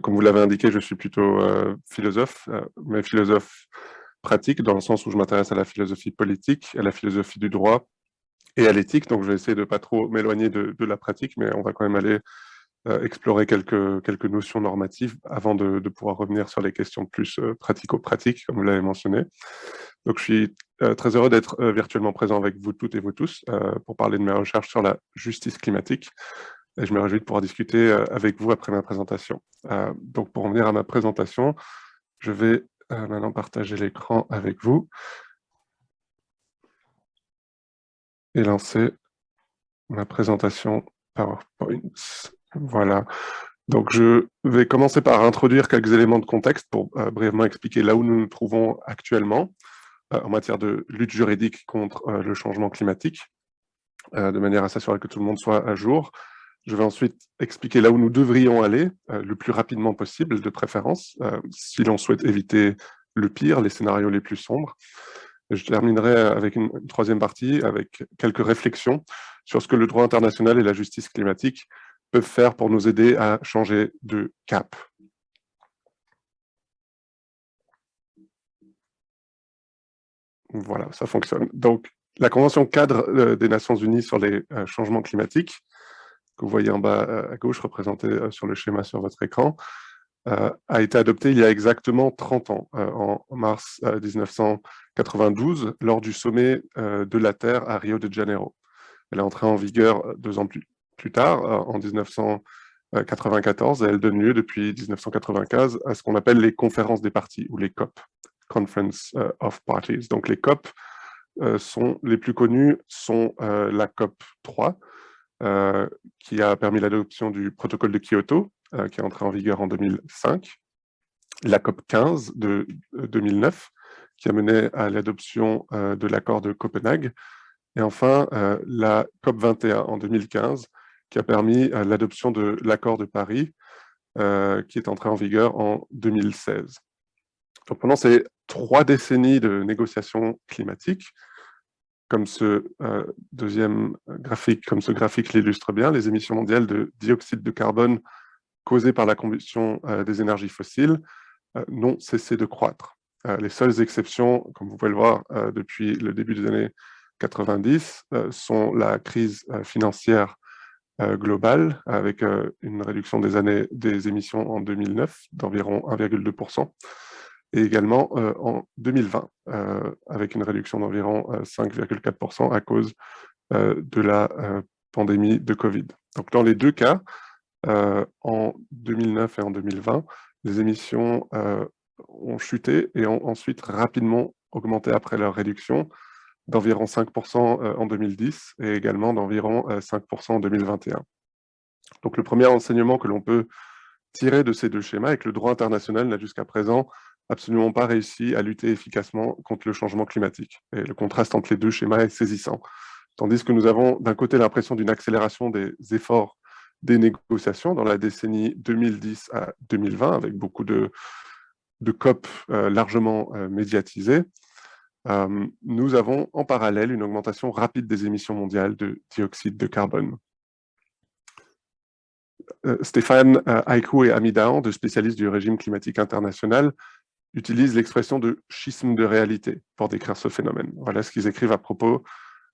Comme vous l'avez indiqué, je suis plutôt philosophe, mais philosophe pratique, dans le sens où je m'intéresse à la philosophie politique, à la philosophie du droit et à l'éthique. Donc, je vais essayer de ne pas trop m'éloigner de la pratique, mais on va quand même aller explorer quelques notions normatives avant de pouvoir revenir sur les questions plus pratico-pratiques, comme vous l'avez mentionné. Donc, je suis très heureux d'être virtuellement présent avec vous toutes et vous tous pour parler de mes recherches sur la justice climatique. Et je me réjouis de pouvoir discuter avec vous après ma présentation. Donc, pour en venir à ma présentation, je vais maintenant partager l'écran avec vous et lancer ma présentation PowerPoint. Voilà. Donc, je vais commencer par introduire quelques éléments de contexte pour brièvement expliquer là où nous nous trouvons actuellement en matière de lutte juridique contre le changement climatique, de manière à s'assurer que tout le monde soit à jour. Je vais ensuite expliquer là où nous devrions aller, le plus rapidement possible, de préférence, si l'on souhaite éviter le pire, les scénarios les plus sombres. Et je terminerai avec une troisième partie, avec quelques réflexions sur ce que le droit international et la justice climatique peuvent faire pour nous aider à changer de cap. Voilà, ça fonctionne. Donc, la Convention cadre des Nations Unies sur les changements climatiques, que vous voyez en bas à gauche, représentée sur le schéma sur votre écran, a été adoptée il y a exactement 30 ans, en mars 1992, lors du sommet de la Terre à Rio de Janeiro. Elle est entrée en vigueur 2 ans plus tard, en 1994, et elle donne lieu depuis 1995 à ce qu'on appelle les conférences des parties, ou les COP, Conference of Parties. Donc les COP sont les plus connus sont la COP 3, qui a permis l'adoption du protocole de Kyoto, qui est entré en vigueur en 2005, la COP 15 de 2009, qui a mené à l'adoption de l'accord de Copenhague, et enfin la COP 21 en 2015, qui a permis l'adoption de l'accord de Paris, qui est entré en vigueur en 2016. Donc pendant ces 3 décennies de négociations climatiques, comme ce deuxième graphique, comme ce graphique l'illustre bien, les émissions mondiales de dioxyde de carbone causées par la combustion des énergies fossiles n'ont cessé de croître. Les seules exceptions, comme vous pouvez le voir depuis le début des années 90, sont la crise financière globale, avec une réduction des émissions en 2009 d'environ 1,2%, et également en 2020, avec une réduction d'environ 5,4% à cause de la pandémie de Covid. Donc dans les 2 cas, en 2009 et en 2020, les émissions ont chuté et ont ensuite rapidement augmenté après leur réduction, d'environ 5% en 2010 et également d'environ 5% en 2021. Donc le premier enseignement que l'on peut tirer de ces 2 schémas est que le droit international n'a jusqu'à présent absolument pas réussi à lutter efficacement contre le changement climatique. Et le contraste entre les 2 schémas est saisissant. Tandis que nous avons d'un côté l'impression d'une accélération des efforts des négociations dans la décennie 2010 à 2020, avec beaucoup de COP largement médiatisées, nous avons en parallèle une augmentation rapide des émissions mondiales de dioxyde de carbone. Stéphane Aïkou et Ami Dahan, deux spécialistes du régime climatique international, utilisent l'expression de schisme de réalité pour décrire ce phénomène. Voilà ce qu'ils écrivent à propos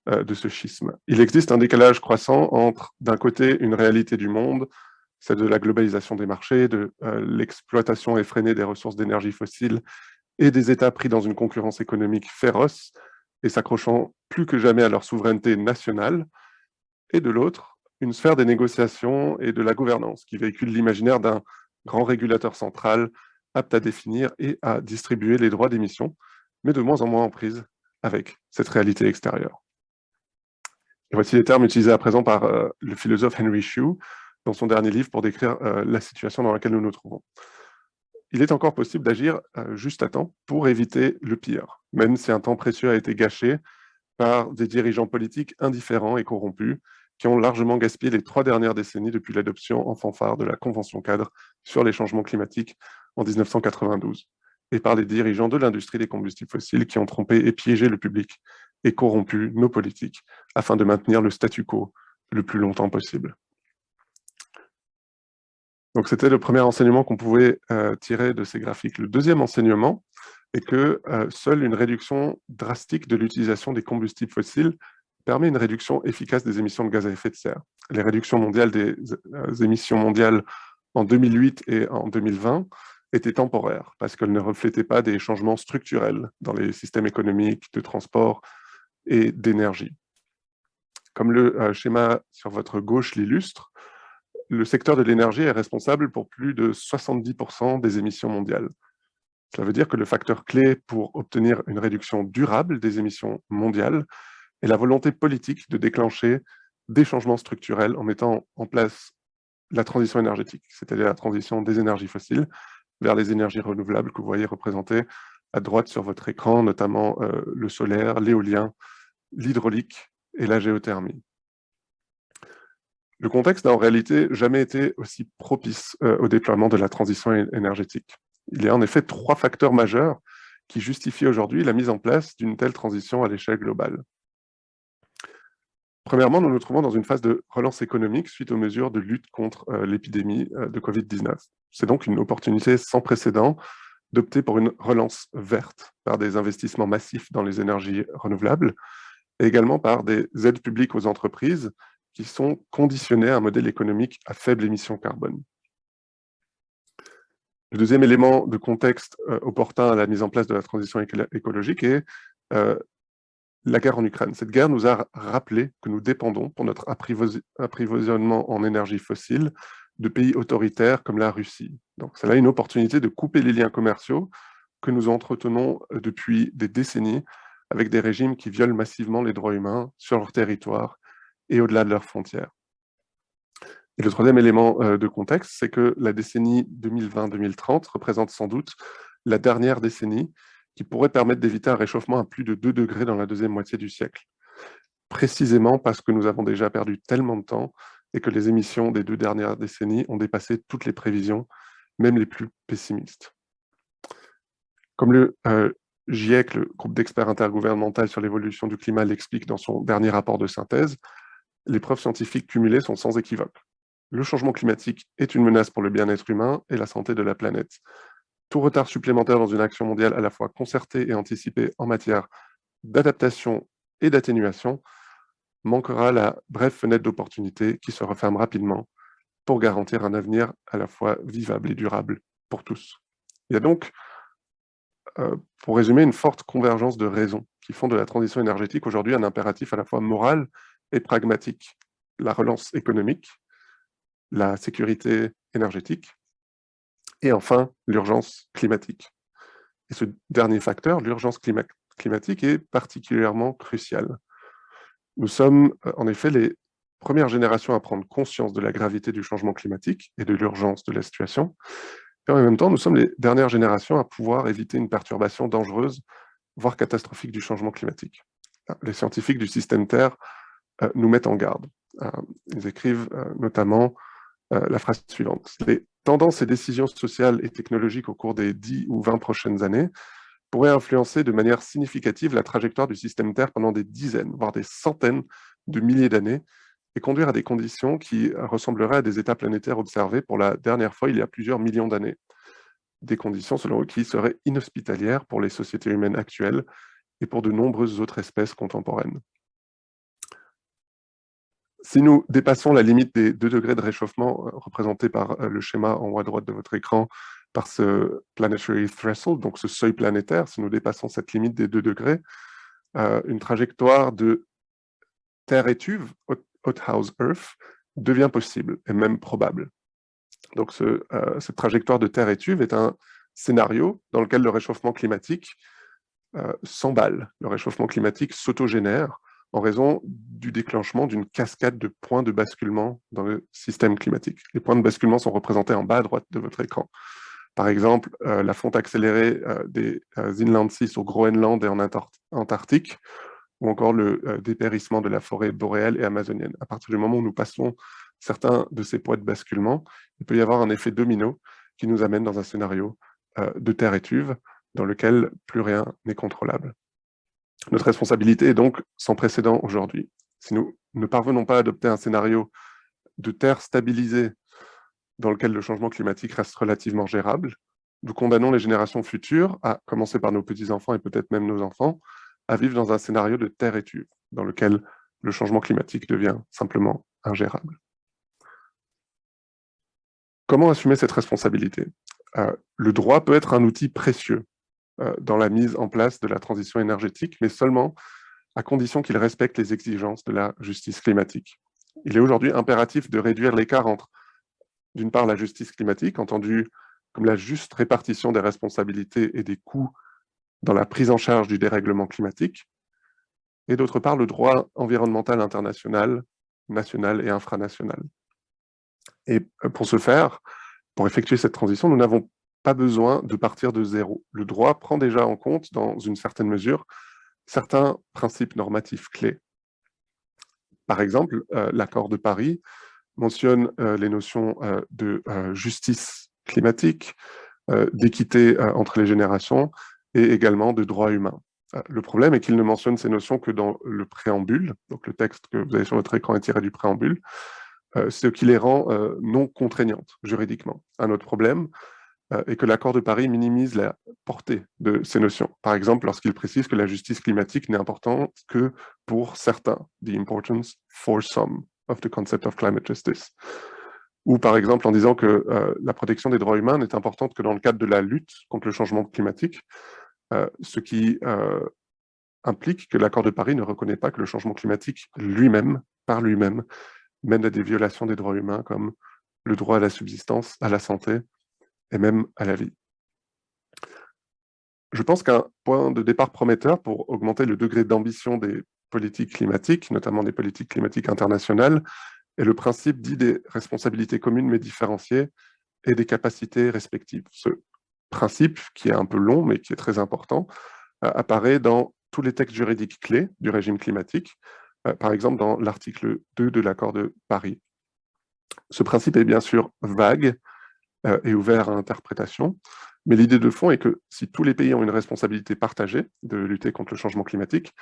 de ce schisme. Il existe un décalage croissant entre, d'un côté, une réalité du monde, celle de la globalisation des marchés, de l'exploitation effrénée des ressources d'énergie fossiles et des États pris dans une concurrence économique féroce et s'accrochant plus que jamais à leur souveraineté nationale, et de l'autre, une sphère des négociations et de la gouvernance qui véhicule l'imaginaire d'un grand régulateur central apte à définir et à distribuer les droits d'émission, mais de moins en moins en prise avec cette réalité extérieure. Et voici les termes utilisés à présent par le philosophe Henry Shue dans son dernier livre pour décrire la situation dans laquelle nous nous trouvons. Il est encore possible d'agir juste à temps pour éviter le pire, même si un temps précieux a été gâché par des dirigeants politiques indifférents et corrompus qui ont largement gaspillé les 3 dernières décennies depuis l'adoption en fanfare de la Convention cadre sur les changements climatiques en 1992, et par les dirigeants de l'industrie des combustibles fossiles qui ont trompé et piégé le public et corrompu nos politiques afin de maintenir le statu quo le plus longtemps possible. Donc, c'était le premier enseignement qu'on pouvait tirer de ces graphiques. Le deuxième enseignement est que seule une réduction drastique de l'utilisation des combustibles fossiles permet une réduction efficace des émissions de gaz à effet de serre. Les réductions mondiales des émissions mondiales en 2008 et en 2020 étaient temporaires parce qu'elles ne reflétaient pas des changements structurels dans les systèmes économiques, de transport et d'énergie. Comme le schéma sur votre gauche l'illustre, le secteur de l'énergie est responsable pour plus de 70% des émissions mondiales. Cela veut dire que le facteur clé pour obtenir une réduction durable des émissions mondiales est la volonté politique de déclencher des changements structurels en mettant en place la transition énergétique, c'est-à-dire la transition des énergies fossiles vers les énergies renouvelables que vous voyez représentées à droite sur votre écran, notamment le solaire, l'éolien, l'hydraulique et la géothermie. Le contexte n'a en réalité jamais été aussi propice au déploiement de la transition énergétique. Il y a en effet 3 facteurs majeurs qui justifient aujourd'hui la mise en place d'une telle transition à l'échelle globale. Premièrement, nous nous trouvons dans une phase de relance économique suite aux mesures de lutte contre l'épidémie de Covid-19. C'est donc une opportunité sans précédent d'opter pour une relance verte par des investissements massifs dans les énergies renouvelables et également par des aides publiques aux entreprises qui sont conditionnées à un modèle économique à faible émission carbone. Le deuxième élément de contexte opportun à la mise en place de la transition écologique est la guerre en Ukraine. Cette guerre nous a rappelé que nous dépendons pour notre approvisionnement en énergie fossile de pays autoritaires comme la Russie. Donc, c'est là une opportunité de couper les liens commerciaux que nous entretenons depuis des décennies avec des régimes qui violent massivement les droits humains sur leur territoire et au-delà de leurs frontières. Et le troisième élément de contexte, c'est que la décennie 2020-2030 représente sans doute la dernière décennie qui pourrait permettre d'éviter un réchauffement à plus de 2 degrés dans la deuxième moitié du siècle. Précisément parce que nous avons déjà perdu tellement de temps et que les émissions des 2 dernières décennies ont dépassé toutes les prévisions, même les plus pessimistes. Comme le GIEC, le groupe d'experts intergouvernemental sur l'évolution du climat, l'explique dans son dernier rapport de synthèse, les preuves scientifiques cumulées sont sans équivoque. Le changement climatique est une menace pour le bien-être humain et la santé de la planète. Tout retard supplémentaire dans une action mondiale à la fois concertée et anticipée en matière d'adaptation et d'atténuation manquera la brève fenêtre d'opportunité qui se referme rapidement pour garantir un avenir à la fois vivable et durable pour tous. Il y a donc, pour résumer, une forte convergence de raisons qui font de la transition énergétique aujourd'hui un impératif à la fois moral et pragmatique. La relance économique, la sécurité énergétique et enfin l'urgence climatique. Et ce dernier facteur, l'urgence climatique, est particulièrement crucial. Nous sommes en effet les premières générations à prendre conscience de la gravité du changement climatique et de l'urgence de la situation. Et en même temps, nous sommes les dernières générations à pouvoir éviter une perturbation dangereuse, voire catastrophique du changement climatique. Les scientifiques du système Terre nous mettent en garde. Ils écrivent notamment la phrase suivante. Les tendances et décisions sociales et technologiques au cours des 10 ou 20 prochaines années pourraient influencer de manière significative la trajectoire du système Terre pendant des dizaines, voire des centaines de milliers d'années, et conduire à des conditions qui ressembleraient à des états planétaires observés pour la dernière fois il y a plusieurs millions d'années. Des conditions, selon eux, qui seraient inhospitalières pour les sociétés humaines actuelles et pour de nombreuses autres espèces contemporaines. Si nous dépassons la limite des 2 degrés de réchauffement représenté par le schéma en haut à droite de votre écran, par ce planetary threshold, donc ce seuil planétaire, si nous dépassons cette limite des 2 degrés, une trajectoire de Terre étuve, Hothouse Earth, devient possible et même probable. Donc cette trajectoire de Terre étuve est un scénario dans lequel le réchauffement climatique s'emballe, le réchauffement climatique s'autogénère en raison du déclenchement d'une cascade de points de basculement dans le système climatique. Les points de basculement sont représentés en bas à droite de votre écran. Par exemple, la fonte accélérée des Inland Seas au Groenland et en Antarctique, ou encore le dépérissement de la forêt boréale et amazonienne. À partir du moment où nous passons certains de ces points de basculement, il peut y avoir un effet domino qui nous amène dans un scénario de terre étuve dans lequel plus rien n'est contrôlable. Notre responsabilité est donc sans précédent aujourd'hui. Si nous ne parvenons pas à adopter un scénario de terre stabilisée dans lequel le changement climatique reste relativement gérable. Nous condamnons les générations futures, à commencer par nos petits-enfants et peut-être même nos enfants, à vivre dans un scénario de terre étuve, dans lequel le changement climatique devient simplement ingérable. Comment assumer cette responsabilité? Le droit peut être un outil précieux dans la mise en place de la transition énergétique, mais seulement à condition qu'il respecte les exigences de la justice climatique. Il est aujourd'hui impératif de réduire l'écart entre, d'une part, la justice climatique, entendue comme la juste répartition des responsabilités et des coûts dans la prise en charge du dérèglement climatique, et d'autre part, le droit environnemental international, national et infranational. Et pour ce faire, pour effectuer cette transition, nous n'avons pas besoin de partir de zéro. Le droit prend déjà en compte, dans une certaine mesure, certains principes normatifs clés. Par exemple, l'accord de Paris mentionne les notions de justice climatique, d'équité entre les générations et également de droits humains. Le problème est qu'il ne mentionne ces notions que dans le préambule, donc le texte que vous avez sur votre écran est tiré du préambule, ce qui les rend non contraignantes juridiquement. Un autre problème est que l'accord de Paris minimise la portée de ces notions. Par exemple, lorsqu'il précise que la justice climatique n'est importante que pour certains, the importance for some of the concept of climate justice. Ou par exemple en disant que la protection des droits humains n'est importante que dans le cadre de la lutte contre le changement climatique, ce qui implique que l'accord de Paris ne reconnaît pas que le changement climatique lui-même, par lui-même, mène à des violations des droits humains comme le droit à la subsistance, à la santé et même à la vie. Je pense qu'un point de départ prometteur pour augmenter le degré d'ambition des politiques climatiques, notamment des politiques climatiques internationales, est le principe dit des responsabilités communes mais différenciées et des capacités respectives. Ce principe, qui est un peu long mais qui est très important, apparaît dans tous les textes juridiques clés du régime climatique, par exemple dans l'article 2 de l'accord de Paris. Ce principe est bien sûr vague et ouvert à interprétation, mais l'idée de fond est que si tous les pays ont une responsabilité partagée de lutter contre le changement climatique,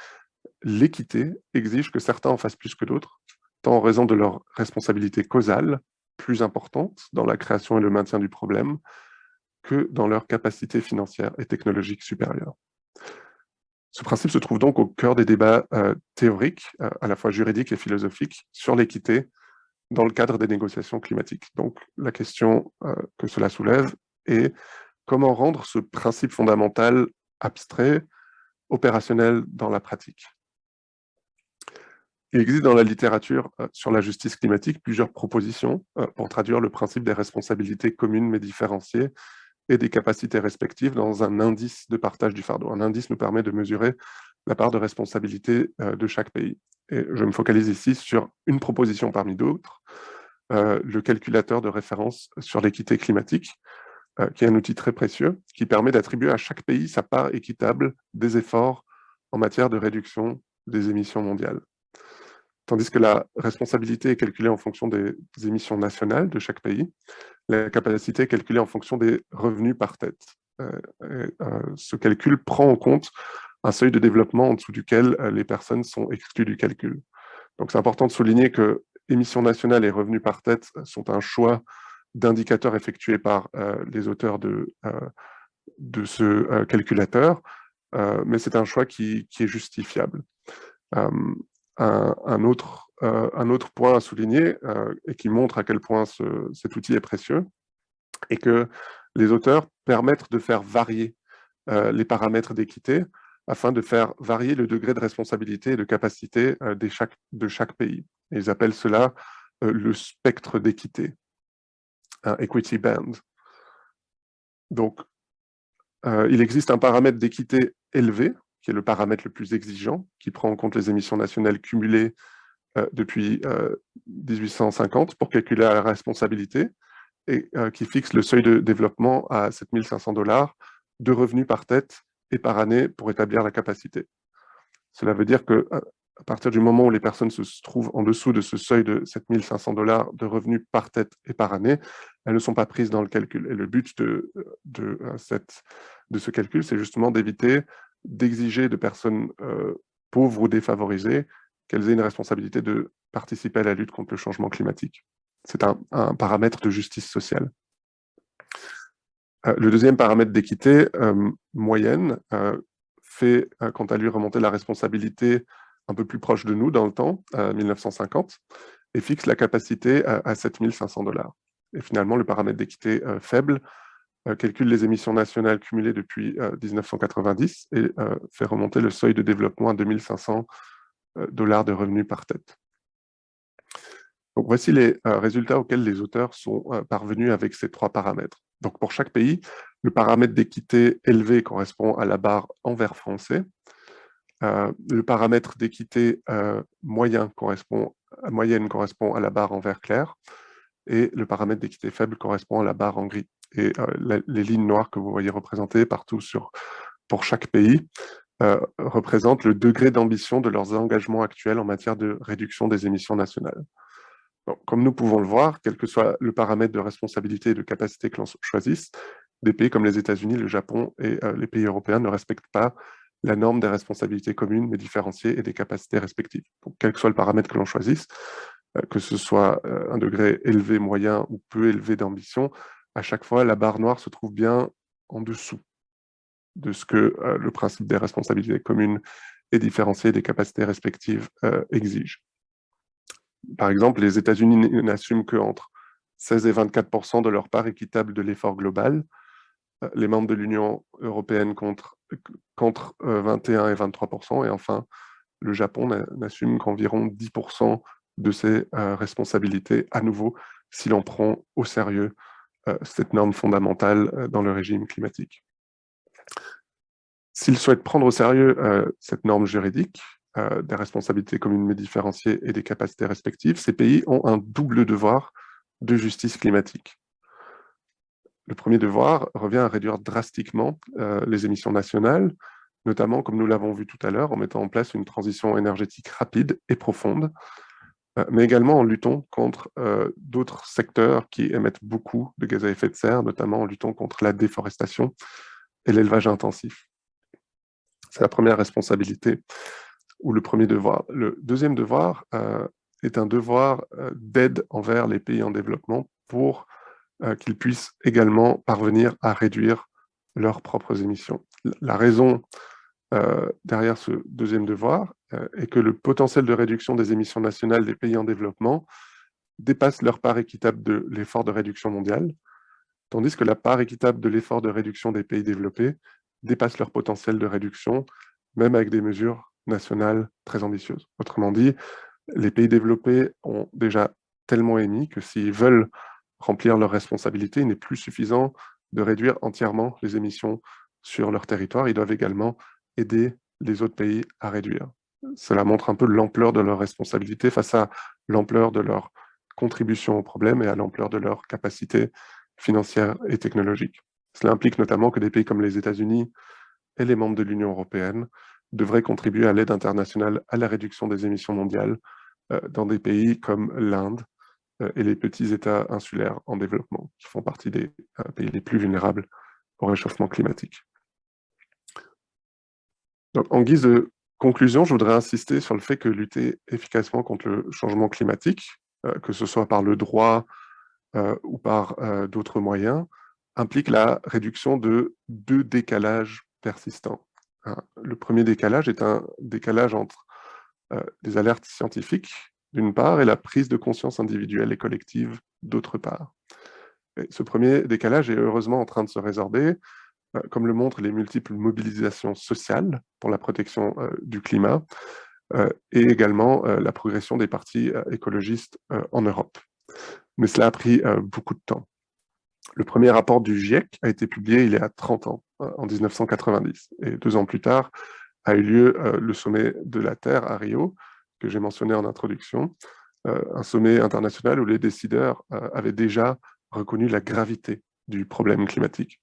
l'équité exige que certains en fassent plus que d'autres, tant en raison de leur responsabilité causale, plus importante dans la création et le maintien du problème, que dans leur capacité financière et technologique supérieure. Ce principe se trouve donc au cœur des débats théoriques, à la fois juridiques et philosophiques, sur l'équité dans le cadre des négociations climatiques. Donc la question que cela soulève est comment rendre ce principe fondamental abstrait, opérationnel dans la pratique. Il existe dans la littérature sur la justice climatique plusieurs propositions pour traduire le principe des responsabilités communes mais différenciées et des capacités respectives dans un indice de partage du fardeau. Un indice nous permet de mesurer la part de responsabilité de chaque pays. Et je me focalise ici sur une proposition parmi d'autres, le calculateur de référence sur l'équité climatique, qui est un outil très précieux, qui permet d'attribuer à chaque pays sa part équitable des efforts en matière de réduction des émissions mondiales. Tandis que la responsabilité est calculée en fonction des émissions nationales de chaque pays, la capacité est calculée en fonction des revenus par tête. Ce calcul prend en compte un seuil de développement en dessous duquel les personnes sont exclues du calcul. Donc c'est important de souligner que émissions nationales et revenus par tête sont un choix d'indicateurs effectués par les auteurs de ce calculateur, mais c'est un choix qui est justifiable. Un autre point à souligner, et qui montre à quel point cet outil est précieux, est que les auteurs permettent de faire varier les paramètres d'équité afin de faire varier le degré de responsabilité et de capacité de chaque pays. Et ils appellent cela le spectre d'équité, un equity band. Donc, il existe un paramètre d'équité élevé, qui est le paramètre le plus exigeant, qui prend en compte les émissions nationales cumulées depuis 1850 pour calculer la responsabilité, et qui fixe le seuil de développement à 7 500 $ de revenus par tête et par année pour établir la capacité. Cela veut dire que à partir du moment où les personnes se trouvent en dessous de ce seuil de 7 500 $ de revenus par tête et par année, elles ne sont pas prises dans le calcul. Et le but de ce calcul, c'est justement d'éviter d'exiger de personnes pauvres ou défavorisées qu'elles aient une responsabilité de participer à la lutte contre le changement climatique. C'est un paramètre de justice sociale. Le deuxième paramètre d'équité moyenne fait, quant à lui, remonter la responsabilité un peu plus proche de nous dans le temps, 1950, et fixe la capacité à 7 500 $. Et finalement, le paramètre d'équité faible calcule les émissions nationales cumulées depuis 1990 et fait remonter le seuil de développement à 2 500 $ de revenus par tête. Donc voici les résultats auxquels les auteurs sont parvenus avec ces trois paramètres. Donc pour chaque pays, le paramètre d'équité élevé correspond à la barre en vert foncé. Le paramètre d'équité moyenne correspond à la barre en vert clair. Et le paramètre d'équité faible correspond à la barre en gris. Et les lignes noires que vous voyez représentées partout pour chaque pays représentent le degré d'ambition de leurs engagements actuels en matière de réduction des émissions nationales. Donc, comme nous pouvons le voir, quel que soit le paramètre de responsabilité et de capacité que l'on choisisse, des pays comme les États-Unis, le Japon et les pays européens ne respectent pas la norme des responsabilités communes mais différenciées et des capacités respectives. Donc, quel que soit le paramètre que l'on choisisse, que ce soit un degré élevé, moyen ou peu élevé d'ambition, à chaque fois, la barre noire se trouve bien en dessous de ce que le principe des responsabilités communes et différenciées des capacités respectives exige. Par exemple, les États-Unis n'assument qu'entre 16 et 24% de leur part équitable de l'effort global. Les membres de l'Union européenne qu'entre 21 et 23%. Et enfin, le Japon n'assume qu'environ 10% de ses responsabilités, à nouveau, si l'on prend au sérieux cette norme fondamentale dans le régime climatique. S'ils souhaitent prendre au sérieux cette norme juridique, des responsabilités communes mais différenciées et des capacités respectives, ces pays ont un double devoir de justice climatique. Le premier devoir revient à réduire drastiquement les émissions nationales, notamment, comme nous l'avons vu tout à l'heure, en mettant en place une transition énergétique rapide et profonde, mais également en luttant contre d'autres secteurs qui émettent beaucoup de gaz à effet de serre, notamment en luttant contre la déforestation et l'élevage intensif. C'est la première responsabilité ou le premier devoir. Le deuxième devoir est un devoir d'aide envers les pays en développement pour qu'ils puissent également parvenir à réduire leurs propres émissions. La raison derrière ce deuxième devoir est que le potentiel de réduction des émissions nationales des pays en développement dépasse leur part équitable de l'effort de réduction mondiale, tandis que la part équitable de l'effort de réduction des pays développés dépasse leur potentiel de réduction, même avec des mesures nationales très ambitieuses. Autrement dit, les pays développés ont déjà tellement émis que s'ils veulent remplir leurs responsabilités, il n'est plus suffisant de réduire entièrement les émissions sur leur territoire. Ils doivent également aider les autres pays à réduire. Cela montre un peu l'ampleur de leur responsabilité face à l'ampleur de leur contribution au problème et à l'ampleur de leur capacité financière et technologique. Cela implique notamment que des pays comme les États-Unis et les membres de l'Union européenne devraient contribuer à l'aide internationale à la réduction des émissions mondiales dans des pays comme l'Inde et les petits États insulaires en développement, qui font partie des pays les plus vulnérables au réchauffement climatique. Donc, en guise de conclusion, je voudrais insister sur le fait que lutter efficacement contre le changement climatique, que ce soit par le droit ou par d'autres moyens, implique la réduction de deux décalages persistants. Le premier décalage est un décalage entre des alertes scientifiques, d'une part, et la prise de conscience individuelle et collective, d'autre part. Et ce premier décalage est heureusement en train de se résorber, comme le montrent les multiples mobilisations sociales pour la protection du climat, et également la progression des partis écologistes en Europe. Mais cela a pris beaucoup de temps. Le premier rapport du GIEC a été publié il y a 30 ans, en 1990, et 2 ans plus tard a eu lieu le sommet de la Terre à Rio, que j'ai mentionné en introduction, un sommet international où les décideurs avaient déjà reconnu la gravité du problème climatique.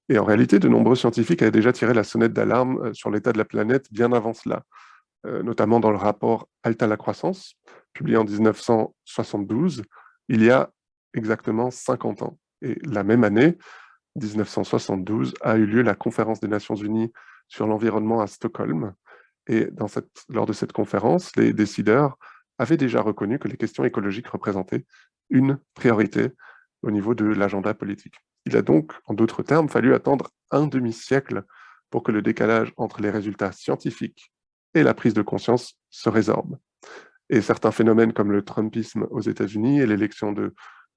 Et en réalité, de nombreux scientifiques avaient déjà tiré la sonnette d'alarme sur l'état de la planète bien avant cela, notamment dans le rapport Halte à la croissance, publié en 1972, il y a exactement 50 ans. Et la même année, 1972, a eu lieu la conférence des Nations Unies sur l'environnement à Stockholm. Et lors de cette conférence, les décideurs avait déjà reconnu que les questions écologiques représentaient une priorité au niveau de l'agenda politique. Il a donc, en d'autres termes, fallu attendre un demi-siècle pour que le décalage entre les résultats scientifiques et la prise de conscience se résorbe. Et certains phénomènes comme le Trumpisme aux États-Unis et l'élection de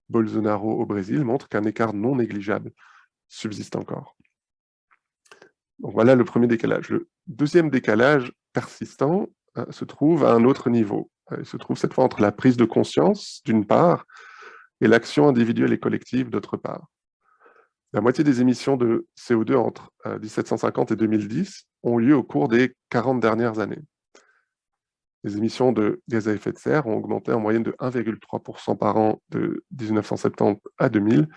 Bolsonaro au Brésil montrent qu'un écart non négligeable subsiste encore. Donc voilà le premier décalage. Le deuxième décalage persistant se trouve à un autre niveau. Il se trouve cette fois entre la prise de conscience, d'une part, et l'action individuelle et collective, d'autre part. La moitié des émissions de CO2 entre 1750 et 2010 ont lieu au cours des 40 dernières années. Les émissions de gaz à effet de serre ont augmenté en moyenne de 1,3% par an de 1970 à 2000,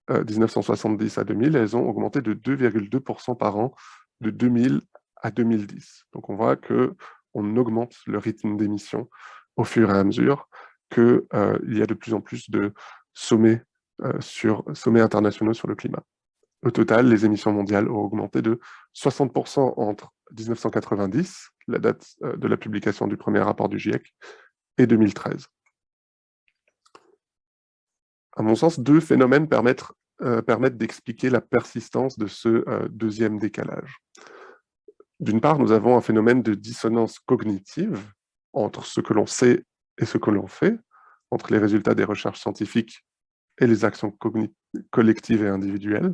1970 à 2000, elles ont augmenté de 2,2% par an de 2000 à 2010. Donc on voit qu'on augmente le rythme d'émissions au fur et à mesure qu'il y a de plus en plus de sommets internationaux sur le climat. Au total, les émissions mondiales ont augmenté de 60% entre 1990, la date de la publication du premier rapport du GIEC, et 2013. À mon sens, deux phénomènes permettent d'expliquer la persistance de ce deuxième décalage. D'une part, nous avons un phénomène de dissonance cognitive entre ce que l'on sait et ce que l'on fait, entre les résultats des recherches scientifiques et les actions collectives et individuelles.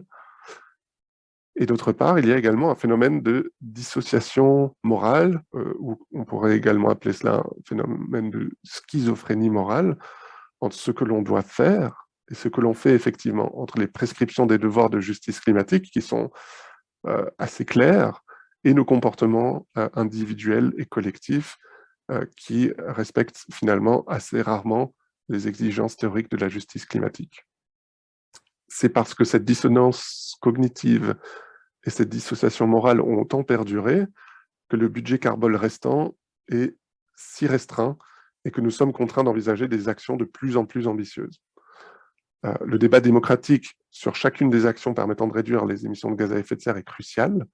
Et d'autre part, il y a également un phénomène de dissociation morale, ou on pourrait également appeler cela un phénomène de schizophrénie morale, entre ce que l'on doit faire et ce que l'on fait effectivement, entre les prescriptions des devoirs de justice climatique qui sont assez clairs et nos comportements individuels et collectifs qui respectent finalement assez rarement les exigences théoriques de la justice climatique. C'est parce que cette dissonance cognitive et cette dissociation morale ont autant perduré que le budget carbone restant est si restreint et que nous sommes contraints d'envisager des actions de plus en plus ambitieuses. Le débat démocratique sur chacune des actions permettant de réduire les émissions de gaz à effet de serre est crucial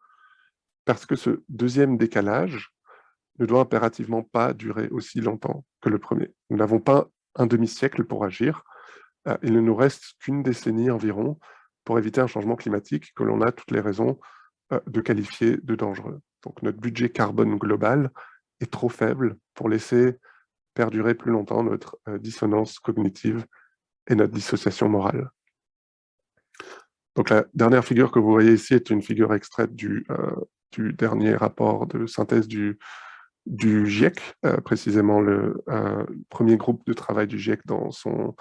parce que ce deuxième décalage ne doit impérativement pas durer aussi longtemps que le premier. Nous n'avons pas un demi-siècle pour agir. Il ne nous reste qu'une décennie environ pour éviter un changement climatique que l'on a toutes les raisons de qualifier de dangereux. Donc notre budget carbone global est trop faible pour laisser perdurer plus longtemps notre dissonance cognitive et notre dissociation morale. Donc la dernière figure que vous voyez ici est une figure extraite du dernier rapport de synthèse du GIEC, précisément le premier groupe de travail du GIEC dans son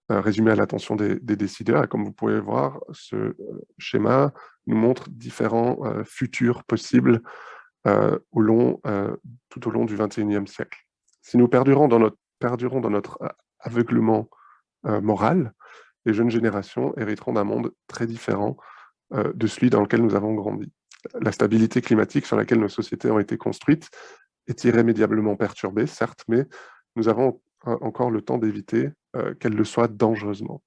résumé à l'attention des décideurs. Et comme vous pouvez voir, ce schéma nous montre différents futurs possibles tout au long du XXIe siècle. Si nous perdurons dans notre aveuglement moral, les jeunes générations hériteront d'un monde très différent de celui dans lequel nous avons grandi. La stabilité climatique sur laquelle nos sociétés ont été construites est irrémédiablement perturbée, certes, mais nous avons encore le temps d'éviter qu'elle le soit dangereusement.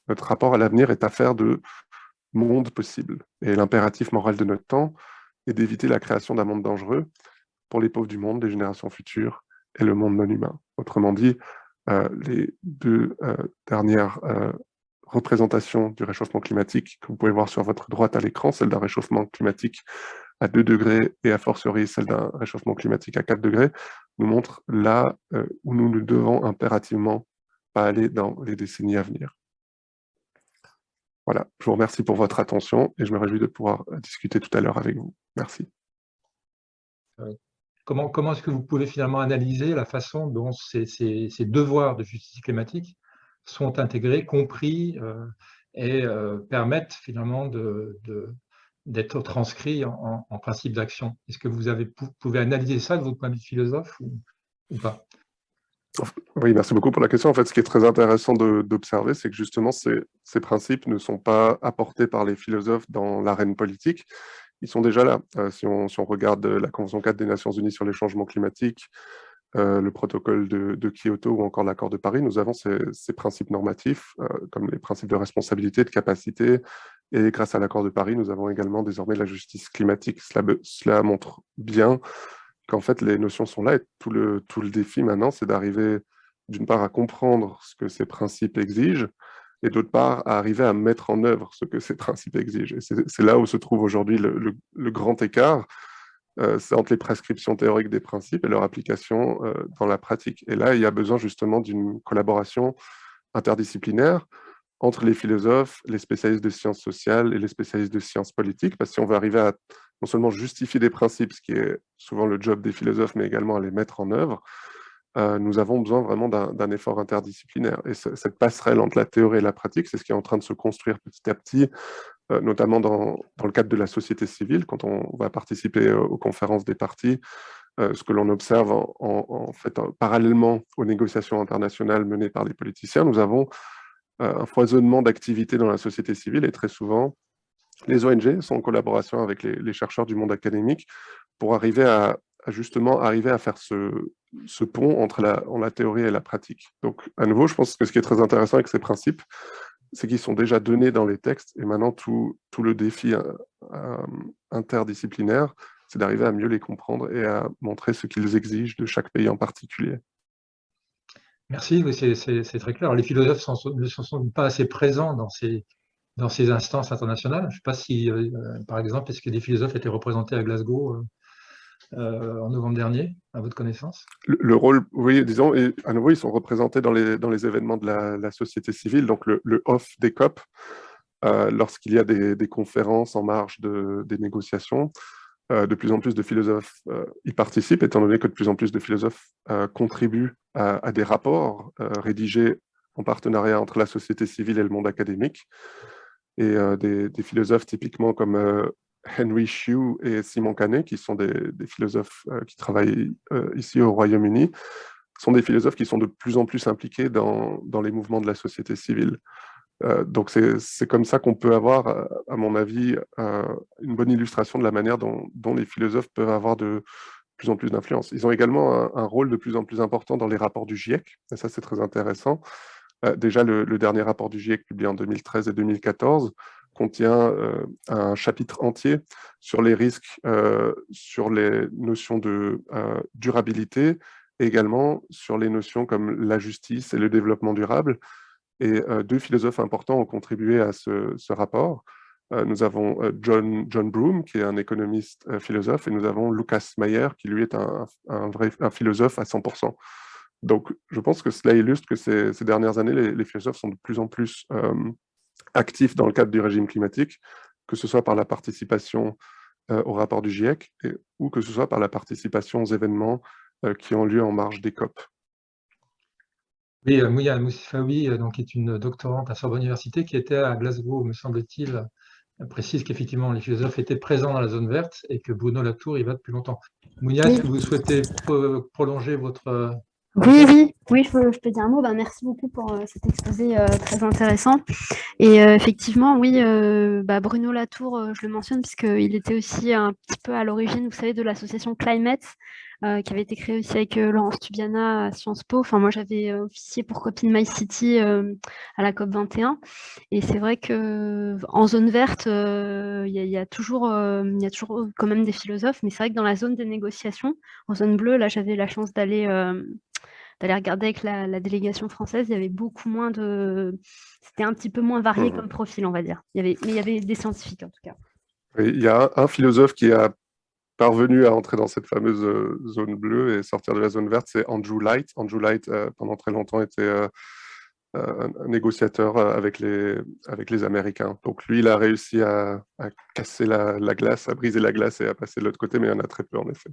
Notre rapport à l'avenir est affaire de monde possible. Et l'impératif moral de notre temps est d'éviter la création d'un monde dangereux pour les pauvres du monde, les générations futures et le monde non humain. Autrement dit, les deux dernières représentations du réchauffement climatique que vous pouvez voir sur votre droite à l'écran, celle d'un réchauffement climatique à 2 degrés et a fortiori celle d'un réchauffement climatique à 4 degrés, nous montrent là où nous ne devons impérativement pas aller dans les décennies à venir. Voilà, je vous remercie pour votre attention et je me réjouis de pouvoir discuter tout à l'heure avec vous. Merci. Comment est-ce que vous pouvez finalement analyser la façon dont ces devoirs de justice climatique sont intégrés, compris et permettent finalement d'être transcrits en principe d'action? Est-ce que vous pouvez analyser ça de votre point de vue de philosophe ou pas? Oui, merci beaucoup pour la question. En fait, ce qui est très intéressant d'observer, c'est que justement, ces principes ne sont pas apportés par les philosophes dans l'arène politique. Ils sont déjà là. Si on regarde la Convention 4 des Nations Unies sur les changements climatiques, le protocole de Kyoto ou encore l'accord de Paris, nous avons ces principes normatifs, comme les principes de responsabilité, de capacité. Et grâce à l'accord de Paris, nous avons également désormais la justice climatique. Cela montre bien qu'en fait, les notions sont là et tout le défi maintenant, c'est d'arriver, d'une part, à comprendre ce que ces principes exigent et d'autre part, à arriver à mettre en œuvre ce que ces principes exigent. Et c'est là où se trouve aujourd'hui le grand écart, c'est entre les prescriptions théoriques des principes et leur application dans la pratique. Et là, il y a besoin justement d'une collaboration interdisciplinaire entre les philosophes, les spécialistes de sciences sociales et les spécialistes de sciences politiques, parce que si on veut arriver à non seulement justifier des principes, ce qui est souvent le job des philosophes, mais également à les mettre en œuvre, nous avons besoin vraiment d'un effort interdisciplinaire. Et cette passerelle entre la théorie et la pratique, c'est ce qui est en train de se construire petit à petit, notamment dans le cadre de la société civile, quand on va participer aux conférences des partis, ce que l'on observe en fait, parallèlement aux négociations internationales menées par les politiciens, nous avons un foisonnement d'activités dans la société civile et très souvent, les ONG sont en collaboration avec les chercheurs du monde académique pour arriver à justement arriver à faire ce pont entre la théorie et la pratique. Donc, à nouveau, je pense que ce qui est très intéressant avec ces principes, c'est qu'ils sont déjà donnés dans les textes et maintenant tout le défi interdisciplinaire, c'est d'arriver à mieux les comprendre et à montrer ce qu'ils exigent de chaque pays en particulier. Merci, oui, c'est très clair. Les philosophes ne sont pas assez présents dans ces instances internationales. Je ne sais pas si, par exemple, est-ce que des philosophes étaient représentés à Glasgow en novembre dernier, à votre connaissance? Le rôle, oui, disons, et à nouveau, ils sont représentés dans les événements de la société civile, donc le off des COP, lorsqu'il y a des conférences en marge des négociations, de plus en plus de philosophes y participent, étant donné que de plus en plus de philosophes contribuent à des rapports rédigés en partenariat entre la société civile et le monde académique. Et des philosophes typiquement comme Henry Shue et Simon Canet, qui sont des philosophes qui travaillent ici au Royaume-Uni, sont des philosophes qui sont de plus en plus impliqués dans les mouvements de la société civile. Donc c'est comme ça qu'on peut avoir, à mon avis, une bonne illustration de la manière dont les philosophes peuvent avoir de plus en plus d'influence. Ils ont également un rôle de plus en plus important dans les rapports du GIEC, et ça c'est très intéressant. Déjà, le dernier rapport du GIEC, publié en 2013 et 2014, contient un chapitre entier sur les risques, sur les notions de durabilité, et également sur les notions comme la justice et le développement durable. Et deux philosophes importants ont contribué à ce rapport. Nous avons John Broome, qui est un économiste philosophe, et nous avons Lucas Meyer, qui lui est un philosophe à 100%. Donc, je pense que cela illustre que ces dernières années, les philosophes sont de plus en plus actifs dans le cadre du régime climatique, que ce soit par la participation au rapport du GIEC ou que ce soit par la participation aux événements qui ont lieu en marge des COP. Oui, Mouya Moussifaoui, donc, est une doctorante à Sorbonne Université qui était à Glasgow, me semble-t-il, précise qu'effectivement les philosophes étaient présents dans la zone verte et que Bruno Latour y va depuis longtemps. Mouya, est-ce que vous souhaitez prolonger votre... Oui, je peux dire un mot. Merci beaucoup pour cet exposé très intéressant. Et effectivement, oui, Bruno Latour, je le mentionne puisqu'il était aussi un petit peu à l'origine, vous savez, de l'association Climate, qui avait été créée aussi avec Laurence Tubiana à Sciences Po. Enfin, moi, j'avais officié pour Copy My City à la COP 21. Et c'est vrai qu'en zone verte, il y a toujours quand même des philosophes, mais c'est vrai que dans la zone des négociations, en zone bleue, là, j'avais la chance d'aller regarder avec la délégation française, il y avait beaucoup moins de... C'était un petit peu moins varié comme profil, on va dire. Mais il y avait des scientifiques, en tout cas. Et il y a un philosophe qui a parvenu à entrer dans cette fameuse zone bleue et sortir de la zone verte, c'est Andrew Light. Andrew Light, pendant très longtemps, était un négociateur avec les Américains. Donc lui, il a réussi à casser la glace, à briser la glace et à passer de l'autre côté, mais il y en a très peu, en effet.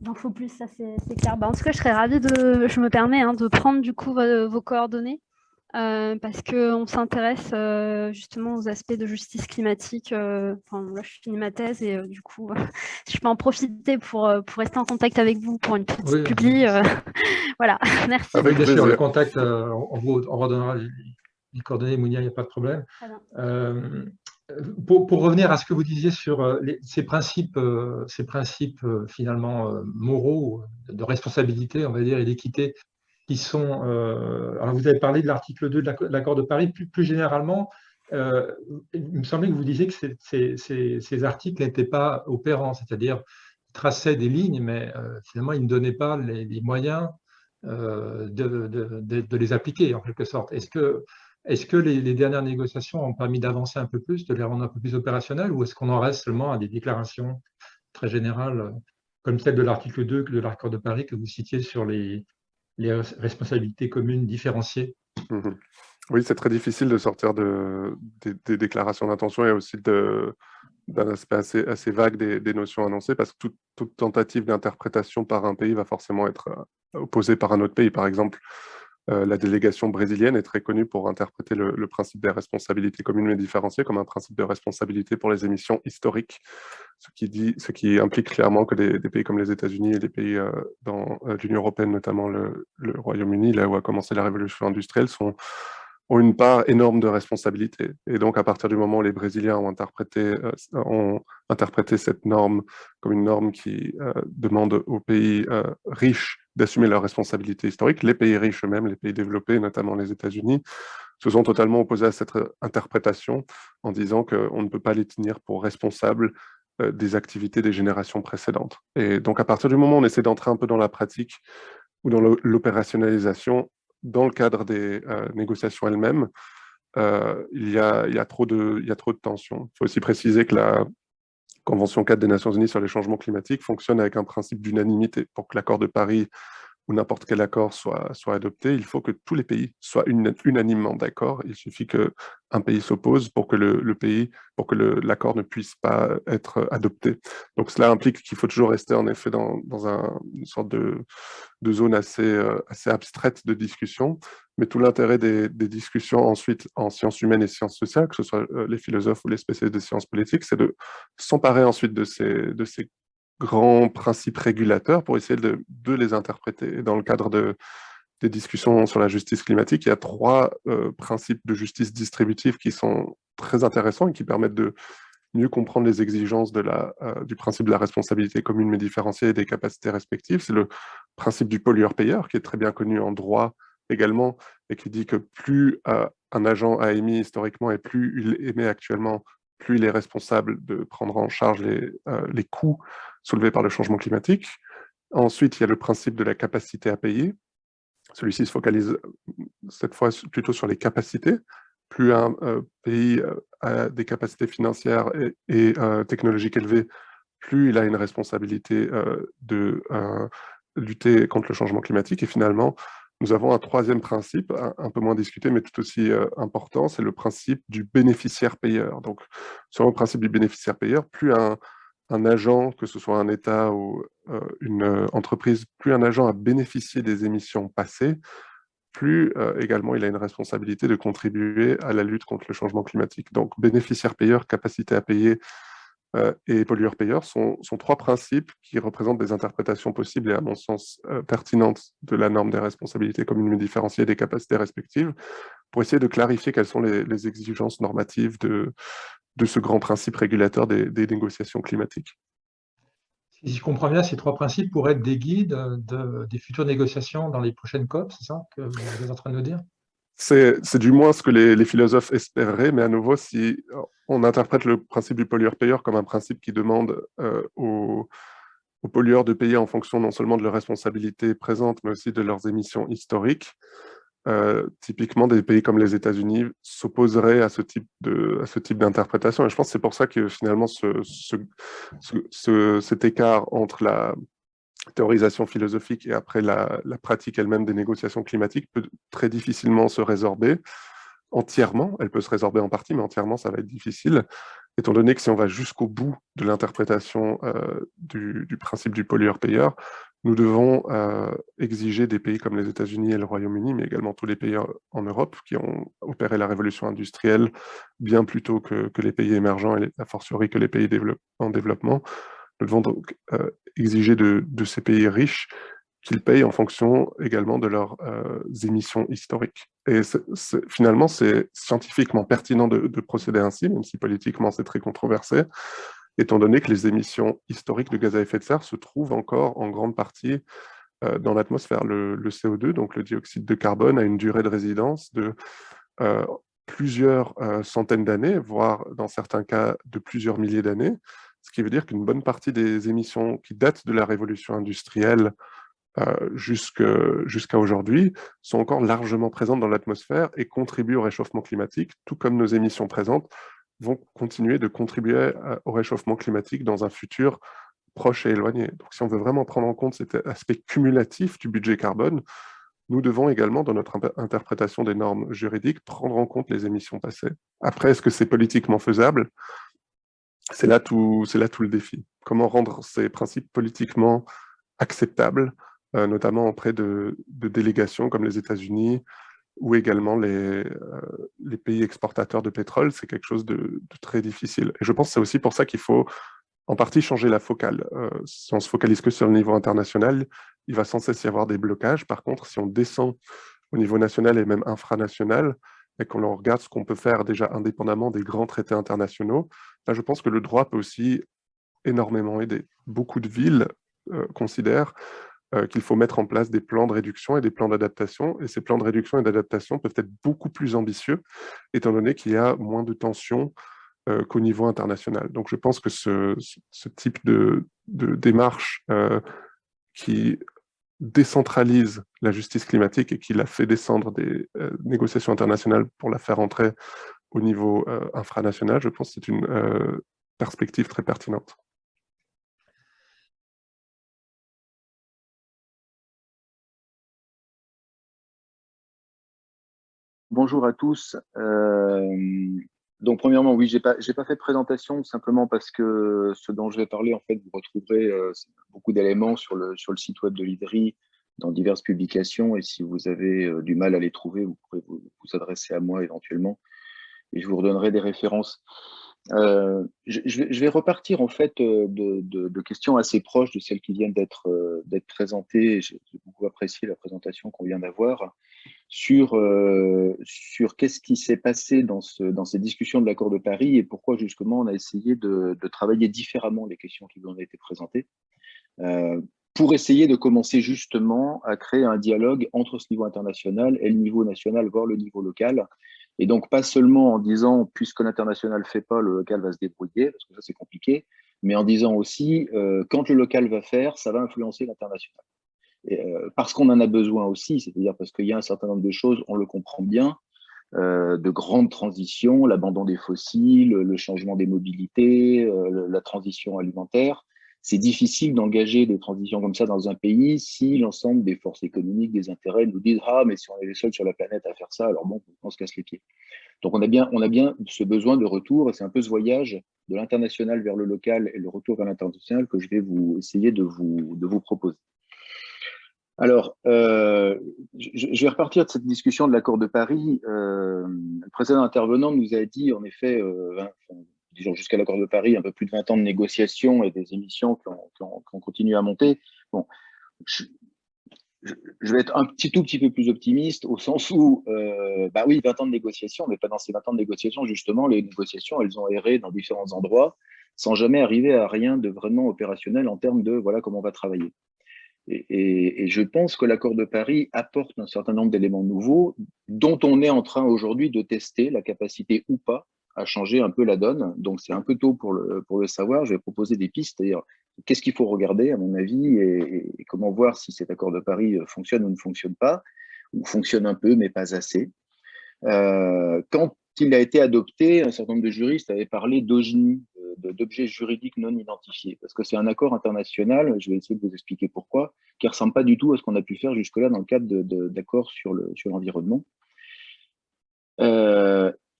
Il en faut plus, ça c'est clair. En tout cas, je serais ravie je me permets, de prendre du coup vos coordonnées parce qu'on s'intéresse justement aux aspects de justice climatique. Là, je finis ma thèse et du coup, si je peux en profiter pour rester en contact avec vous pour une petite publi. Voilà, merci. Avec bien sûr, plaisir. le contact, on vous redonnera les coordonnées, Mounia, il n'y a pas de problème. Pour revenir à ce que vous disiez sur ces principes finalement moraux, de responsabilité, on va dire, et d'équité, qui sont... alors, vous avez parlé de l'article 2 de l'accord de Paris. Plus généralement, il me semblait que vous disiez que ces articles n'étaient pas opérants, c'est-à-dire traçait des lignes, mais finalement, il ne donnait pas les moyens de les appliquer, en quelque sorte. Est-ce que les dernières négociations ont permis d'avancer un peu plus, de les rendre un peu plus opérationnelles, ou est-ce qu'on en reste seulement à des déclarations très générales, comme celle de l'article 2 de l'accord de Paris que vous citiez sur les responsabilités communes différenciées? Mhm. Oui, c'est très difficile de sortir des déclarations d'intention et aussi d'un aspect assez vague des notions annoncées, parce que toute tentative d'interprétation par un pays va forcément être opposée par un autre pays. Par exemple, la délégation brésilienne est très connue pour interpréter le principe des responsabilités communes et différenciées comme un principe de responsabilité pour les émissions historiques, ce qui implique clairement que des pays comme les États-Unis et des pays dans l'Union européenne, notamment le Royaume-Uni, là où a commencé la révolution industrielle, ont une part énorme de responsabilité. Et donc, à partir du moment où les Brésiliens ont interprété cette norme comme une norme qui demande aux pays riches d'assumer leurs responsabilités historiques, les pays riches eux-mêmes, les pays développés, notamment les États-Unis, se sont totalement opposés à cette interprétation en disant qu'on ne peut pas les tenir pour responsables des activités des générations précédentes. Et donc, à partir du moment où on essaie d'entrer un peu dans la pratique ou dans l'opérationnalisation, dans le cadre des négociations elles-mêmes, il y a trop de tensions. Il faut aussi préciser que la Convention 4 des Nations Unies sur les changements climatiques fonctionne avec un principe d'unanimité. Pour que l'accord de Paris ou n'importe quel accord soit adopté, il faut que tous les pays soient unanimement d'accord. Il suffit qu'un pays s'oppose pour que l'accord ne puisse pas être adopté. Donc cela implique qu'il faut toujours rester en effet dans une sorte de zone assez abstraite de discussion. Mais tout l'intérêt des discussions ensuite en sciences humaines et sciences sociales, que ce soit les philosophes ou les spécialistes des sciences politiques, c'est de s'emparer ensuite de ces grands principes régulateurs pour essayer de les interpréter. Et dans le cadre des discussions sur la justice climatique, il y a trois principes de justice distributive qui sont très intéressants et qui permettent de mieux comprendre les exigences du principe de la responsabilité commune mais différenciée et des capacités respectives. C'est le principe du pollueur-payeur, qui est très bien connu en droit également, et qui dit que plus un agent a émis historiquement et plus il émet actuellement, plus il est responsable de prendre en charge les coûts soulevés par le changement climatique. Ensuite, il y a le principe de la capacité à payer. Celui-ci se focalise cette fois plutôt sur les capacités. Plus un pays a des capacités financières et technologiques élevées, plus il a une responsabilité de lutter contre le changement climatique. Et finalement, nous avons un troisième principe, un peu moins discuté, mais tout aussi important, c'est le principe du bénéficiaire-payeur. Donc, sur le principe du bénéficiaire-payeur, plus un agent, que ce soit un État ou une entreprise, plus un agent a bénéficié des émissions passées, plus également il a une responsabilité de contribuer à la lutte contre le changement climatique. Donc, bénéficiaire-payeur, capacité à payer et pollueur-payeur sont trois principes qui représentent des interprétations possibles et, à mon sens, pertinentes de la norme des responsabilités communes et différenciées des capacités respectives, pour essayer de clarifier quelles sont les exigences normatives de ce grand principe régulateur des négociations climatiques. Si je comprends bien, ces trois principes pourraient être des guides des futures négociations dans les prochaines COP, c'est ça que vous êtes en train de nous dire? C'est du moins ce que les philosophes espéreraient, mais à nouveau, si on interprète le principe du pollueur-payeur comme un principe qui demande aux pollueurs de payer en fonction non seulement de leurs responsabilités présentes, mais aussi de leurs émissions historiques, typiquement des pays comme les États-Unis s'opposeraient à ce type d'interprétation. Et je pense que c'est pour ça que finalement cet écart entre la théorisation philosophique et après la pratique elle-même des négociations climatiques peut très difficilement se résorber entièrement. Elle peut se résorber en partie, mais entièrement, ça va être difficile, étant donné que si on va jusqu'au bout de l'interprétation du principe du pollueur-payeur, nous devons exiger des pays comme les États-Unis et le Royaume-Uni, mais également tous les pays en Europe qui ont opéré la révolution industrielle bien plus tôt que les pays émergents et a fortiori que les pays en développement. Nous devons donc exiger de ces pays riches qu'ils payent en fonction également de leurs émissions historiques. Et finalement, c'est scientifiquement pertinent de procéder ainsi, même si politiquement c'est très controversé, étant donné que les émissions historiques de gaz à effet de serre se trouvent encore en grande partie dans l'atmosphère. Le CO2, donc le dioxyde de carbone, a une durée de résidence de plusieurs centaines d'années, voire dans certains cas de plusieurs milliers d'années. ce qui veut dire qu'une bonne partie des émissions qui datent de la révolution industrielle jusqu'à aujourd'hui sont encore largement présentes dans l'atmosphère et contribuent au réchauffement climatique, tout comme nos émissions présentes vont continuer de contribuer au réchauffement climatique dans un futur proche et éloigné. Donc si on veut vraiment prendre en compte cet aspect cumulatif du budget carbone, nous devons également, dans notre interprétation des normes juridiques, prendre en compte les émissions passées. Après, est-ce que c'est politiquement faisable? C'est là tout le défi. Comment rendre ces principes politiquement acceptables, notamment auprès de délégations comme les États-Unis ou également les pays exportateurs de pétrole? C'est quelque chose de très difficile. Et je pense que c'est aussi pour ça qu'il faut en partie changer la focale. Si on se focalise que sur le niveau international, il va sans cesse y avoir des blocages. Par contre, si on descend au niveau national et même infranational, et qu'on regarde ce qu'on peut faire déjà indépendamment des grands traités internationaux, là, je pense que le droit peut aussi énormément aider. Beaucoup de villes considèrent qu'il faut mettre en place des plans de réduction et des plans d'adaptation, et ces plans de réduction et d'adaptation peuvent être beaucoup plus ambitieux, étant donné qu'il y a moins de tensions qu'au niveau international. Donc je pense que ce type de démarche qui décentralise la justice climatique et qui la fait descendre des négociations internationales pour la faire entrer au niveau infranational, je pense que c'est une perspective très pertinente. Bonjour à tous. Donc, premièrement, oui, j'ai pas fait de présentation simplement parce que ce dont je vais parler, en fait, vous retrouverez beaucoup d'éléments sur le site web de l'IDRI dans diverses publications. Et si vous avez du mal à les trouver, vous pourrez vous adresser à moi éventuellement et je vous redonnerai des références. Je vais repartir en fait de questions assez proches de celles qui viennent d'être présentées. J'ai beaucoup apprécié la présentation qu'on vient d'avoir sur qu'est-ce qui s'est passé dans ces discussions de l'accord de Paris et pourquoi justement on a essayé de travailler différemment les questions qui nous ont été présentées pour essayer de commencer justement à créer un dialogue entre ce niveau international et le niveau national, voire le niveau local. Et donc, pas seulement en disant, puisque l'international ne fait pas, le local va se débrouiller, parce que ça, c'est compliqué, mais en disant aussi, quand le local va faire, ça va influencer l'international. Parce qu'on en a besoin aussi, c'est-à-dire parce qu'il y a un certain nombre de choses, on le comprend bien, de grandes transitions, l'abandon des fossiles, le changement des mobilités, la transition alimentaire. C'est difficile d'engager des transitions comme ça dans un pays si l'ensemble des forces économiques, des intérêts nous disent « Ah, mais si on est les seuls sur la planète à faire ça, alors bon, on se casse les pieds. » Donc, on a bien ce besoin de retour, et c'est un peu ce voyage de l'international vers le local et le retour vers l'international que je vais essayer de vous proposer. Alors, je vais repartir de cette discussion de l'accord de Paris. Le précédent intervenant nous a dit, en effet, disons jusqu'à l'accord de Paris, un peu plus de 20 ans de négociations et des émissions qui ont continué à monter. Bon, je vais être tout petit peu plus optimiste au sens où, bah oui, 20 ans de négociations, mais pas dans ces 20 ans de négociations, justement, les négociations, elles ont erré dans différents endroits sans jamais arriver à rien de vraiment opérationnel en termes de voilà comment on va travailler. Et je pense que l'accord de Paris apporte un certain nombre d'éléments nouveaux dont on est en train aujourd'hui de tester la capacité ou pas à changer un peu la donne. Donc, c'est un peu tôt pour le savoir. Je vais proposer des pistes, c'est-à-dire qu'est-ce qu'il faut regarder, à mon avis, et comment voir si cet accord de Paris fonctionne ou ne fonctionne pas, ou fonctionne un peu, mais pas assez. Quand il a été adopté, un certain nombre de juristes avaient parlé d'OJNI, d'objets juridiques non identifiés, parce que c'est un accord international, je vais essayer de vous expliquer pourquoi, qui ne ressemble pas du tout à ce qu'on a pu faire jusque-là dans le cadre d'accords sur l'environnement.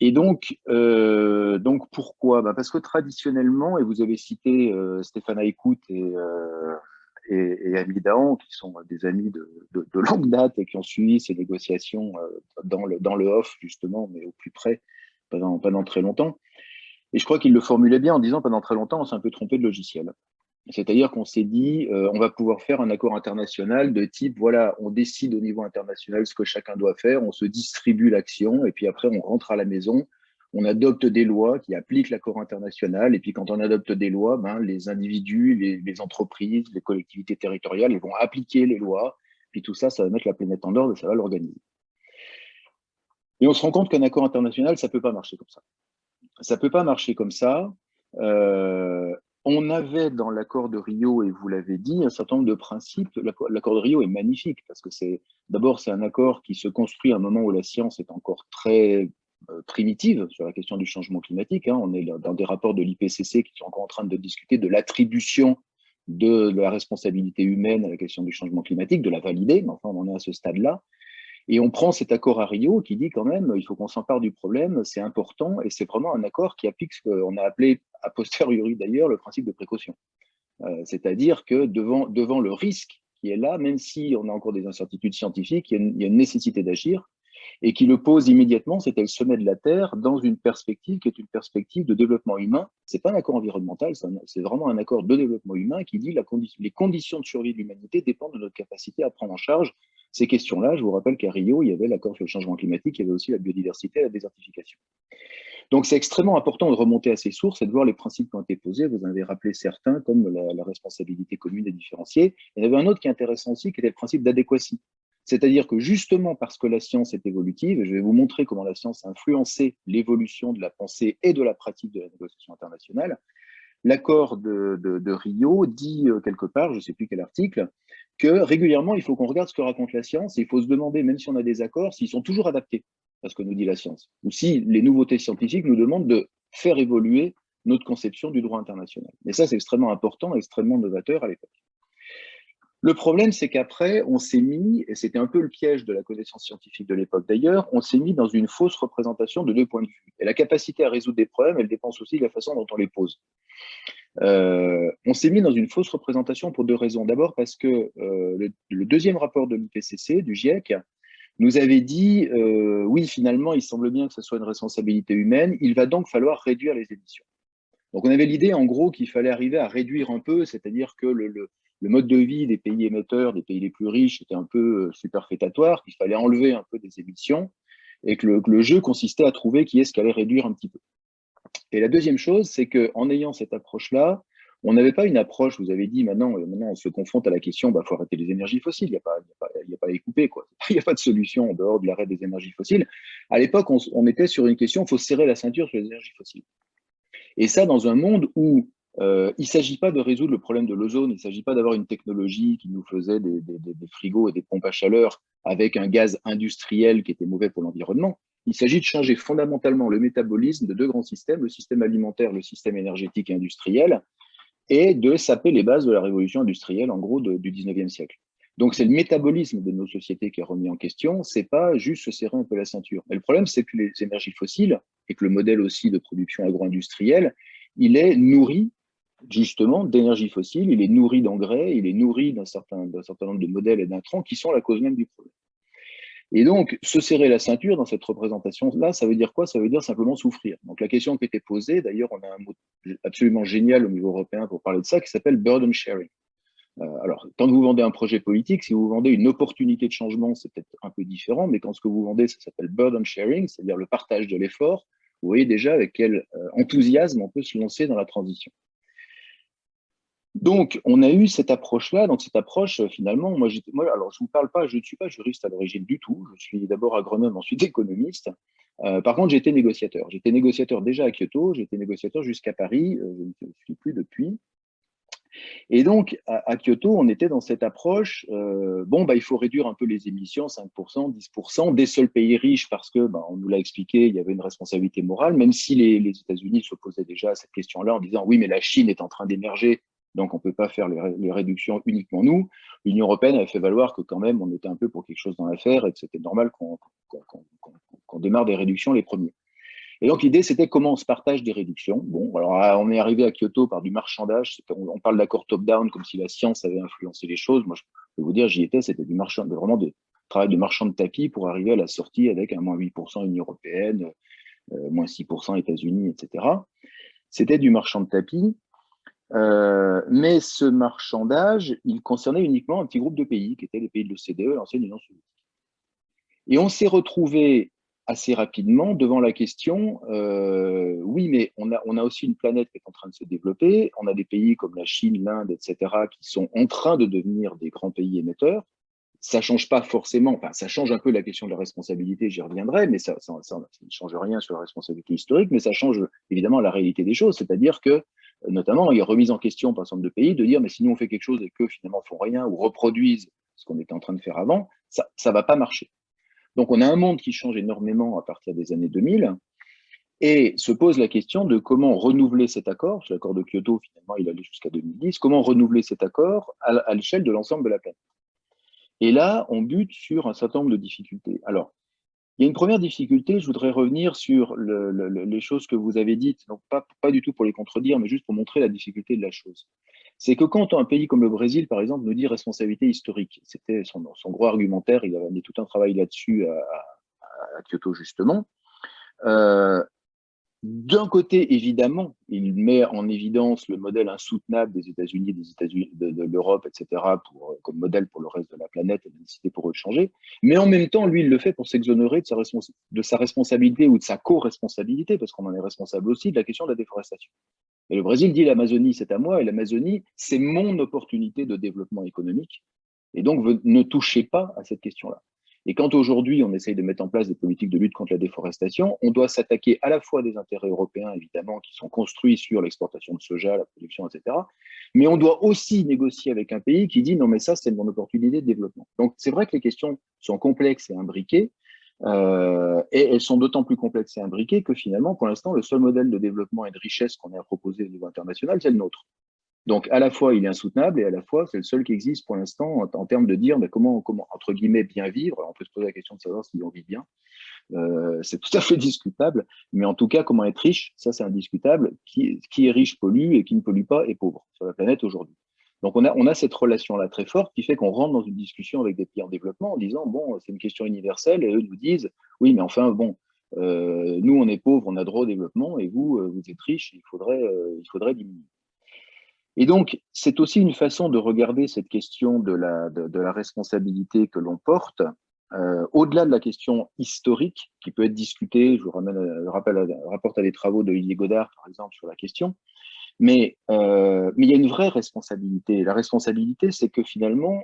Et donc pourquoi? Parce que traditionnellement, et vous avez cité Stéphane Aïkout et Ami Dahan, qui sont des amis de longue date et qui ont suivi ces négociations dans le off, justement, mais au plus près, pendant très longtemps. Et je crois qu'il le formulait bien en disant pendant très longtemps, on s'est un peu trompé de logiciel. C'est-à-dire qu'on s'est dit, on va pouvoir faire un accord international de type, voilà, on décide au niveau international ce que chacun doit faire, on se distribue l'action, et puis après, on rentre à la maison, on adopte des lois qui appliquent l'accord international, et puis quand on adopte des lois, ben, les individus, les entreprises, les collectivités territoriales, ils vont appliquer les lois, puis tout ça, ça va mettre la planète en ordre et ça va l'organiser. Et on se rend compte qu'un accord international, ça ne peut pas marcher comme ça. Ça ne peut pas marcher comme ça. On avait dans l'accord de Rio, et vous l'avez dit, un certain nombre de principes. L'accord de Rio est magnifique parce que d'abord c'est un accord qui se construit à un moment où la science est encore très primitive sur la question du changement climatique. On est dans des rapports de l'IPCC qui sont encore en train de discuter de l'attribution de la responsabilité humaine à la question du changement climatique, de la valider, mais enfin on en est à ce stade-là. Et on prend cet accord à Rio qui dit quand même, il faut qu'on s'empare du problème, c'est important, et c'est vraiment un accord qui applique ce qu'on a appelé, a posteriori d'ailleurs, le principe de précaution. C'est-à-dire que devant le risque qui est là, même si on a encore des incertitudes scientifiques, il y a une nécessité d'agir, et qui le pose immédiatement, c'était le sommet de la Terre, dans une perspective qui est une perspective de développement humain. Ce n'est pas un accord environnemental, c'est vraiment un accord de développement humain qui dit les conditions de survie de l'humanité dépendent de notre capacité à prendre en charge ces questions-là. Je vous rappelle qu'à Rio, il y avait l'accord sur le changement climatique, il y avait aussi la biodiversité et la désertification. Donc c'est extrêmement important de remonter à ces sources et de voir les principes qui ont été posés. Vous en avez rappelé certains, comme la responsabilité commune et différenciée. Il y en avait un autre qui est intéressant aussi, qui était le principe d'adéquatie. C'est-à-dire que justement parce que la science est évolutive, et je vais vous montrer comment la science a influencé l'évolution de la pensée et de la pratique de la négociation internationale, l'accord de Rio dit quelque part, je ne sais plus quel article, que régulièrement, il faut qu'on regarde ce que raconte la science et il faut se demander, même si on a des accords, s'ils sont toujours adaptés à ce que nous dit la science, ou si les nouveautés scientifiques nous demandent de faire évoluer notre conception du droit international. Et ça, c'est extrêmement important, extrêmement novateur à l'époque. Le problème, c'est qu'après, on s'est mis, et c'était un peu le piège de la connaissance scientifique de l'époque d'ailleurs, on s'est mis dans une fausse représentation de deux points de vue. Et la capacité à résoudre des problèmes, elle dépend aussi de la façon dont on les pose. On s'est mis dans une fausse représentation pour deux raisons. D'abord parce que le deuxième rapport de l'IPCC, du GIEC, nous avait dit oui, finalement, il semble bien que ce soit une responsabilité humaine, il va donc falloir réduire les émissions. Donc on avait l'idée en gros qu'il fallait arriver à réduire un peu, c'est-à-dire que le mode de vie des pays émetteurs, des pays les plus riches, était un peu superfétatoire, qu'il fallait enlever un peu des émissions et que le jeu consistait à trouver qui est-ce qui allait réduire un petit peu. Et la deuxième chose, c'est qu'en ayant cette approche-là, on n'avait pas une approche, vous avez dit, maintenant on se confronte à la question, il faut arrêter les énergies fossiles, il n'y a pas à les couper, quoi. Il n'y a pas de solution en dehors de l'arrêt des énergies fossiles. À l'époque, on était sur une question, il faut serrer la ceinture sur les énergies fossiles. Et ça, dans un monde où il ne s'agit pas de résoudre le problème de l'ozone, il ne s'agit pas d'avoir une technologie qui nous faisait des frigos et des pompes à chaleur avec un gaz industriel qui était mauvais pour l'environnement. Il s'agit de changer fondamentalement le métabolisme de deux grands systèmes, le système alimentaire, le système énergétique et industriel, et de saper les bases de la révolution industrielle, en gros, du 19e siècle. Donc, c'est le métabolisme de nos sociétés qui est remis en question, c'est pas juste se serrer un peu la ceinture. Mais le problème, c'est que les énergies fossiles, et que le modèle aussi de production agro-industrielle, il est nourri justement d'énergie fossile, il est nourri d'engrais, il est nourri d'un certain nombre de modèles et d'intrants qui sont la cause même du problème. Et donc, se serrer la ceinture dans cette représentation-là, ça veut dire quoi? Ça veut dire simplement souffrir. Donc, la question qui était posée, d'ailleurs, on a un mot absolument génial au niveau européen pour parler de ça, qui s'appelle burden sharing. Alors, quand vous vendez un projet politique, si vous vendez une opportunité de changement, c'est peut-être un peu différent, mais quand ce que vous vendez, ça s'appelle burden sharing, c'est-à-dire le partage de l'effort, vous voyez déjà avec quel enthousiasme on peut se lancer dans la transition. Donc, on a eu cette approche-là. Donc, cette approche, finalement, alors, je ne vous parle pas, je ne suis pas juriste à l'origine du tout. Je suis d'abord agronome, ensuite économiste. Par contre, j'étais négociateur. J'étais négociateur déjà à Kyoto, j'étais négociateur jusqu'à Paris. Je ne suis plus depuis. Et donc, à Kyoto, on était dans cette approche, il faut réduire un peu les émissions, 5%, 10%, des seuls pays riches, parce que, on nous l'a expliqué, il y avait une responsabilité morale, même si les États-Unis s'opposaient déjà à cette question-là en disant, oui, mais la Chine est en train d'émerger, donc on ne peut pas faire les réductions uniquement nous. L'Union européenne avait fait valoir que quand même, on était un peu pour quelque chose dans l'affaire et que c'était normal qu'on démarre des réductions les premiers. Et donc, l'idée, c'était comment on se partage des réductions. Bon, alors, on est arrivé à Kyoto par du marchandage. On parle d'accord top-down, comme si la science avait influencé les choses. Moi, je peux vous dire, j'y étais, c'était vraiment du travail de marchand de tapis pour arriver à la sortie avec un moins 8% Union européenne, moins 6% États-Unis, etc. C'était du marchand de tapis. Mais ce marchandage, il concernait uniquement un petit groupe de pays, qui étaient les pays de l'OCDE, l'ancienne Union soviétique. Et on s'est retrouvé assez rapidement devant la question, oui, mais on a aussi une planète qui est en train de se développer, on a des pays comme la Chine, l'Inde, etc., qui sont en train de devenir des grands pays émetteurs. Ça change pas forcément, enfin, ça change un peu la question de la responsabilité, j'y reviendrai, mais ça ne change rien sur la responsabilité historique, mais ça change évidemment la réalité des choses, c'est-à-dire que notamment, il y a remise en question par un certain nombre de pays de dire, mais si nous on fait quelque chose et que finalement font rien ou reproduisent ce qu'on était en train de faire avant, ça ne va pas marcher. Donc on a un monde qui change énormément à partir des années 2000 et se pose la question de comment renouveler cet accord. L'accord de Kyoto, finalement, il allait jusqu'à 2010. Comment renouveler cet accord à l'échelle de l'ensemble de la planète? Et là, on bute sur un certain nombre de difficultés. Alors, il y a une première difficulté, je voudrais revenir sur les choses que vous avez dites, donc pas du tout pour les contredire, mais juste pour montrer la difficulté de la chose. C'est que quand un pays comme le Brésil, par exemple, nous dit responsabilité historique, c'était son gros argumentaire, il avait amené tout un travail là-dessus à Kyoto, justement. D'un côté, évidemment, il met en évidence le modèle insoutenable des États-Unis, de l'Europe, etc., comme modèle pour le reste de la planète et la nécessité pour eux de changer. Mais en même temps, lui, il le fait pour s'exonérer de sa responsabilité ou de sa co-responsabilité, parce qu'on en est responsable aussi, de la question de la déforestation. Et le Brésil dit l'Amazonie, c'est à moi, et l'Amazonie, c'est mon opportunité de développement économique. Et donc, ne touchez pas à cette question-là. Et quand aujourd'hui, on essaye de mettre en place des politiques de lutte contre la déforestation, on doit s'attaquer à la fois des intérêts européens, évidemment, qui sont construits sur l'exportation de soja, la production, etc. Mais on doit aussi négocier avec un pays qui dit non, mais ça, c'est mon opportunité de développement. Donc, c'est vrai que les questions sont complexes et imbriquées, et elles sont d'autant plus complexes et imbriquées que finalement, pour l'instant, le seul modèle de développement et de richesse qu'on ait à proposer au niveau international, c'est le nôtre. Donc, à la fois, il est insoutenable et à la fois, c'est le seul qui existe pour l'instant en termes de dire mais comment, entre guillemets, bien vivre. Alors, on peut se poser la question de savoir si on vit bien. C'est tout à fait discutable. Mais en tout cas, comment être riche, ça, c'est indiscutable. Qui est riche pollue et qui ne pollue pas est pauvre sur la planète aujourd'hui. Donc, on a cette relation-là très forte qui fait qu'on rentre dans une discussion avec des pays en développement en disant bon, c'est une question universelle et eux nous disent oui, mais enfin, bon, nous, on est pauvres, on a droit au développement et vous, vous êtes riches, il faudrait diminuer. Et donc, c'est aussi une façon de regarder cette question de la responsabilité que l'on porte, au-delà de la question historique, qui peut être discutée, je vous rapporte à des travaux de Olivier Godard, par exemple, sur la question, mais il y a une vraie responsabilité. La responsabilité, c'est que finalement,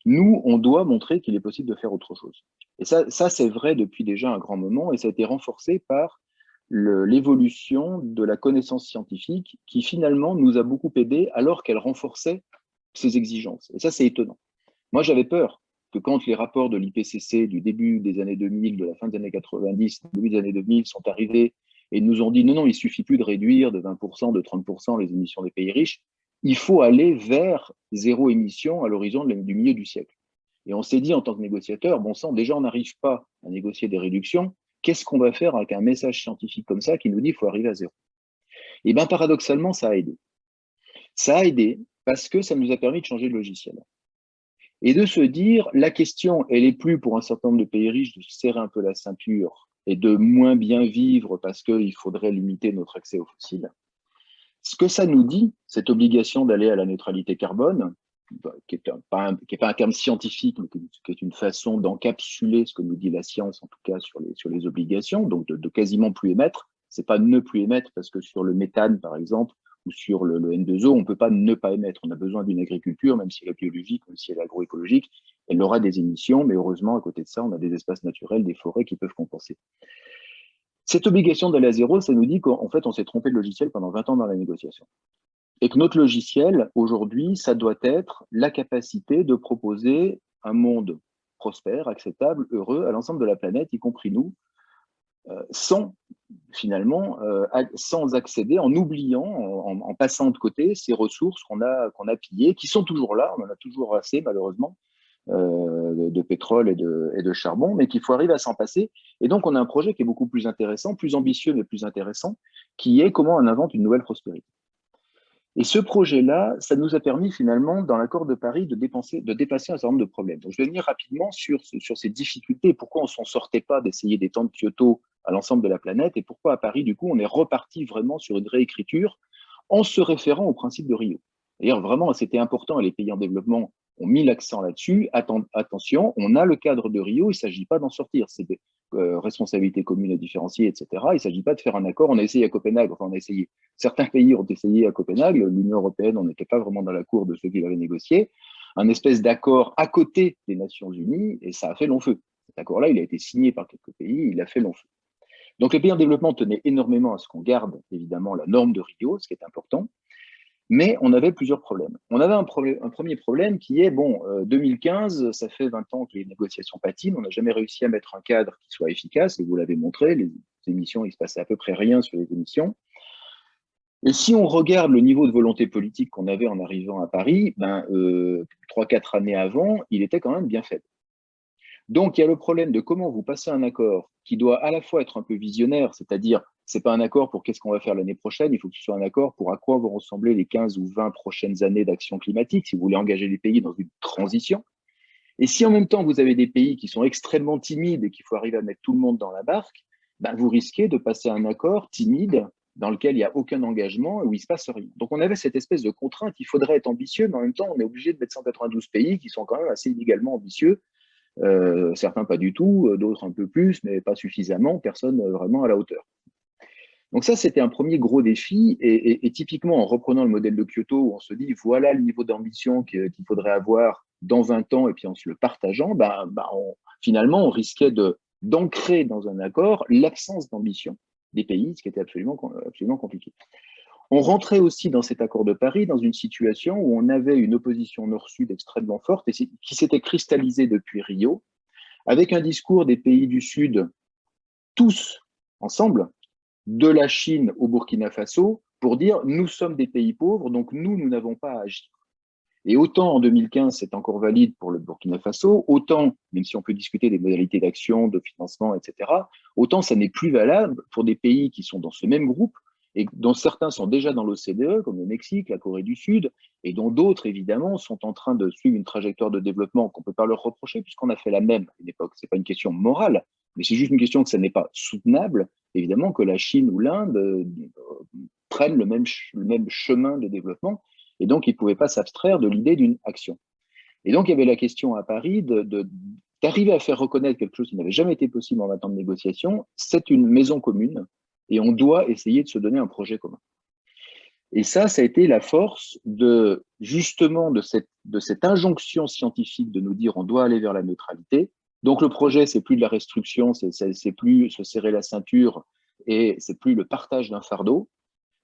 nous, on doit montrer qu'il est possible de faire autre chose. Et ça c'est vrai depuis déjà un grand moment, et ça a été renforcé par l'évolution de la connaissance scientifique qui finalement nous a beaucoup aidé alors qu'elle renforçait ses exigences. Et ça, c'est étonnant. Moi, j'avais peur que quand les rapports de l'IPCC du début des années 2000, de la fin des années 90, du début des années 2000 sont arrivés et nous ont dit non, non, il suffit plus de réduire de 20%, de 30% les émissions des pays riches, il faut aller vers zéro émission à l'horizon du milieu du siècle. Et on s'est dit en tant que négociateur, bon sang, déjà on n'arrive pas à négocier des réductions, qu'est-ce qu'on va faire avec un message scientifique comme ça qui nous dit qu'il faut arriver à zéro? Et bien, paradoxalement, ça a aidé. Ça a aidé parce que ça nous a permis de changer le logiciel. Et de se dire, la question, elle est plus pour un certain nombre de pays riches de se serrer un peu la ceinture et de moins bien vivre parce qu'il faudrait limiter notre accès aux fossiles. Ce que ça nous dit, cette obligation d'aller à la neutralité carbone, qui n'est pas un terme scientifique, mais qui est une façon d'encapsuler ce que nous dit la science, en tout cas sur les obligations, donc de quasiment plus émettre. Ce n'est pas ne plus émettre, parce que sur le méthane, par exemple, ou sur le N2O, on ne peut pas ne pas émettre. On a besoin d'une agriculture, même si elle est biologique, même si elle est agroécologique, elle aura des émissions, mais heureusement, à côté de ça, on a des espaces naturels, des forêts qui peuvent compenser. Cette obligation d'aller à zéro, ça nous dit qu'en fait, on s'est trompé de logiciel pendant 20 ans dans la négociation. Et que notre logiciel, aujourd'hui, ça doit être la capacité de proposer un monde prospère, acceptable, heureux à l'ensemble de la planète, y compris nous, sans accéder, en oubliant, en passant de côté ces ressources qu'on a pillées, qui sont toujours là, on en a toujours assez malheureusement, de pétrole et de charbon, mais qu'il faut arriver à s'en passer. Et donc on a un projet qui est beaucoup plus intéressant, plus ambitieux mais plus intéressant, qui est comment on invente une nouvelle prospérité. Et ce projet-là, ça nous a permis finalement, dans l'accord de Paris, de dépasser un certain nombre de problèmes. Donc, je vais venir rapidement sur ces difficultés, pourquoi on ne s'en sortait pas d'essayer d'étendre Kyoto à l'ensemble de la planète, et pourquoi à Paris, du coup, on est reparti vraiment sur une réécriture en se référant au principe de Rio. D'ailleurs, vraiment, c'était important, et les pays en développement ont mis l'accent là-dessus. Attention, on a le cadre de Rio, il ne s'agit pas d'en sortir. C'est des responsabilités communes et différenciées, etc. Il ne s'agit pas de faire un accord. On a essayé à Copenhague, enfin on a essayé. Certains pays ont essayé à Copenhague. L'Union européenne, on n'était pas vraiment dans la cour de ceux qui l'avaient négocié. Un espèce d'accord à côté des Nations Unies, et ça a fait long feu. Cet accord-là, il a été signé par quelques pays, il a fait long feu. Donc les pays en développement tenaient énormément à ce qu'on garde évidemment la norme de Rio, ce qui est important, mais on avait plusieurs problèmes. On avait un premier problème qui est, bon, 2015, ça fait 20 ans que les négociations patinent, on n'a jamais réussi à mettre un cadre qui soit efficace, et vous l'avez montré, les émissions, il se passait à peu près rien sur les émissions. Et si on regarde le niveau de volonté politique qu'on avait en arrivant à Paris, 3-4 années avant, il était quand même bien faible. Donc, il y a le problème de comment vous passez un accord qui doit à la fois être un peu visionnaire, c'est-à-dire, c'est pas un accord pour qu'est-ce qu'on va faire l'année prochaine, il faut que ce soit un accord pour à quoi vont ressembler les 15 ou 20 prochaines années d'action climatique, si vous voulez engager les pays dans une transition. Et si en même temps, vous avez des pays qui sont extrêmement timides et qu'il faut arriver à mettre tout le monde dans la barque, vous risquez de passer un accord timide dans lequel il n'y a aucun engagement et où il ne se passe rien. Donc, on avait cette espèce de contrainte, il faudrait être ambitieux, mais en même temps, on est obligé de mettre 192 pays qui sont quand même assez illégalement ambitieux. Certains pas du tout, d'autres un peu plus, mais pas suffisamment, personne vraiment à la hauteur. Donc ça, c'était un premier gros défi, et typiquement en reprenant le modèle de Kyoto, où on se dit, voilà le niveau d'ambition qu'il faudrait avoir dans 20 ans, et puis en se le partageant, finalement, on risquait d'ancrer dans un accord l'absence d'ambition des pays, ce qui était absolument compliqué. On rentrait aussi dans cet accord de Paris dans une situation où on avait une opposition nord-sud extrêmement forte et qui s'était cristallisée depuis Rio, avec un discours des pays du Sud, tous ensemble, de la Chine au Burkina Faso, pour dire nous sommes des pays pauvres, donc nous n'avons pas à agir. Et autant en 2015, c'est encore valide pour le Burkina Faso, autant, même si on peut discuter des modalités d'action, de financement, etc., autant ça n'est plus valable pour des pays qui sont dans ce même groupe, et dont certains sont déjà dans l'OCDE, comme le Mexique, la Corée du Sud, et dont d'autres, évidemment, sont en train de suivre une trajectoire de développement qu'on ne peut pas leur reprocher, puisqu'on a fait la même à une époque. Ce n'est pas une question morale, mais c'est juste une question que ça n'est pas soutenable, évidemment, que la Chine ou l'Inde prennent le même chemin de développement, et donc ils ne pouvaient pas s'abstraire de l'idée d'une action. Et donc, il y avait la question à Paris d'arriver à faire reconnaître quelque chose qui n'avait jamais été possible en attente de négociation, c'est une maison commune, et on doit essayer de se donner un projet commun. Et ça a été la force justement de cette injonction scientifique de nous dire on doit aller vers la neutralité. Donc le projet, c'est plus de la restriction, c'est plus se serrer la ceinture et c'est plus le partage d'un fardeau,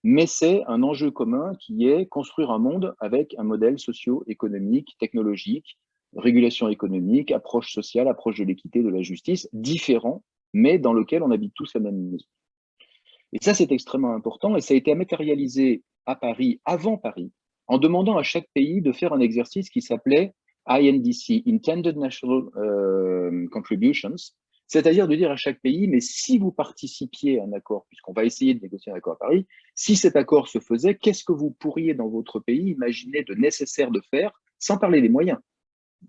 mais c'est un enjeu commun qui est construire un monde avec un modèle socio-économique, technologique, régulation économique, approche sociale, approche de l'équité, de la justice, différent, mais dans lequel on habite tous la même maison. Et ça, c'est extrêmement important, et ça a été matérialisé à Paris, avant Paris, en demandant à chaque pays de faire un exercice qui s'appelait INDC, Intended National Contributions, c'est-à-dire de dire à chaque pays, mais si vous participiez à un accord, puisqu'on va essayer de négocier un accord à Paris, si cet accord se faisait, qu'est-ce que vous pourriez dans votre pays imaginer de nécessaire de faire, sans parler des moyens?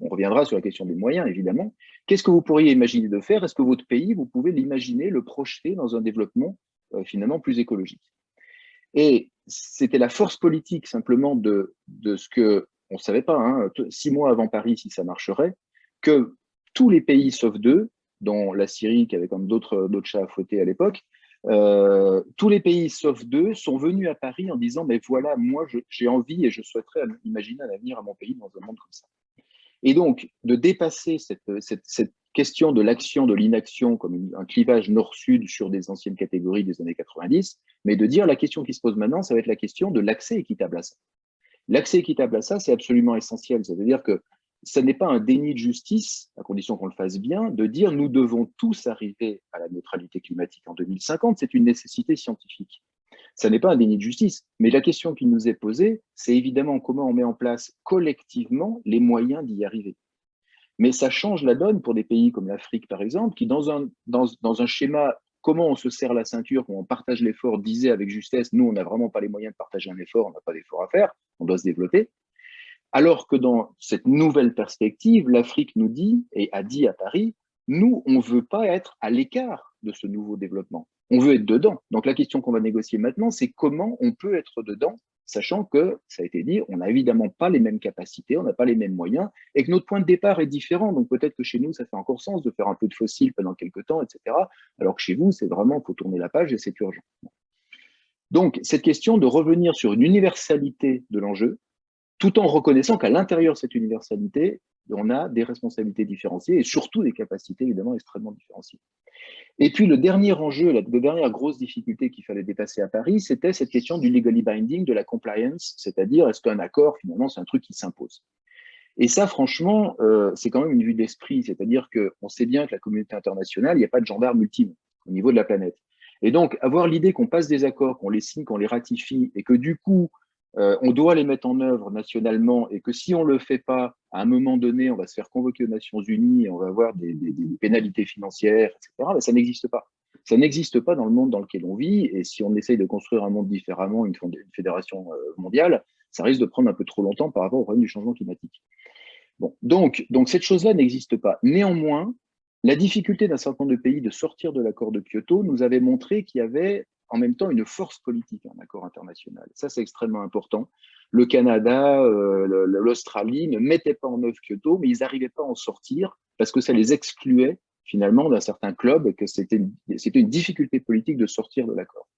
On reviendra sur la question des moyens, évidemment. Qu'est-ce que vous pourriez imaginer de faire? Est-ce que votre pays, vous pouvez l'imaginer, le projeter dans un développement finalement plus écologique? Et c'était la force politique simplement de ce que, on ne savait pas, 6 mois avant Paris, si ça marcherait, que tous les pays sauf 2, dont la Syrie, qui avait comme d'autres chats à fouetter à l'époque, tous les pays sauf 2 sont venus à Paris en disant, mais voilà, moi j'ai envie et je souhaiterais imaginer un avenir à mon pays dans un monde comme ça. Et donc, de dépasser cette question de l'action, de l'inaction, comme un clivage nord-sud sur des anciennes catégories des années 90, mais de dire la question qui se pose maintenant, ça va être la question de l'accès équitable à ça. L'accès équitable à ça, c'est absolument essentiel. Ça veut dire que ce n'est pas un déni de justice, à condition qu'on le fasse bien, de dire nous devons tous arriver à la neutralité climatique en 2050, c'est une nécessité scientifique. Ça n'est pas un déni de justice, mais la question qui nous est posée, c'est évidemment comment on met en place collectivement les moyens d'y arriver. Mais ça change la donne pour des pays comme l'Afrique, par exemple, qui dans un schéma comment on se serre la ceinture, comment on partage l'effort, disait avec justesse, nous, on n'a vraiment pas les moyens de partager un effort, on n'a pas d'effort à faire, on doit se développer. Alors que dans cette nouvelle perspective, l'Afrique nous dit, et a dit à Paris, nous, on ne veut pas être à l'écart de ce nouveau développement. On veut être dedans. Donc la question qu'on va négocier maintenant, c'est comment on peut être dedans, sachant que, ça a été dit, on n'a évidemment pas les mêmes capacités, on n'a pas les mêmes moyens, et que notre point de départ est différent. Donc peut-être que chez nous, ça fait encore sens de faire un peu de fossiles pendant quelques temps, etc. Alors que chez vous, c'est vraiment, il faut tourner la page et c'est urgent. Donc cette question de revenir sur une universalité de l'enjeu, tout en reconnaissant qu'à l'intérieur de cette universalité, on a des responsabilités différenciées et surtout des capacités évidemment extrêmement différenciées. Et puis le dernier enjeu, la dernière grosse difficulté qu'il fallait dépasser à Paris, c'était cette question du legally binding, de la compliance, c'est-à-dire est-ce qu'un accord, finalement, c'est un truc qui s'impose. Et ça, franchement, c'est quand même une vue d'esprit, c'est-à-dire qu'on sait bien que la communauté internationale, il n'y a pas de gendarme ultime au niveau de la planète. Et donc, avoir l'idée qu'on passe des accords, qu'on les signe, qu'on les ratifie, et que du coup, on doit les mettre en œuvre nationalement, et que si on ne le fait pas, à un moment donné, on va se faire convoquer aux Nations Unies, et on va avoir des pénalités financières, etc., ben, ça n'existe pas. Ça n'existe pas dans le monde dans lequel on vit, et si on essaye de construire un monde différemment, une fédération mondiale, ça risque de prendre un peu trop longtemps par rapport au problème du changement climatique. Bon, donc cette chose-là n'existe pas. Néanmoins, la difficulté d'un certain nombre de pays de sortir de l'accord de Kyoto nous avait montré qu'il y avait en même temps une force politique, un accord international. Ça, c'est extrêmement important. Le Canada, l'Australie ne mettaient pas en œuvre Kyoto, mais ils n'arrivaient pas à en sortir parce que ça les excluait finalement d'un certain club et que c'était une difficulté politique de sortir de l'accord.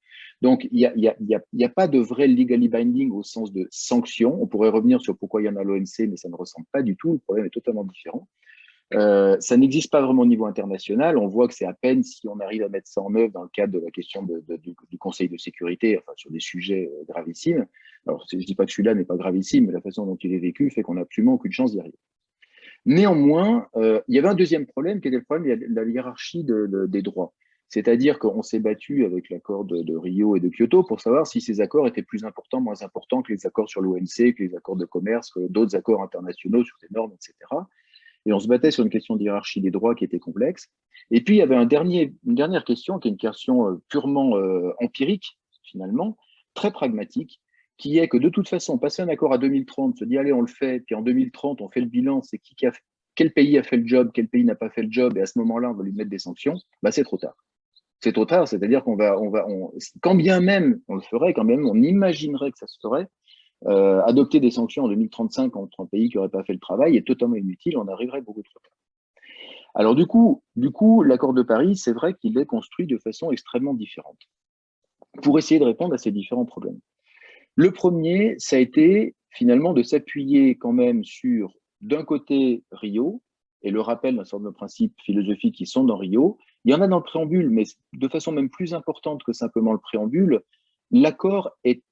Donc, il n'y a pas de vrai legally binding au sens de sanction. On pourrait revenir sur pourquoi il y en a à l'OMC, mais ça ne ressemble pas du tout. Le problème est totalement différent. Ça n'existe pas vraiment au niveau international. On voit que c'est à peine si on arrive à mettre ça en œuvre dans le cadre de la question du Conseil de sécurité, enfin sur des sujets gravissimes. Alors, je ne dis pas que celui-là n'est pas gravissime, mais la façon dont il est vécu fait qu'on n'a absolument aucune chance d'y arriver. Néanmoins, il y avait un deuxième problème qui était le problème de la hiérarchie des droits. C'est-à-dire qu'on s'est battu avec l'accord de Rio et de Kyoto pour savoir si ces accords étaient plus importants, moins importants que les accords sur l'OMC, que les accords de commerce, que d'autres accords internationaux sur des normes, etc. Et on se battait sur une question de hiérarchie des droits qui était complexe. Et puis, il y avait une dernière question, qui est une question purement empirique, finalement, très pragmatique, qui est que de toute façon, passer un accord à 2030, se dire allez, on le fait, puis en 2030, on fait le bilan, c'est quel pays a fait le job, quel pays n'a pas fait le job, et à ce moment-là, on va lui mettre des sanctions, bah, c'est trop tard. C'est trop tard, c'est-à-dire quand bien même on le ferait, quand bien même on imaginerait que ça se ferait, adopter des sanctions en 2035 contre un pays qui n'aurait pas fait le travail est totalement inutile, on arriverait beaucoup trop tard. Alors du coup, l'accord de Paris, c'est vrai qu'il est construit de façon extrêmement différente pour essayer de répondre à ces différents problèmes. Le premier, ça a été finalement de s'appuyer quand même sur, d'un côté, Rio, et le rappel d'un certain nombre de principes philosophiques qui sont dans Rio. Il y en a dans le préambule, mais de façon même plus importante que simplement le préambule, l'accord est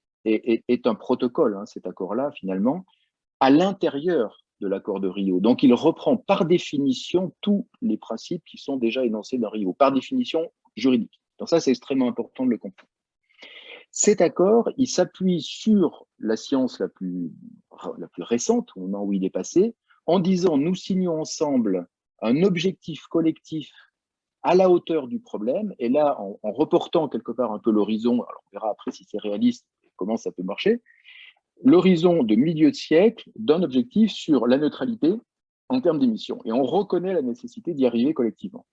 un protocole, hein, cet accord-là, finalement, à l'intérieur de l'accord de Rio. Donc, il reprend par définition tous les principes qui sont déjà énoncés dans Rio, par définition juridique. Donc ça, c'est extrêmement important de le comprendre. Cet accord, il s'appuie sur la science la plus récente, au moment où il est passé, en disant, nous signons ensemble un objectif collectif à la hauteur du problème, et là, en reportant quelque part un peu l'horizon, alors on verra après si c'est réaliste, comment ça peut marcher, l'horizon de milieu de siècle d'un objectif sur la neutralité en termes d'émissions. Et on reconnaît la nécessité d'y arriver collectivement.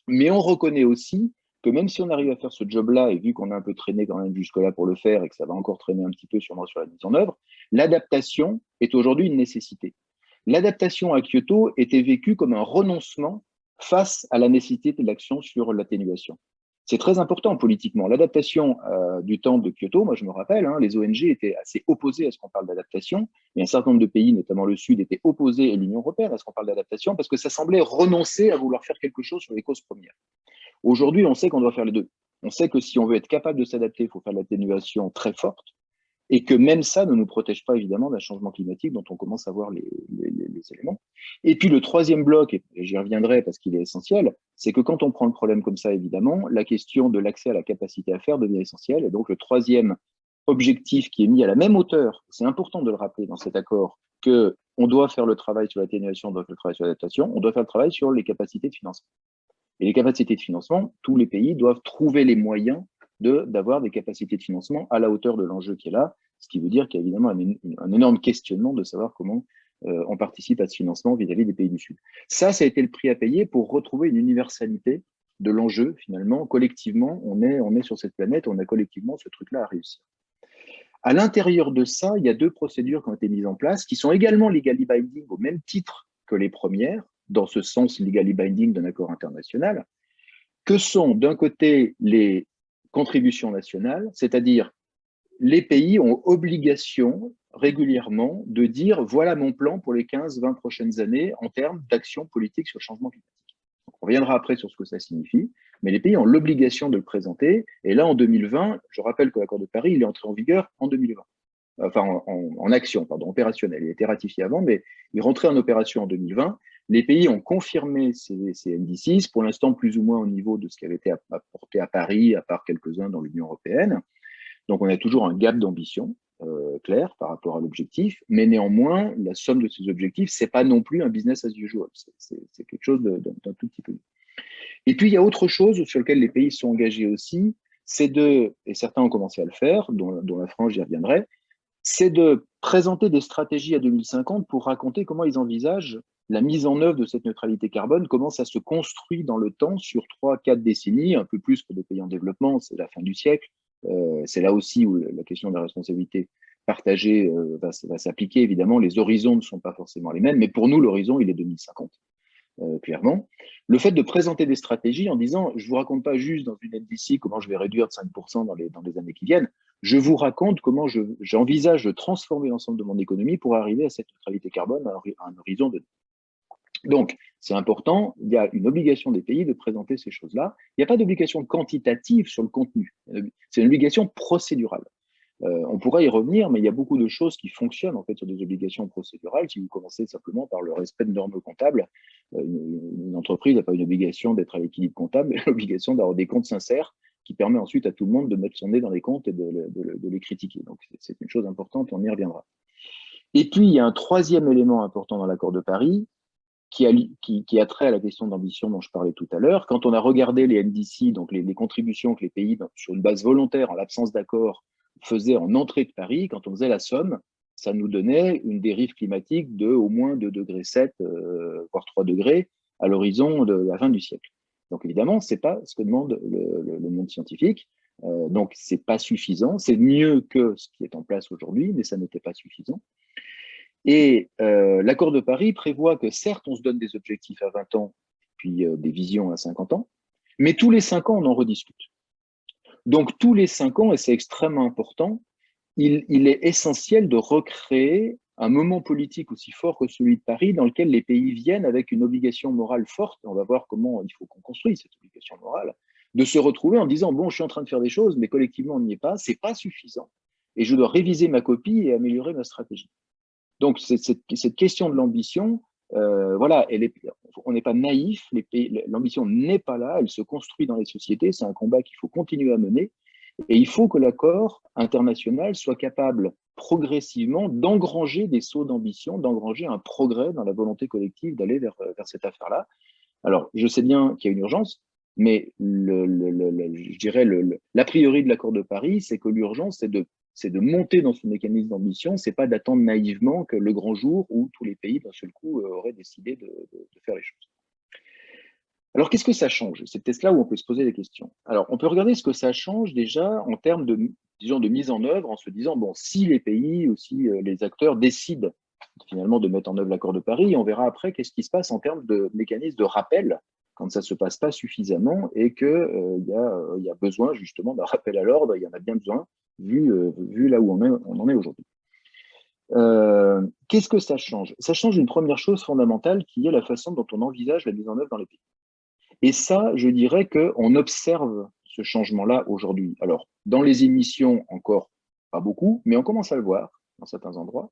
Mais on reconnaît aussi que même si on arrive à faire ce job-là, et vu qu'on a un peu traîné quand même jusque-là pour le faire, et que ça va encore traîner un petit peu sûrement sur la mise en œuvre, l'adaptation est aujourd'hui une nécessité. L'adaptation à Kyoto était vécue comme un renoncement face à la nécessité de l'action sur l'atténuation. C'est très important politiquement. L'adaptation du temps de Kyoto, moi je me rappelle, hein, les ONG étaient assez opposées à ce qu'on parle d'adaptation, et un certain nombre de pays, notamment le Sud, étaient opposés, et l'Union européenne, à ce qu'on parle d'adaptation, parce que ça semblait renoncer à vouloir faire quelque chose sur les causes premières. Aujourd'hui, on sait qu'on doit faire les deux. On sait que si on veut être capable de s'adapter, il faut faire l'atténuation très forte, et que même ça ne nous protège pas évidemment d'un changement climatique dont on commence à voir les éléments. Et puis le troisième bloc, et j'y reviendrai parce qu'il est essentiel, c'est que quand on prend le problème comme ça, évidemment, la question de l'accès à la capacité à faire devient essentielle. Et donc le troisième objectif qui est mis à la même hauteur, c'est important de le rappeler dans cet accord, qu'on doit faire le travail sur l'atténuation, on doit faire le travail sur l'adaptation, on doit faire le travail sur les capacités de financement. Et les capacités de financement, tous les pays doivent trouver les moyens d'avoir des capacités de financement à la hauteur de l'enjeu qui est là, ce qui veut dire qu'il y a évidemment un énorme questionnement de savoir comment on participe à ce financement vis-à-vis des pays du Sud. Ça a été le prix à payer pour retrouver une universalité de l'enjeu, finalement. Collectivement, on est sur cette planète, on a collectivement ce truc-là à réussir. À l'intérieur de ça, il y a deux procédures qui ont été mises en place, qui sont également legally binding au même titre que les premières, dans ce sens legally binding d'un accord international, que sont d'un côté les contributions nationales, c'est-à-dire les pays ont obligation régulièrement de dire voilà mon plan pour les 15-20 prochaines années en termes d'action politique sur le changement climatique. On reviendra après sur ce que ça signifie, mais les pays ont l'obligation de le présenter. Et là, en 2020, je rappelle que l'accord de Paris, il est entré en vigueur en 2020. Enfin, en action, pardon, opérationnel. Il a été ratifié avant, mais il rentrait en opération en 2020. Les pays ont confirmé ces NDCs, pour l'instant plus ou moins au niveau de ce qui avait été apporté à Paris, à part quelques-uns dans l'Union européenne. Donc, on a toujours un gap d'ambition clair par rapport à l'objectif, mais néanmoins, la somme de ces objectifs, c'est pas non plus un business as usual. C'est quelque chose d'un tout petit peu. Et puis, il y a autre chose sur lequel les pays sont engagés aussi, c'est de, et certains ont commencé à le faire, dont la France, j'y reviendrai, c'est de présenter des stratégies à 2050 pour raconter comment ils envisagent la mise en œuvre de cette neutralité carbone, comment ça se construit dans le temps sur 3-4 décennies, un peu plus que des pays en développement, c'est la fin du siècle. C'est là aussi où la question de la responsabilité partagée va s'appliquer. Évidemment, les horizons ne sont pas forcément les mêmes, mais pour nous, l'horizon, il est 2050. Clairement. Le fait de présenter des stratégies en disant, je ne vous raconte pas juste dans une NDC comment je vais réduire de 5% dans les années qui viennent, je vous raconte comment j'envisage de transformer l'ensemble de mon économie pour arriver à cette neutralité carbone à un horizon de... Donc, c'est important, il y a une obligation des pays de présenter ces choses-là. Il n'y a pas d'obligation quantitative sur le contenu, c'est une obligation procédurale. On pourrait y revenir, mais il y a beaucoup de choses qui fonctionnent en fait sur des obligations procédurales. Si vous commencez simplement par le respect de normes comptables, une entreprise n'a pas une obligation d'être à l'équilibre comptable, mais l'obligation d'avoir des comptes sincères qui permet ensuite à tout le monde de mettre son nez dans les comptes et de les critiquer. Donc c'est une chose importante, on y reviendra. Et puis il y a un troisième élément important dans l'accord de Paris qui a trait à la question d'ambition dont je parlais tout à l'heure. Quand on a regardé les NDC, donc les contributions que les pays, sur une base volontaire, en l'absence d'accord, faisaient en entrée de Paris, quand on faisait la somme, ça nous donnait une dérive climatique de au moins 2,7 degrés, voire 3 degrés, à l'horizon de la fin du siècle. Donc évidemment, ce n'est pas ce que demande le monde scientifique. Donc ce n'est pas suffisant. C'est mieux que ce qui est en place aujourd'hui, mais ça n'était pas suffisant. Et l'accord de Paris prévoit que certes, on se donne des objectifs à 20 ans, puis des visions à 50 ans, mais tous les 5 ans, on en rediscute. Donc, tous les 5 ans, et c'est extrêmement important, il est essentiel de recréer un moment politique aussi fort que celui de Paris, dans lequel les pays viennent avec une obligation morale forte, on va voir comment il faut qu'on construise cette obligation morale, de se retrouver en disant, bon, je suis en train de faire des choses, mais collectivement, on n'y est pas, c'est pas suffisant, et je dois réviser ma copie et améliorer ma stratégie. Donc, cette question de l'ambition, voilà, on n'est pas naïf, l'ambition n'est pas là, elle se construit dans les sociétés, c'est un combat qu'il faut continuer à mener, et il faut que l'accord international soit capable progressivement d'engranger des sauts d'ambition, d'engranger un progrès dans la volonté collective d'aller vers cette affaire-là. Alors, je sais bien qu'il y a une urgence, mais je dirais l'a priori de l'accord de Paris, c'est que l'urgence, c'est de monter dans ce mécanisme d'ambition, c'est pas d'attendre naïvement que le grand jour où tous les pays d'un seul coup auraient décidé de faire les choses. Alors, qu'est-ce que ça change? C'est peut-être là où on peut se poser des questions. Alors, on peut regarder ce que ça change déjà en termes disons, de mise en œuvre, en se disant, bon, si les pays ou si les acteurs décident finalement de mettre en œuvre l'accord de Paris, on verra après qu'est-ce qui se passe en termes de mécanismes de rappel quand ça ne se passe pas suffisamment et qu'il y a besoin justement d'un rappel à l'ordre, il y en a bien besoin, vu là où on en est aujourd'hui. Qu'est-ce que ça change? Ça change une première chose fondamentale qui est la façon dont on envisage la mise en œuvre dans les pays. Et ça, je dirais qu'on observe ce changement-là aujourd'hui. Alors, dans les émissions, encore pas beaucoup, mais on commence à le voir dans certains endroits.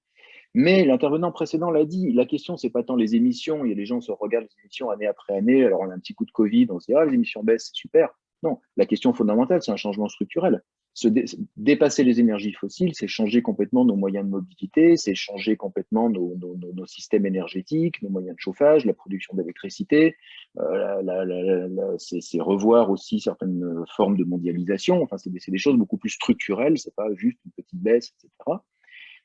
Mais l'intervenant précédent l'a dit, la question, c'est pas tant les émissions, il y a des gens qui se regardent les émissions année après année, alors on a un petit coup de Covid, on se dit, ah, les émissions baissent, c'est super. Non, la question fondamentale, c'est un changement structurel. Dépasser les énergies fossiles, c'est changer complètement nos moyens de mobilité, c'est changer complètement nos systèmes énergétiques, nos moyens de chauffage, la production d'électricité, c'est revoir aussi certaines formes de mondialisation. Enfin, c'est des choses beaucoup plus structurelles, c'est pas juste une petite baisse, etc.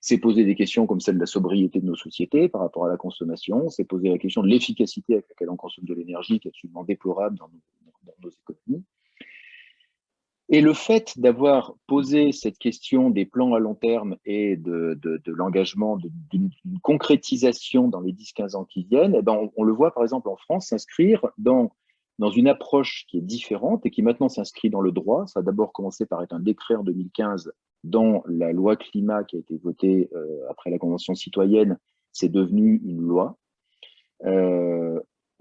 C'est poser des questions comme celle de la sobriété de nos sociétés par rapport à la consommation, c'est poser la question de l'efficacité avec laquelle on consomme de l'énergie, qui est absolument déplorable dans nos économies. Et le fait d'avoir posé cette question des plans à long terme et de l'engagement d'une concrétisation dans les 10-15 ans qui viennent, eh ben on le voit par exemple en France s'inscrire dans une approche qui est différente et qui maintenant s'inscrit dans le droit. Ça a d'abord commencé par être un décret en 2015 dans la loi climat qui a été votée après la Convention citoyenne, c'est devenu une loi.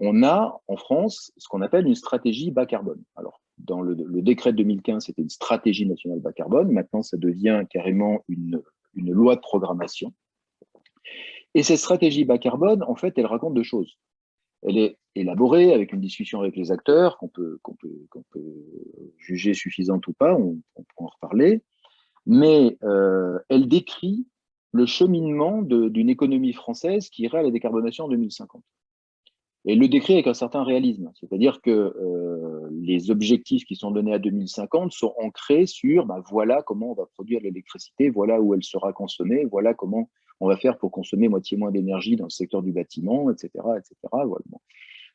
On a en France ce qu'on appelle une stratégie bas carbone. Alors, dans le décret de 2015, c'était une stratégie nationale bas carbone. Maintenant, ça devient carrément une loi de programmation. Et cette stratégie bas carbone, en fait, elle raconte deux choses. Elle est élaborée avec une discussion avec les acteurs, qu'on peut juger suffisante ou pas, on peut en reparler, mais elle décrit le cheminement d'une économie française qui irait à la décarbonation en 2050. Et le décrit avec un certain réalisme, c'est-à-dire que les objectifs qui sont donnés à 2050 sont ancrés sur voilà comment on va produire l'électricité, voilà où elle sera consommée, voilà comment on va faire pour consommer moitié moins d'énergie dans le secteur du bâtiment, etc. etc. Voilà.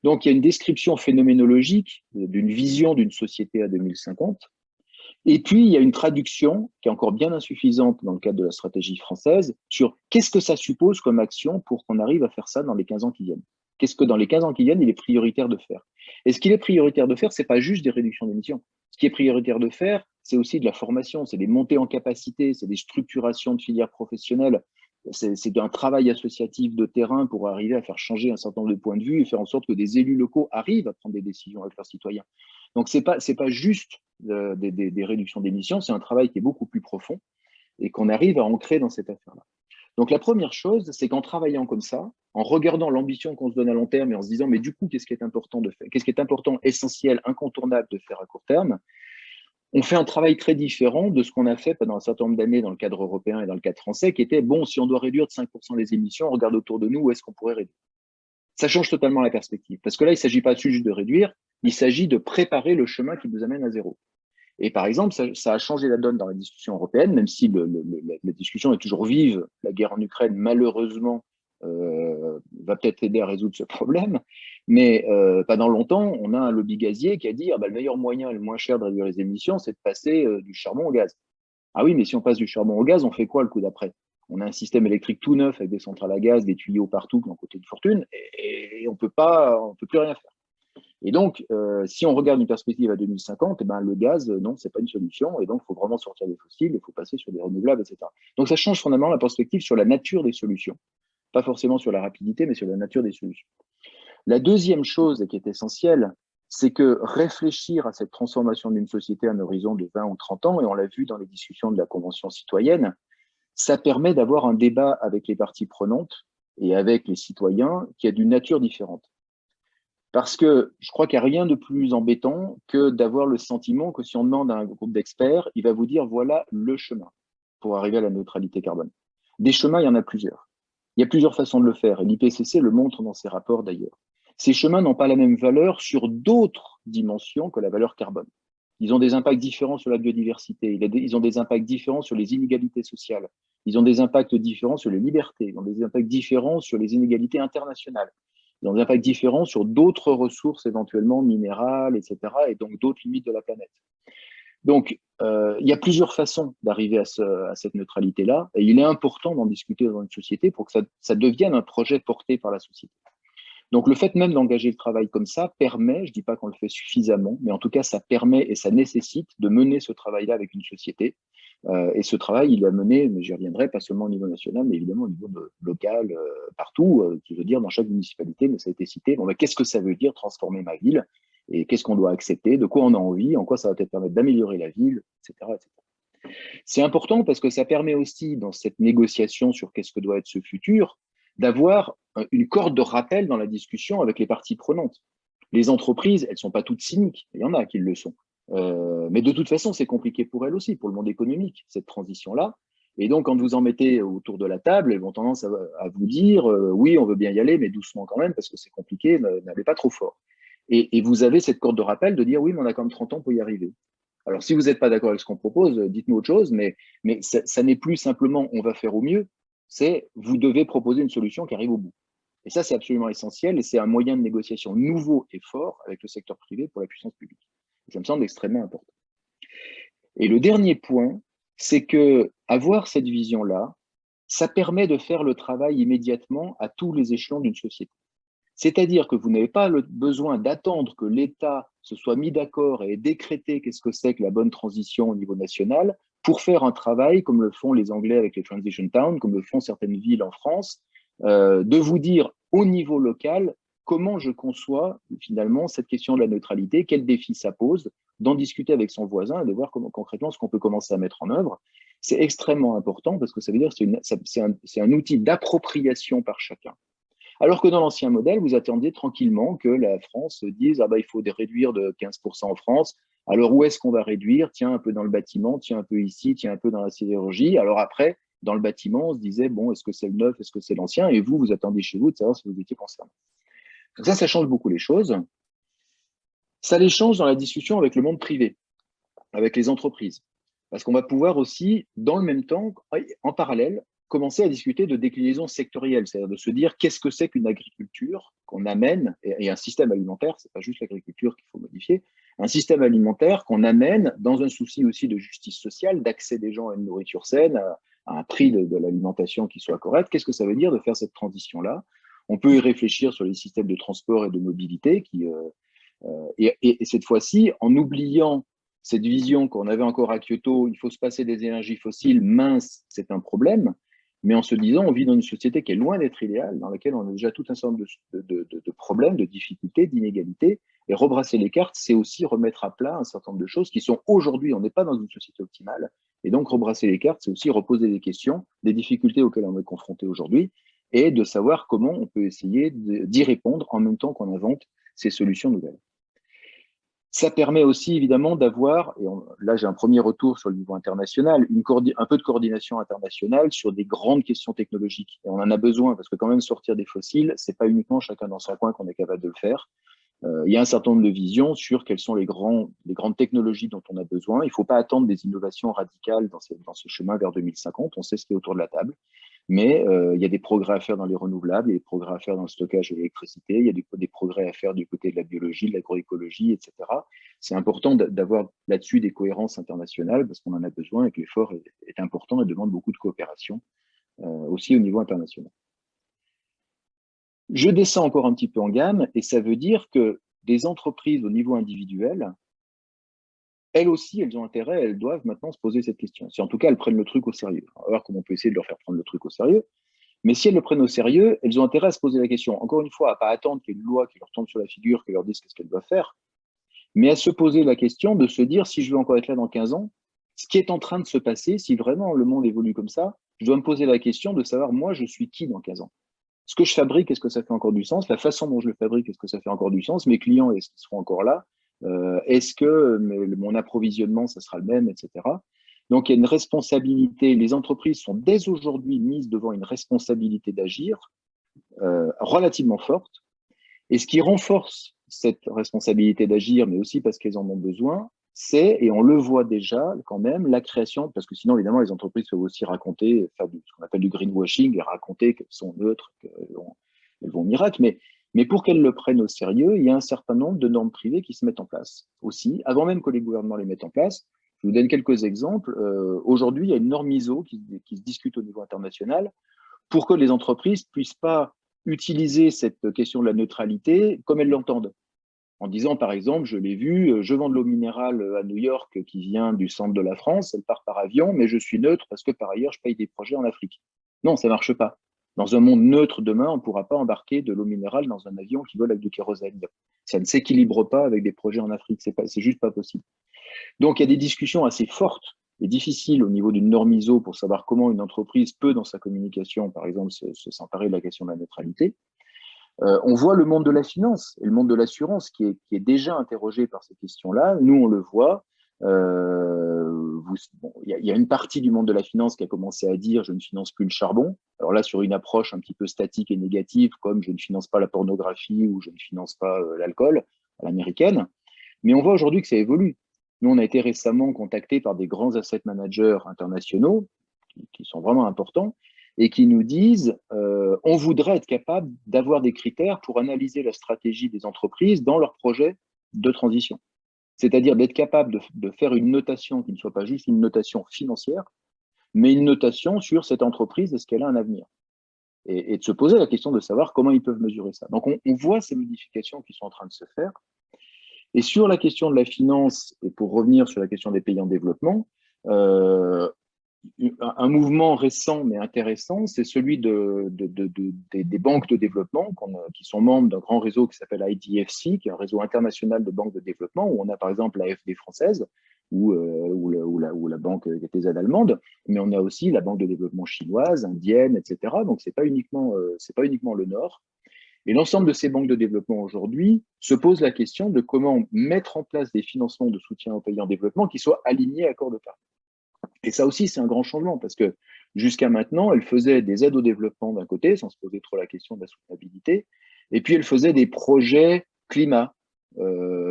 Donc, il y a une description phénoménologique d'une vision d'une société à 2050. Et puis, il y a une traduction qui est encore bien insuffisante dans le cadre de la stratégie française sur qu'est-ce que ça suppose comme action pour qu'on arrive à faire ça dans les 15 ans qui viennent. Qu'est-ce que dans les 15 ans qui viennent, il est prioritaire de faire? Et ce qu'il est prioritaire de faire, ce n'est pas juste des réductions d'émissions. Ce qui est prioritaire de faire, c'est aussi de la formation, c'est des montées en capacité, c'est des structurations de filières professionnelles, c'est un travail associatif de terrain pour arriver à faire changer un certain nombre de points de vue et faire en sorte que des élus locaux arrivent à prendre des décisions avec leurs citoyens. Donc, c'est pas juste des réductions d'émissions, c'est un travail qui est beaucoup plus profond et qu'on arrive à ancrer dans cette affaire-là. Donc, la première chose, c'est qu'en travaillant comme ça, en regardant l'ambition qu'on se donne à long terme et en se disant, mais du coup, qu'est-ce qui est important de faire? Qu'est-ce qui est important, essentiel, incontournable de faire à court terme? On fait un travail très différent de ce qu'on a fait pendant un certain nombre d'années dans le cadre européen et dans le cadre français, qui était, bon, si on doit réduire de 5% les émissions, on regarde autour de nous où est-ce qu'on pourrait réduire. Ça change totalement la perspective, parce que là, il ne s'agit pas juste de réduire, il s'agit de préparer le chemin qui nous amène à zéro. Et par exemple, ça a changé la donne dans la discussion européenne, même si la discussion est toujours vive. La guerre en Ukraine, malheureusement, va peut-être aider à résoudre ce problème. Mais pendant longtemps, on a un lobby gazier qui a dit le meilleur moyen, le moins cher de réduire les émissions, c'est de passer du charbon au gaz. Ah oui, mais si on passe du charbon au gaz, on fait quoi le coup d'après? On a un système électrique tout neuf avec des centrales à gaz, des tuyaux partout qui ont coûté une fortune, et on peut plus rien faire. Et donc, si on regarde une perspective à 2050, le gaz, non, c'est pas une solution. Et donc, il faut vraiment sortir des fossiles, il faut passer sur des renouvelables, etc. Donc, ça change fondamentalement la perspective sur la nature des solutions. Pas forcément sur la rapidité, mais sur la nature des solutions. La deuxième chose qui est essentielle, c'est que réfléchir à cette transformation d'une société à un horizon de 20 ou 30 ans, et on l'a vu dans les discussions de la Convention citoyenne, ça permet d'avoir un débat avec les parties prenantes et avec les citoyens qui est d'une nature différente. Parce que je crois qu'il n'y a rien de plus embêtant que d'avoir le sentiment que si on demande à un groupe d'experts, il va vous dire voilà le chemin pour arriver à la neutralité carbone. Des chemins, il y en a plusieurs. Il y a plusieurs façons de le faire, et l'IPCC le montre dans ses rapports d'ailleurs. Ces chemins n'ont pas la même valeur sur d'autres dimensions que la valeur carbone. Ils ont des impacts différents sur la biodiversité, ils ont des impacts différents sur les inégalités sociales, ils ont des impacts différents sur les libertés, ils ont des impacts différents sur les inégalités internationales. Ils ont des impacts différents sur d'autres ressources éventuellement minérales, etc., et donc d'autres limites de la planète. Donc, il y a plusieurs façons d'arriver à cette neutralité-là, et il est important d'en discuter dans une société pour que ça devienne un projet porté par la société. Donc, le fait même d'engager le travail comme ça permet, je ne dis pas qu'on le fait suffisamment, mais en tout cas, ça permet et ça nécessite de mener ce travail-là avec une société. Et ce travail, il est mené, mais j'y reviendrai, pas seulement au niveau national, mais évidemment au niveau local, partout, qui veut dire dans chaque municipalité, mais ça a été cité. Bon, qu'est-ce que ça veut dire transformer ma ville? Et qu'est-ce qu'on doit accepter? De quoi on a envie? En quoi ça va peut-être permettre d'améliorer la ville, etc., etc. C'est important parce que ça permet aussi, dans cette négociation sur qu'est-ce que doit être ce futur, d'avoir une corde de rappel dans la discussion avec les parties prenantes. Les entreprises, elles ne sont pas toutes cyniques, il y en a qui le sont. Mais de toute façon, c'est compliqué pour elles aussi, pour le monde économique, cette transition-là. Et donc, quand vous en mettez autour de la table, elles vont tendance à vous dire oui, on veut bien y aller, mais doucement quand même, parce que c'est compliqué, n'allez pas trop fort. Et vous avez cette corde de rappel de dire oui, mais on a quand même 30 ans pour y arriver. Alors, si vous n'êtes pas d'accord avec ce qu'on propose, dites-nous autre chose, mais ça n'est plus simplement on va faire au mieux, c'est vous devez proposer une solution qui arrive au bout. Et ça, c'est absolument essentiel et c'est un moyen de négociation nouveau et fort avec le secteur privé pour la puissance publique. Ça me semble extrêmement important. Et le dernier point, c'est que avoir cette vision-là, ça permet de faire le travail immédiatement à tous les échelons d'une société. C'est-à-dire que vous n'avez pas le besoin d'attendre que l'État se soit mis d'accord et ait décrété qu'est-ce que c'est que la bonne transition au niveau national pour faire un travail comme le font les Anglais avec les Transition Towns, comme le font certaines villes en France, de vous dire au niveau local comment je conçois finalement cette question de la neutralité, quels défis ça pose, d'en discuter avec son voisin et de voir comment, concrètement ce qu'on peut commencer à mettre en œuvre. C'est extrêmement important parce que ça veut dire que c'est un outil d'appropriation par chacun. Alors que dans l'ancien modèle, vous attendiez tranquillement que la France dise « Ah bah, il faut réduire de 15% en France. Alors, où est-ce qu'on va réduire? Tiens, un peu dans le bâtiment, tiens, un peu ici, tiens, un peu dans la sidérurgie. » Alors après, dans le bâtiment, on se disait « Bon, est-ce que c'est le neuf? Est-ce que c'est l'ancien ?» Et vous, vous attendiez chez vous de savoir si vous étiez concerné. Donc ça change beaucoup les choses. Ça les change dans la discussion avec le monde privé, avec les entreprises. Parce qu'on va pouvoir aussi, dans le même temps, en parallèle, commencer à discuter de déclinaison sectorielle, c'est-à-dire de se dire qu'est-ce que c'est qu'une agriculture qu'on amène, et un système alimentaire, c'est pas juste l'agriculture qu'il faut modifier, un système alimentaire qu'on amène dans un souci aussi de justice sociale, d'accès des gens à une nourriture saine, à un prix de l'alimentation qui soit correct. Qu'est-ce que ça veut dire de faire cette transition-là? On peut y réfléchir sur les systèmes de transport et de mobilité et cette fois-ci, en oubliant cette vision qu'on avait encore à Kyoto, il faut se passer des énergies fossiles, mince, c'est un problème, mais en se disant, on vit dans une société qui est loin d'être idéale, dans laquelle on a déjà tout un certain nombre de problèmes, de difficultés, d'inégalités, et rebrasser les cartes, c'est aussi remettre à plat un certain nombre de choses qui sont aujourd'hui, on n'est pas dans une société optimale, et donc rebrasser les cartes, c'est aussi reposer des questions, des difficultés auxquelles on est confronté aujourd'hui, et de savoir comment on peut essayer d'y répondre en même temps qu'on invente ces solutions nouvelles. Ça permet aussi évidemment d'avoir, et là j'ai un premier retour sur le niveau international, un peu de coordination internationale sur des grandes questions technologiques. Et on en a besoin parce que quand même sortir des fossiles, c'est pas uniquement chacun dans son coin qu'on est capable de le faire. Il y a un certain nombre de visions sur quelles sont les grandes technologies dont on a besoin. Il ne faut pas attendre des innovations radicales dans ce chemin vers 2050. On sait ce qui est autour de la table. Mais il y a des progrès à faire dans les renouvelables, il y a des progrès à faire dans le stockage de l'électricité, il y a des progrès à faire du côté de la biologie, de l'agroécologie, etc. C'est important d'avoir là-dessus des cohérences internationales parce qu'on en a besoin et que l'effort est important et demande beaucoup de coopération aussi au niveau international. Je descends encore un petit peu en gamme et ça veut dire que des entreprises au niveau individuel, elles aussi, elles ont intérêt, elles doivent maintenant se poser cette question. Si en tout cas, elles prennent le truc au sérieux. On va voir comment on peut essayer de leur faire prendre le truc au sérieux. Mais si elles le prennent au sérieux, elles ont intérêt à se poser la question. Encore une fois, à ne pas attendre qu'il y ait une loi qui leur tombe sur la figure, qui leur dise qu'est-ce qu'elles doivent faire, mais à se poser la question de se dire, si je veux encore être là dans 15 ans, ce qui est en train de se passer, si vraiment le monde évolue comme ça, je dois me poser la question de savoir, moi, je suis qui dans 15 ans? Ce que je fabrique, est-ce que ça fait encore du sens? La façon dont je le fabrique, est-ce que ça fait encore du sens? Mes clients, est-ce qu'ils seront encore là? Est-ce que mon approvisionnement, ça sera le même, etc. Donc, il y a une responsabilité. Les entreprises sont dès aujourd'hui mises devant une responsabilité d'agir relativement forte. Et ce qui renforce cette responsabilité d'agir, mais aussi parce qu'elles en ont besoin, c'est, et on le voit déjà quand même, la création, parce que sinon, évidemment, les entreprises peuvent aussi raconter, faire ce qu'on appelle du greenwashing, et raconter qu'elles sont neutres, qu'elles vont miracle, mais pour qu'elles le prennent au sérieux, il y a un certain nombre de normes privées qui se mettent en place aussi, avant même que les gouvernements les mettent en place. Je vous donne quelques exemples. Aujourd'hui, il y a une norme ISO qui se discute au niveau international pour que les entreprises ne puissent pas utiliser cette question de la neutralité comme elles l'entendent. En disant, par exemple, je l'ai vu, je vends de l'eau minérale à New York qui vient du centre de la France, elle part par avion, mais je suis neutre parce que par ailleurs, je paye des projets en Afrique. Non, ça ne marche pas. Dans un monde neutre demain, on ne pourra pas embarquer de l'eau minérale dans un avion qui vole avec du kérosène. Ça ne s'équilibre pas avec des projets en Afrique, c'est juste pas possible. Donc, il y a des discussions assez fortes et difficiles au niveau d'une norme ISO pour savoir comment une entreprise peut, dans sa communication, par exemple, s'emparer de la question de la neutralité. On voit le monde de la finance et le monde de l'assurance qui est déjà interrogé par ces questions-là. Nous, on le voit. Il y a une partie du monde de la finance qui a commencé à dire « je ne finance plus le charbon ». Alors là, sur une approche un petit peu statique et négative, comme « je ne finance pas la pornographie » ou « je ne finance pas l'alcool » à l'américaine. Mais on voit aujourd'hui que ça évolue. Nous, on a été récemment contactés par des grands asset managers internationaux qui sont vraiment importants et qui nous disent on voudrait être capable d'avoir des critères pour analyser la stratégie des entreprises dans leurs projets de transition. C'est-à-dire d'être capable de faire une notation qui ne soit pas juste une notation financière, mais une notation sur cette entreprise, est-ce qu'elle a un avenir? Et de se poser la question de savoir comment ils peuvent mesurer ça. Donc, on voit ces modifications qui sont en train de se faire. Et sur la question de la finance, et pour revenir sur la question des pays en développement, Un mouvement récent mais intéressant, c'est celui des banques de développement qui sont membres d'un grand réseau qui s'appelle IDFC, qui est un réseau international de banques de développement, où on a par exemple l'AFD française ou la banque allemande, mais on a aussi la banque de développement chinoise, indienne, etc. Donc, c'est pas uniquement le Nord. Et l'ensemble de ces banques de développement aujourd'hui se pose la question de comment mettre en place des financements de soutien aux pays en développement qui soient alignés à l'accord de Paris. Et ça aussi, c'est un grand changement parce que jusqu'à maintenant, elles faisaient des aides au développement d'un côté, sans se poser trop la question de la soutenabilité, et puis elles faisaient des projets climat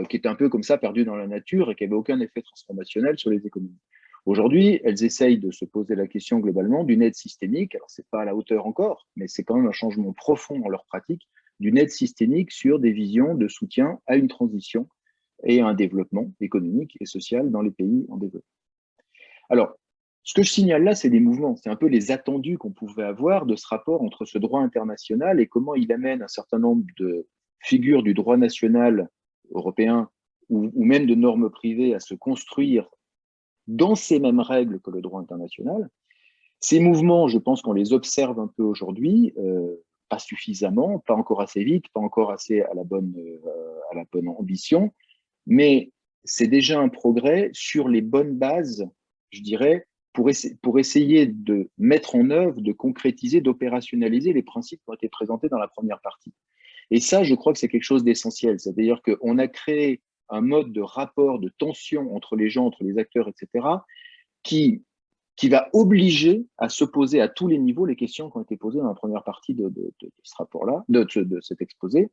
qui étaient un peu comme ça perdus dans la nature et qui n'avaient aucun effet transformationnel sur les économies. Aujourd'hui, elles essayent de se poser la question globalement d'une aide systémique. Alors, ce n'est pas à la hauteur encore, mais c'est quand même un changement profond dans leur pratique, d'une aide systémique sur des visions de soutien à une transition et à un développement économique et social dans les pays en développement. Alors, ce que je signale là, c'est des mouvements. C'est un peu les attendus qu'on pouvait avoir de ce rapport entre ce droit international et comment il amène un certain nombre de figures du droit national européen ou même de normes privées à se construire dans ces mêmes règles que le droit international. Ces mouvements, je pense qu'on les observe un peu aujourd'hui, pas suffisamment, pas encore assez vite, pas encore assez à la bonne ambition, mais c'est déjà un progrès sur les bonnes bases, je dirais, pour essayer de mettre en œuvre, de concrétiser, d'opérationnaliser les principes qui ont été présentés dans la première partie. Et ça, je crois que c'est quelque chose d'essentiel. C'est-à-dire qu'on a créé un mode de rapport, de tension entre les gens, entre les acteurs, etc., qui va obliger à se poser à tous les niveaux les questions qui ont été posées dans la première partie de ce rapport-là, de cet exposé,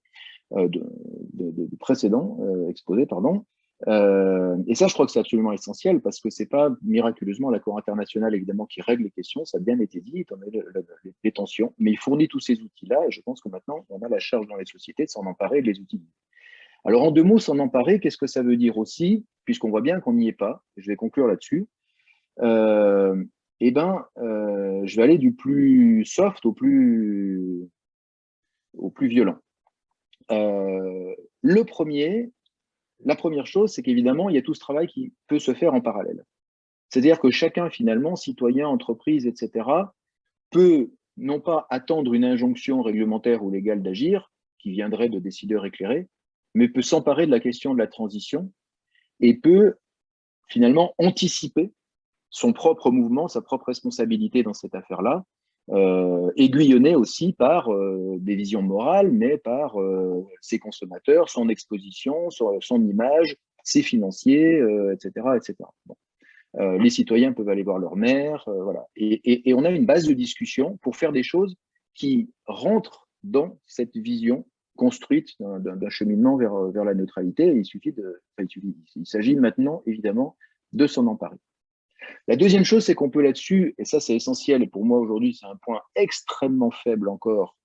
du précédent exposé, pardon. Et ça, je crois que c'est absolument essentiel parce que c'est pas miraculeusement l'accord international, évidemment, qui règle les questions, ça a bien été dit, étant donné les tensions, mais il fournit tous ces outils-là et je pense que maintenant, on a la charge dans les sociétés de s'en emparer et de les utiliser. Alors, en deux mots, s'en emparer, qu'est-ce que ça veut dire aussi, puisqu'on voit bien qu'on n'y est pas, je vais conclure là-dessus. Je vais aller du plus soft au plus violent. La première chose, c'est qu'évidemment, il y a tout ce travail qui peut se faire en parallèle. C'est-à-dire que chacun, finalement, citoyen, entreprise, etc., peut non pas attendre une injonction réglementaire ou légale d'agir, qui viendrait de décideurs éclairés, mais peut s'emparer de la question de la transition et peut finalement anticiper son propre mouvement, sa propre responsabilité dans cette affaire-là, aiguillonné aussi par des visions morales, mais par ses consommateurs, son exposition, son image, ses financiers, etc. etc. Bon. Les citoyens peuvent aller voir leur maire, voilà. Et on a une base de discussion pour faire des choses qui rentrent dans cette vision construite d'un cheminement vers la neutralité. Et il s'agit maintenant, évidemment, de s'en emparer. La deuxième chose, c'est qu'on peut là-dessus, et ça c'est essentiel, et pour moi aujourd'hui c'est un point extrêmement faible encore,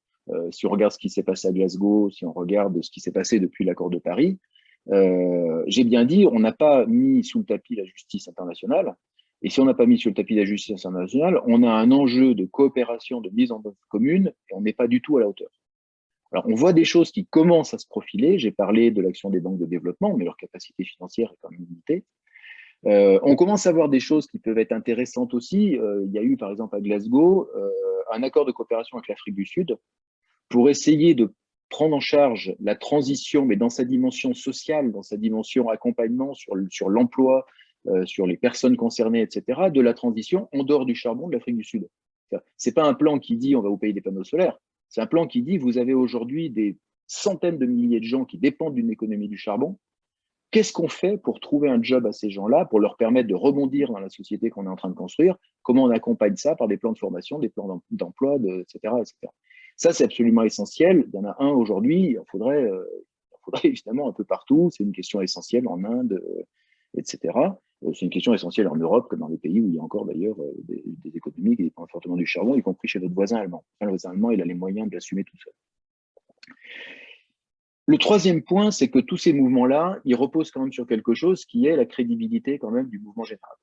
si on regarde ce qui s'est passé à Glasgow, si on regarde ce qui s'est passé depuis l'accord de Paris, j'ai bien dit, on n'a pas mis sous le tapis la justice internationale, et si on n'a pas mis sur le tapis la justice internationale, on a un enjeu de coopération, de mise en œuvre commune, et on n'est pas du tout à la hauteur. Alors on voit des choses qui commencent à se profiler, j'ai parlé de l'action des banques de développement, mais leur capacité financière est quand même limitée. On commence à voir des choses qui peuvent être intéressantes aussi. Il y a eu, par exemple, à Glasgow, un accord de coopération avec l'Afrique du Sud pour essayer de prendre en charge la transition, mais dans sa dimension sociale, dans sa dimension accompagnement sur l'emploi, sur les personnes concernées, etc., de la transition en dehors du charbon de l'Afrique du Sud. C'est pas un plan qui dit on va vous payer des panneaux solaires, c'est un plan qui dit vous avez aujourd'hui des centaines de milliers de gens qui dépendent d'une économie du charbon. Qu'est-ce qu'on fait pour trouver un job à ces gens-là, pour leur permettre de rebondir dans la société qu'on est en train de construire? Comment on accompagne ça par des plans de formation, des plans d'emploi, etc., etc. Ça, c'est absolument essentiel. Il y en a un aujourd'hui, il en faudrait évidemment un peu partout. C'est une question essentielle en Inde, etc. C'est une question essentielle en Europe, comme dans les pays où il y a encore d'ailleurs des économies qui dépendent fortement du charbon, y compris chez notre voisin allemand. Enfin, le voisin allemand, il a les moyens de l'assumer tout seul. Le troisième point, c'est que tous ces mouvements-là, ils reposent quand même sur quelque chose qui est la crédibilité quand même du mouvement général.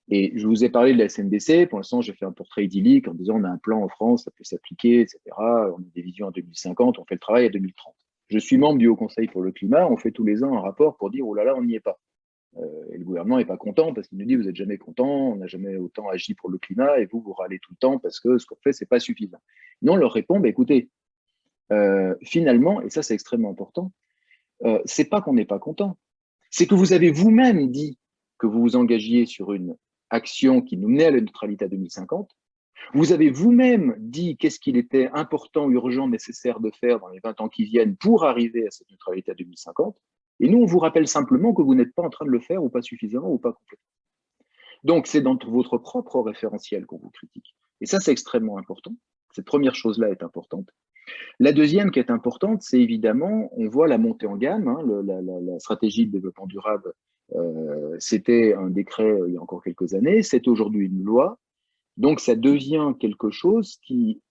Et je vous ai parlé de la SNDC, pour l'instant j'ai fait un portrait idyllique en disant on a un plan en France, ça peut s'appliquer, etc. On a des visions à 2050, on fait le travail à 2030. Je suis membre du Haut Conseil pour le climat, on fait tous les ans un rapport pour dire oh là là, on n'y est pas. Et le gouvernement n'est pas content parce qu'il nous dit, vous n'êtes jamais content, on n'a jamais autant agi pour le climat, et vous râlez tout le temps parce que ce qu'on fait, ce n'est pas suffisant. Nous, on leur répond, bah, écoutez, finalement, et ça c'est extrêmement important, c'est pas qu'on n'est pas content, c'est que vous avez vous-même dit que vous vous engagiez sur une action qui nous menait à la neutralité à 2050. Vous avez vous-même dit qu'est-ce qu'il était important, urgent, nécessaire de faire dans les 20 ans qui viennent pour arriver à cette neutralité à 2050. Et nous, on vous rappelle simplement que vous n'êtes pas en train de le faire ou pas suffisamment ou pas complètement. Donc, c'est dans votre propre référentiel qu'on vous critique. Et ça, c'est extrêmement important. Cette première chose-là est importante. La deuxième qui est importante, c'est évidemment, on voit la montée en gamme. Hein, la stratégie de développement durable, c'était un décret il y a encore quelques années, c'est aujourd'hui une loi. Donc, ça devient quelque chose qui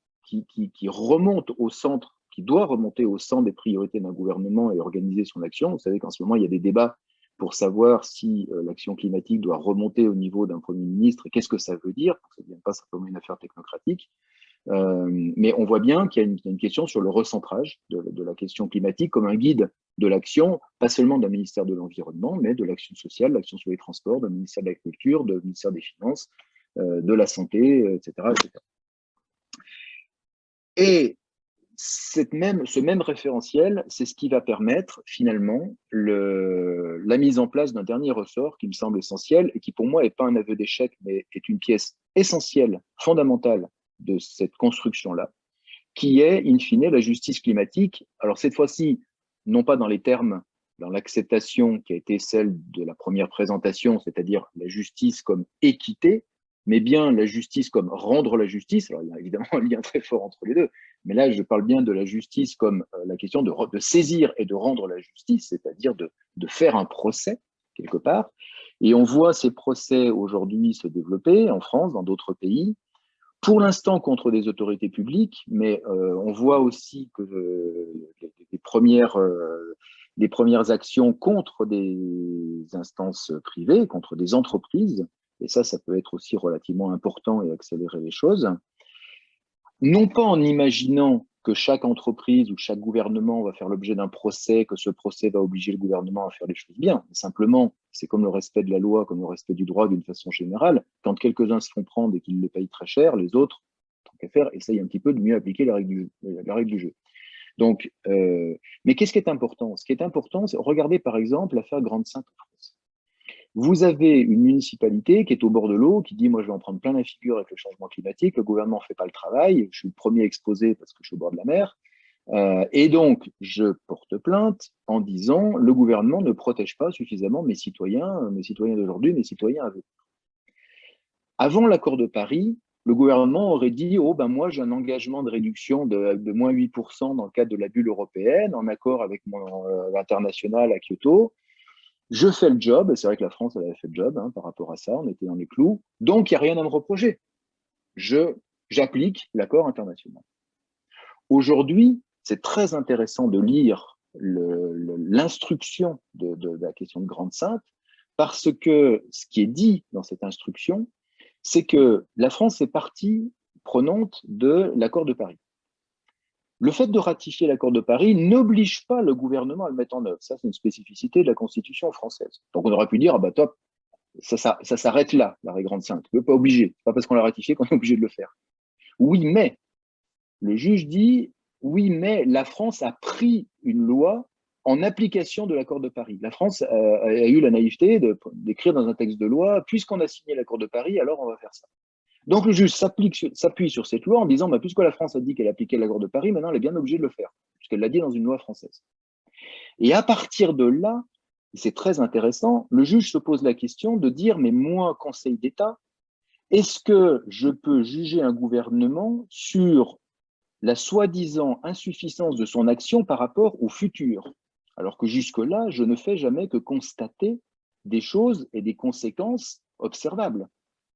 remonte au centre, qui doit remonter au centre des priorités d'un gouvernement et organiser son action. Vous savez qu'en ce moment, il y a des débats pour savoir si l'action climatique doit remonter au niveau d'un Premier ministre et qu'est-ce que ça veut dire, pour que ça ne devienne pas simplement une affaire technocratique. Mais on voit bien qu'il y a une question sur le recentrage de la question climatique comme un guide de l'action, pas seulement d'un ministère de l'Environnement, mais de l'action sociale, l'action sur les transports, d'un ministère de l'Agriculture, du ministère des Finances, de la Santé, etc. etc. Et ce même référentiel, c'est ce qui va permettre finalement la mise en place d'un dernier ressort qui me semble essentiel et qui pour moi n'est pas un aveu d'échec, mais est une pièce essentielle, fondamentale de cette construction-là, qui est, in fine, la justice climatique. Alors cette fois-ci, non pas dans les termes, dans l'acceptation qui a été celle de la première présentation, c'est-à-dire la justice comme équité, mais bien la justice comme rendre la justice. Alors il y a évidemment un lien très fort entre les deux, mais là je parle bien de la justice comme la question de saisir et de rendre la justice, c'est-à-dire de faire un procès quelque part. Et on voit ces procès aujourd'hui se développer en France, dans d'autres pays, pour l'instant contre des autorités publiques, mais on voit aussi que les premières actions contre des instances privées, contre des entreprises, et ça peut être aussi relativement important et accélérer les choses, non pas en imaginant que chaque entreprise ou chaque gouvernement va faire l'objet d'un procès, que ce procès va obliger le gouvernement à faire les choses bien. Simplement, c'est comme le respect de la loi, comme le respect du droit d'une façon générale. Quand quelques-uns se font prendre et qu'ils le payent très cher, les autres, tant qu'à faire, essayent un petit peu de mieux appliquer la règle du jeu. Donc, mais qu'est-ce qui est important? Ce qui est important, c'est regarder par exemple l'affaire Grande-Synthe en France. Vous avez une municipalité qui est au bord de l'eau, qui dit « moi je vais en prendre plein la figure avec le changement climatique, le gouvernement ne fait pas le travail, je suis le premier exposé parce que je suis au bord de la mer, et donc je porte plainte en disant « le gouvernement ne protège pas suffisamment mes citoyens d'aujourd'hui, mes citoyens à venir ». Avant l'accord de Paris, le gouvernement aurait dit « oh ben moi j'ai un engagement de réduction de moins 8% dans le cadre de la bulle européenne, en accord avec l'international à Kyoto ». Je fais le job, et c'est vrai que la France elle avait fait le job hein, par rapport à ça, on était dans les clous, donc il n'y a rien à me reprocher. J'applique l'accord international. Aujourd'hui, c'est très intéressant de lire l'instruction de la question de Grande-Synthe, parce que ce qui est dit dans cette instruction, c'est que la France est partie prenante de l'accord de Paris. Le fait de ratifier l'accord de Paris n'oblige pas le gouvernement à le mettre en œuvre. Ça, c'est une spécificité de la Constitution française. Donc, on aurait pu dire, ah bah top, ça s'arrête là, l'arrêt Grande-Synthe. On n'est pas obligé. C'est pas parce qu'on l'a ratifié qu'on est obligé de le faire. Oui, mais, le juge dit, oui, mais la France a pris une loi en application de l'accord de Paris. La France a eu la naïveté d'écrire dans un texte de loi, puisqu'on a signé l'accord de Paris, alors on va faire ça. Donc le juge s'appuie sur cette loi en disant, puisque la France a dit qu'elle appliquait l'accord de Paris, maintenant elle est bien obligée de le faire, puisqu'elle l'a dit dans une loi française. Et à partir de là, c'est très intéressant, le juge se pose la question de dire, mais moi, Conseil d'État, est-ce que je peux juger un gouvernement sur la soi-disant insuffisance de son action par rapport au futur? Alors que jusque-là, je ne fais jamais que constater des choses et des conséquences observables.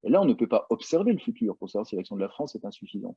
Et là, on ne peut pas observer le futur pour savoir si l'action de la France est insuffisante.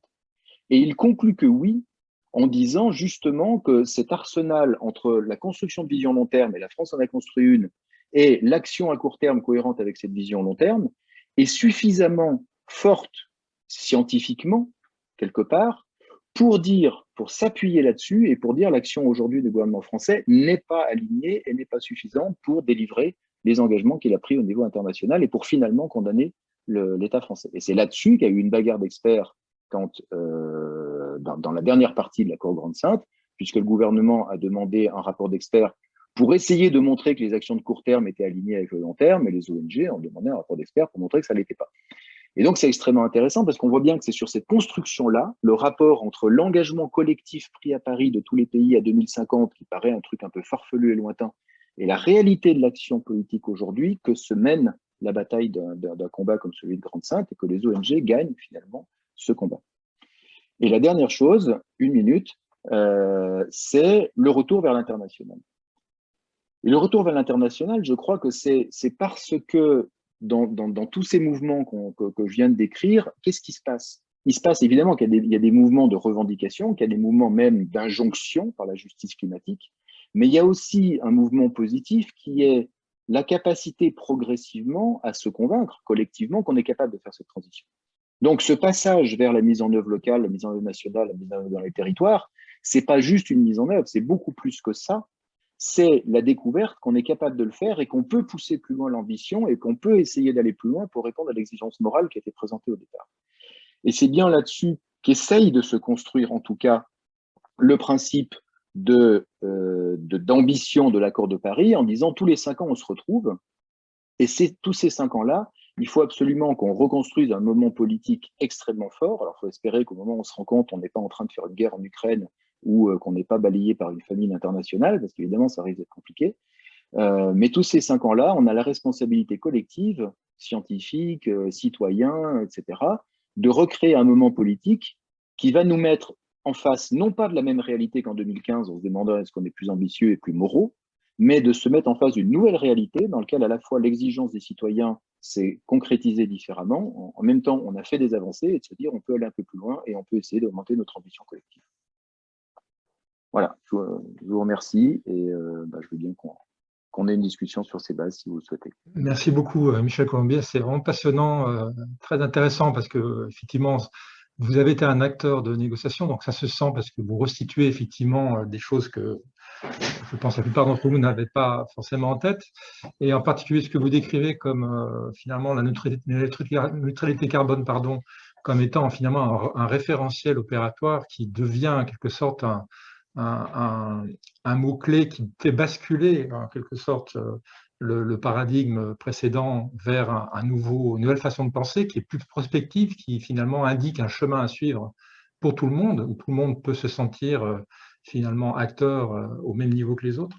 Et il conclut que oui, en disant justement que cet arsenal entre la construction de vision long terme, et la France en a construit une, et l'action à court terme cohérente avec cette vision long terme, est suffisamment forte scientifiquement, quelque part, pour s'appuyer là-dessus et pour dire l'action aujourd'hui du gouvernement français n'est pas alignée et n'est pas suffisante pour délivrer les engagements qu'il a pris au niveau international et pour finalement condamner l'État français. Et c'est là-dessus qu'il y a eu une bagarre d'experts quand, dans la dernière partie de l'accord Grande Sainte, puisque le gouvernement a demandé un rapport d'experts pour essayer de montrer que les actions de court terme étaient alignées avec le long terme, et les ONG ont demandé un rapport d'experts pour montrer que ça ne l'était pas. Et donc, c'est extrêmement intéressant parce qu'on voit bien que c'est sur cette construction-là, le rapport entre l'engagement collectif pris à Paris de tous les pays à 2050, qui paraît un truc un peu farfelu et lointain, et la réalité de l'action politique aujourd'hui, que se mène la bataille d'un combat comme celui de Grande Sainte et que les ONG gagnent finalement ce combat. Et la dernière chose, 1 minute, c'est le retour vers l'international. Et le retour vers l'international, je crois que c'est parce que dans tous ces mouvements que je viens de décrire, qu'est-ce qui se passe? Il se passe évidemment qu'il y a des mouvements de revendication, qu'il y a des mouvements même d'injonction par la justice climatique, mais il y a aussi un mouvement positif qui est la capacité progressivement à se convaincre collectivement qu'on est capable de faire cette transition. Donc ce passage vers la mise en œuvre locale, la mise en œuvre nationale, la mise en œuvre dans les territoires, c'est pas juste une mise en œuvre, c'est beaucoup plus que ça. C'est la découverte qu'on est capable de le faire et qu'on peut pousser plus loin l'ambition et qu'on peut essayer d'aller plus loin pour répondre à l'exigence morale qui a été présentée au départ. Et c'est bien là-dessus qu'essaye de se construire, en tout cas, le principe d'ambition de l'accord de Paris en disant tous les 5 ans, on se retrouve. Et tous ces 5 ans-là, il faut absolument qu'on reconstruise un moment politique extrêmement fort. Alors, il faut espérer qu'au moment où on se rend compte, on n'est pas en train de faire une guerre en Ukraine ou qu'on n'est pas balayé par une famine internationale, parce qu'évidemment, ça risque d'être compliqué. Mais tous ces 5 ans-là, on a la responsabilité collective, scientifique, citoyen, etc., de recréer un moment politique qui va nous mettre en face, non pas de la même réalité qu'en 2015, en se demandant est-ce qu'on est plus ambitieux et plus moraux, mais de se mettre en face d'une nouvelle réalité dans laquelle à la fois l'exigence des citoyens s'est concrétisée différemment, en même temps on a fait des avancées et de se dire on peut aller un peu plus loin et on peut essayer d'augmenter notre ambition collective. Voilà, je vous remercie et je veux bien qu'on ait une discussion sur ces bases si vous le souhaitez. Merci beaucoup Michel Colombier, c'est vraiment passionnant, très intéressant parce que effectivement vous avez été un acteur de négociation, donc ça se sent parce que vous restituez effectivement des choses que je pense que la plupart d'entre vous n'avaient pas forcément en tête, et en particulier ce que vous décrivez comme finalement la neutralité carbone, comme étant finalement un référentiel opératoire qui devient en quelque sorte un mot-clé qui fait basculer en quelque sorte le paradigme précédent vers une nouvelle façon de penser qui est plus prospective, qui finalement indique un chemin à suivre pour tout le monde, où tout le monde peut se sentir finalement acteur au même niveau que les autres.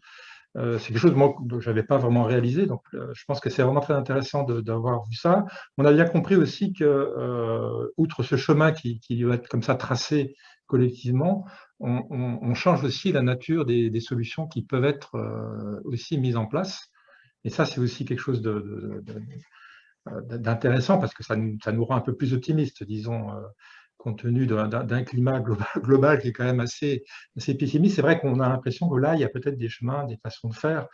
C'est quelque chose que je n'avais pas vraiment réalisé, donc je pense que c'est vraiment très intéressant d'avoir vu ça. On a bien compris aussi que, outre ce chemin qui doit être comme ça tracé collectivement, on change aussi la nature des solutions qui peuvent être aussi mises en place. Et ça, c'est aussi quelque chose d'intéressant parce que ça nous rend un peu plus optimistes, disons, compte tenu d'un climat global qui est quand même assez pessimiste. C'est vrai qu'on a l'impression que là, il y a peut-être des chemins, des façons de faire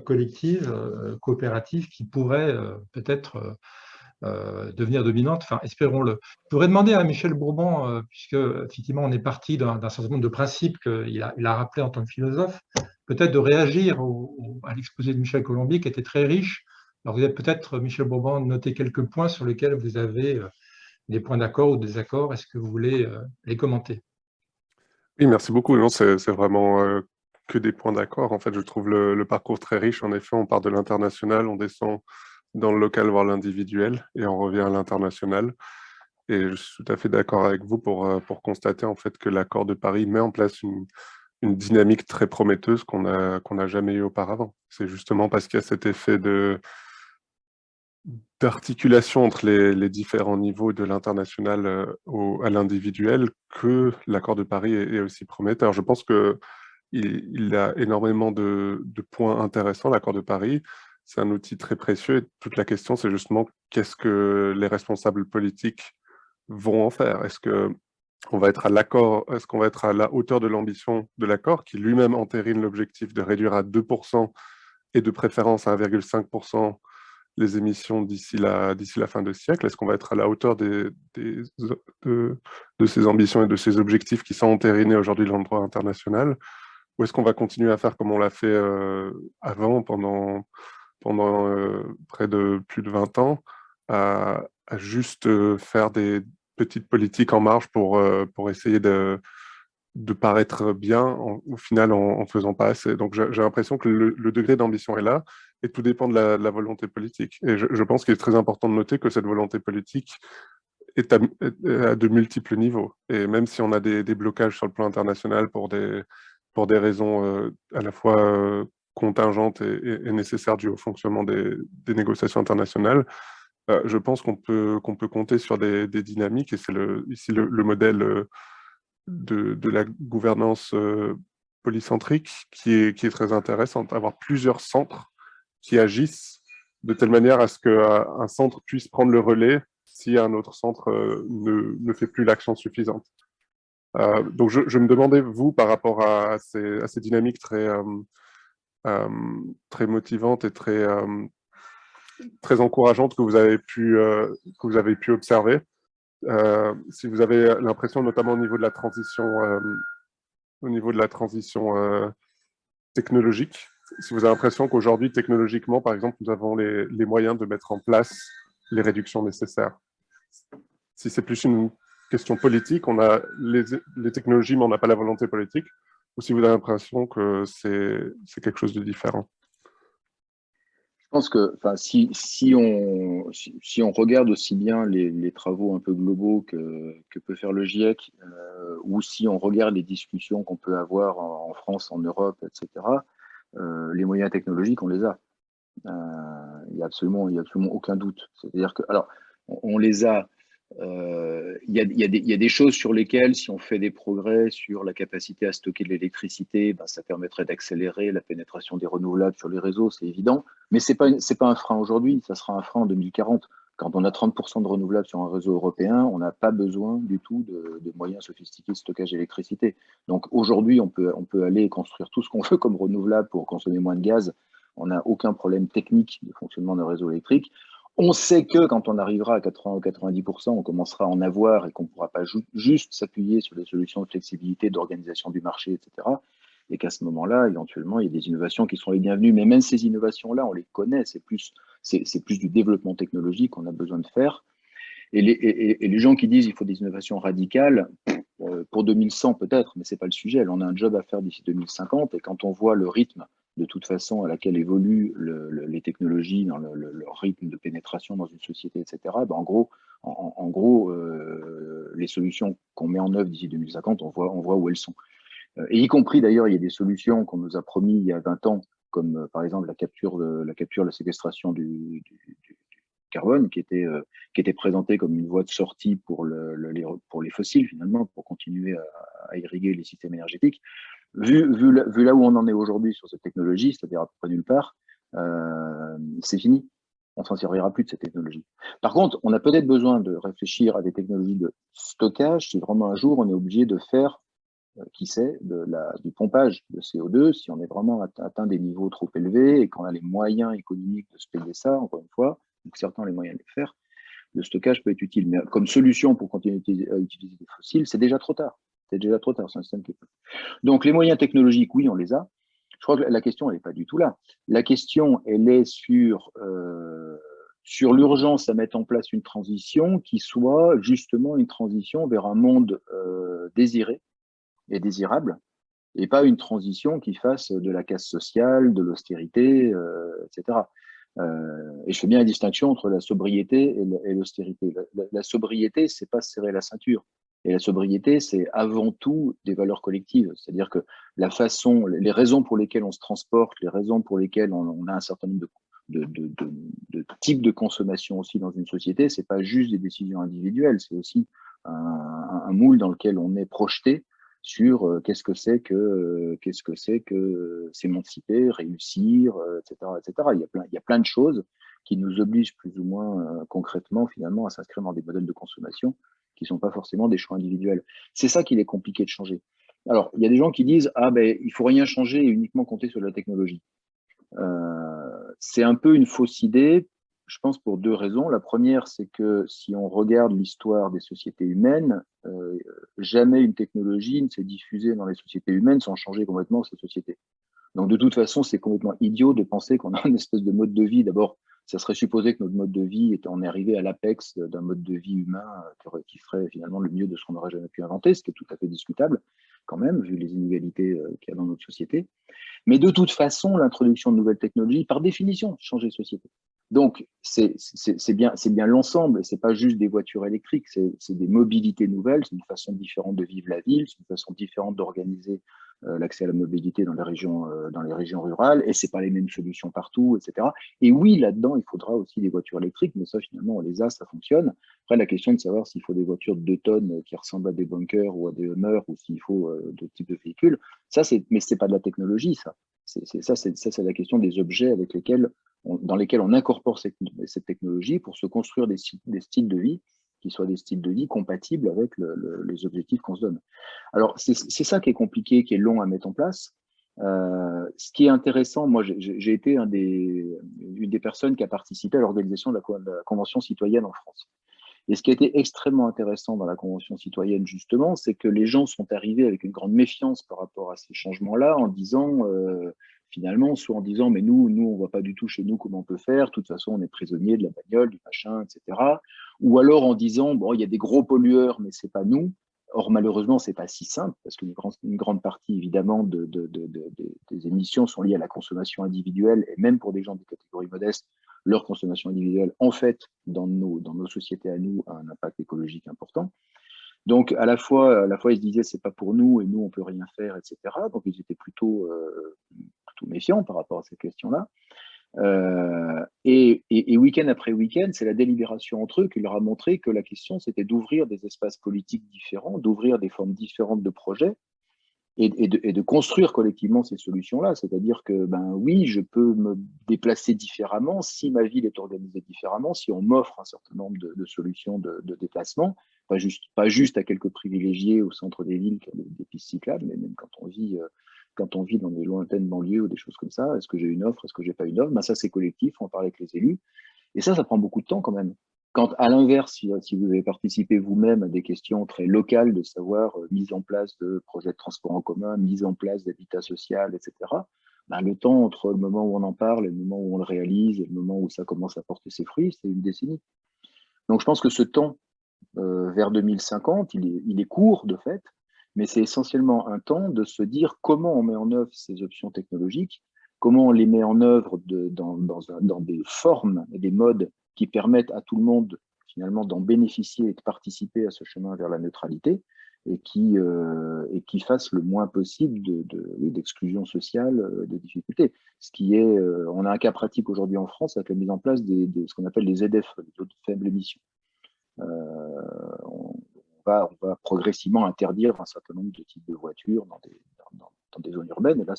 collectives, coopératives, qui pourraient peut-être devenir dominantes. Enfin, espérons-le. Je voudrais demander à Michel Bourbon, puisque effectivement on est parti d'un certain nombre de principes qu'il a rappelé en tant que philosophe, peut-être de réagir à l'exposé de Michel Colombier qui était très riche. Alors vous avez peut-être, Michel Bourbon, noté quelques points sur lesquels vous avez des points d'accord ou des désaccords. Est-ce que vous voulez les commenter? Oui, merci beaucoup. Non, c'est vraiment que des points d'accord. En fait, je trouve le parcours très riche. En effet, on part de l'international, on descend dans le local voir l'individuel et on revient à l'international. Et je suis tout à fait d'accord avec vous pour constater en fait que l'accord de Paris met en place une dynamique très prometteuse qu'on n'a jamais eue auparavant. C'est justement parce qu'il y a cet effet d'articulation entre les différents niveaux de l'international à l'individuel que l'accord de Paris est aussi prometteur. Je pense qu'il a énormément de points intéressants, l'accord de Paris. C'est un outil très précieux et toute la question, c'est justement qu'est-ce que les responsables politiques vont en faire. Est-ce qu'on va être à l'accord, est-ce qu'on va être à la hauteur de l'ambition de l'accord qui lui-même entérine l'objectif de réduire à 2% et de préférence à 1,5% les émissions d'ici la fin de siècle? Est-ce qu'on va être à la hauteur de ces ambitions et de ces objectifs qui sont entérinés aujourd'hui dans le droit international? Ou est-ce qu'on va continuer à faire comme on l'a fait avant, pendant pendant près de plus de 20 ans à juste faire des petites politiques en marge pour essayer de paraître bien, au final, en faisant pas assez. Donc, j'ai l'impression que le degré d'ambition est là, et tout dépend de la volonté politique. Et je pense qu'il est très important de noter que cette volonté politique est à de multiples niveaux. Et même si on a des blocages sur le plan international pour des raisons à la fois contingentes et nécessaires dues au fonctionnement des négociations internationales, je pense qu'on peut compter sur des dynamiques, et c'est ici le modèle de la gouvernance polycentrique qui est très intéressante. Avoir plusieurs centres qui agissent de telle manière à ce qu'un centre puisse prendre le relais si un autre centre ne fait plus l'action suffisante. Donc je me demandais, vous, par rapport à ces dynamiques très motivantes et très encourageantes que vous avez pu observer, si vous avez l'impression, notamment au niveau de la transition technologique, si vous avez l'impression qu'aujourd'hui, technologiquement, par exemple, nous avons les moyens de mettre en place les réductions nécessaires. Si c'est plus une question politique, on a les technologies, mais on n'a pas la volonté politique, ou si vous avez l'impression que c'est quelque chose de différent. Je pense que si on regarde aussi bien les travaux un peu globaux que peut faire le GIEC, ou si on regarde les discussions qu'on peut avoir en France, en Europe, etc., les moyens technologiques, on les a. Il n'y a absolument aucun doute. C'est-à-dire que, alors, on les a. Il y a des choses sur lesquelles, si on fait des progrès sur la capacité à stocker de l'électricité, ben, ça permettrait d'accélérer la pénétration des renouvelables sur les réseaux, c'est évident. Mais c'est pas un frein aujourd'hui, ça sera un frein en 2040. Quand on a 30% de renouvelables sur un réseau européen, on n'a pas besoin du tout de moyens sophistiqués de stockage d'électricité. Donc aujourd'hui, on peut aller construire tout ce qu'on veut comme renouvelable pour consommer moins de gaz. On n'a aucun problème technique de fonctionnement d'un réseau électrique. On sait que quand on arrivera à 80 ou 90%, on commencera à en avoir et qu'on ne pourra pas juste s'appuyer sur des solutions de flexibilité, d'organisation du marché, etc. Et qu'à ce moment-là, éventuellement, il y a des innovations qui seront les bienvenues. Mais même ces innovations-là, on les connaît. C'est plus du développement technologique qu'on a besoin de faire. Et les gens qui disent qu'il faut des innovations radicales, pour 2100 peut-être, mais ce n'est pas le sujet. On a un job à faire d'ici 2050. Et quand on voit le rythme, de toute façon, à laquelle évoluent les technologies, dans leur rythme de pénétration dans une société, etc., ben en gros, les solutions qu'on met en œuvre d'ici 2050, on voit où elles sont. Et y compris, d'ailleurs, il y a des solutions qu'on nous a promis il y a 20 ans, comme par exemple la séquestration du carbone, qui était présentée comme une voie de sortie pour les fossiles, finalement, pour continuer à irriguer les systèmes énergétiques. Vu là où on en est aujourd'hui sur cette technologie, c'est-à-dire à peu près nulle part, c'est fini. On s'en servira plus de cette technologie. Par contre, on a peut-être besoin de réfléchir à des technologies de stockage si vraiment un jour on est obligé de faire, qui sait, du pompage de CO2, si on est vraiment atteint des niveaux trop élevés et qu'on a les moyens économiques de se payer ça, encore une fois, ou que certains ont les moyens de le faire, le stockage peut être utile. Mais comme solution pour continuer à utiliser des fossiles, c'est déjà trop tard. C'est déjà trop tard, c'est un système qui est... Donc, les moyens technologiques, oui, on les a. Je crois que la question, elle n'est pas du tout là. La question, elle est sur l'urgence à mettre en place une transition qui soit justement une transition vers un monde désiré et désirable, et pas une transition qui fasse de la casse sociale, de l'austérité, etc. Et je fais bien la distinction entre la sobriété et l'austérité. La sobriété, c'est pas serrer la ceinture. Et la sobriété, c'est avant tout des valeurs collectives. C'est-à-dire que les raisons pour lesquelles on se transporte, les raisons pour lesquelles on a un certain nombre de types de consommation aussi dans une société, c'est pas juste des décisions individuelles, c'est aussi un moule dans lequel on est projeté sur qu'est-ce que c'est que s'émanciper, réussir, etc., etc. Il y a plein de choses qui nous obligent plus ou moins concrètement finalement à s'inscrire dans des modèles de consommation qui ne sont pas forcément des choix individuels. C'est ça qu'il est compliqué de changer. Alors, il y a des gens qui disent « Ah, ben, il ne faut rien changer et uniquement compter sur la technologie ». C'est un peu une fausse idée, je pense, pour deux raisons. La première, c'est que si on regarde l'histoire des sociétés humaines, jamais une technologie ne s'est diffusée dans les sociétés humaines sans changer complètement ces sociétés. Donc, de toute façon, c'est complètement idiot de penser qu'on a une espèce de mode de vie. D'abord, ça serait supposé que notre mode de vie on est arrivé à l'apex d'un mode de vie humain qui ferait finalement le mieux de ce qu'on n'aurait jamais pu inventer, ce qui est tout à fait discutable quand même, vu les inégalités qu'il y a dans notre société. Mais de toute façon, l'introduction de nouvelles technologies, par définition, change les sociétés. Donc, c'est bien l'ensemble, et c'est pas juste des voitures électriques, c'est des mobilités nouvelles, c'est une façon différente de vivre la ville, c'est une façon différente d'organiser l'accès à la mobilité dans les régions rurales, et c'est pas les mêmes solutions partout, etc. Et oui, là-dedans, il faudra aussi des voitures électriques, mais ça, finalement, on les a, ça fonctionne. Après, la question de savoir s'il faut des voitures de 2 tonnes qui ressemblent à des bunkers ou à des Hummers, ou s'il faut d'autres types de véhicules, mais c'est pas de la technologie, ça. C'est la question des objets dans lesquels on incorpore cette technologie pour se construire des styles de vie qui soient des styles de vie compatibles avec les objectifs qu'on se donne. Alors, c'est ça qui est compliqué, qui est long à mettre en place. Ce qui est intéressant, moi, j'ai été une des personnes qui a participé à l'organisation de la Convention citoyenne en France. Et ce qui a été extrêmement intéressant dans la Convention citoyenne, justement, c'est que les gens sont arrivés avec une grande méfiance par rapport à ces changements-là, en disant, finalement, soit en disant, mais nous, on ne voit pas du tout chez nous comment on peut faire, de toute façon, on est prisonnier de la bagnole, du machin, etc. Ou alors en disant, bon, il y a des gros pollueurs, mais ce n'est pas nous. Or, malheureusement, ce n'est pas si simple, parce qu'une grande partie, évidemment, des émissions sont liées à la consommation individuelle, et même pour des gens de catégorie modeste, leur consommation individuelle, en fait, dans nos sociétés à nous, a un impact écologique important. Donc, à la fois ils se disaient, c'est pas pour nous, et nous, on peut rien faire, etc. Donc, ils étaient plutôt méfiants par rapport à cette question-là. Et week-end après week-end, c'est la délibération entre eux qui leur a montré que la question, c'était d'ouvrir des espaces politiques différents, d'ouvrir des formes différentes de projets, et de construire collectivement ces solutions-là. C'est-à-dire que, oui, je peux me déplacer différemment si ma ville est organisée différemment, si on m'offre un certain nombre de solutions de déplacement, pas juste à quelques privilégiés au centre des villes qui ont des pistes cyclables, mais même quand on vit dans des lointaines banlieues ou des choses comme ça. Est-ce que j'ai une offre, est-ce que j'ai pas une offre? Ça, c'est collectif, on parle avec les élus. Et ça prend beaucoup de temps quand même. Quand, à l'inverse, si vous avez participé vous-même à des questions très locales de savoir mise en place de projets de transport en commun, mise en place d'habitat social, etc., le temps entre le moment où on en parle et le moment où on le réalise et le moment où ça commence à porter ses fruits, c'est une décennie. Donc, je pense que ce temps vers 2050, il est court de fait, mais c'est essentiellement un temps de se dire comment on met en œuvre ces options technologiques, comment on les met en œuvre dans des formes et des modes qui permettent à tout le monde finalement d'en bénéficier et de participer à ce chemin vers la neutralité, et qui fassent le moins possible d'exclusion sociale, de difficultés. On a un cas pratique aujourd'hui en France avec la mise en place ce qu'on appelle les ZF, les zones de faible émission. On va progressivement interdire un certain nombre de types de voitures dans des zones urbaines, et là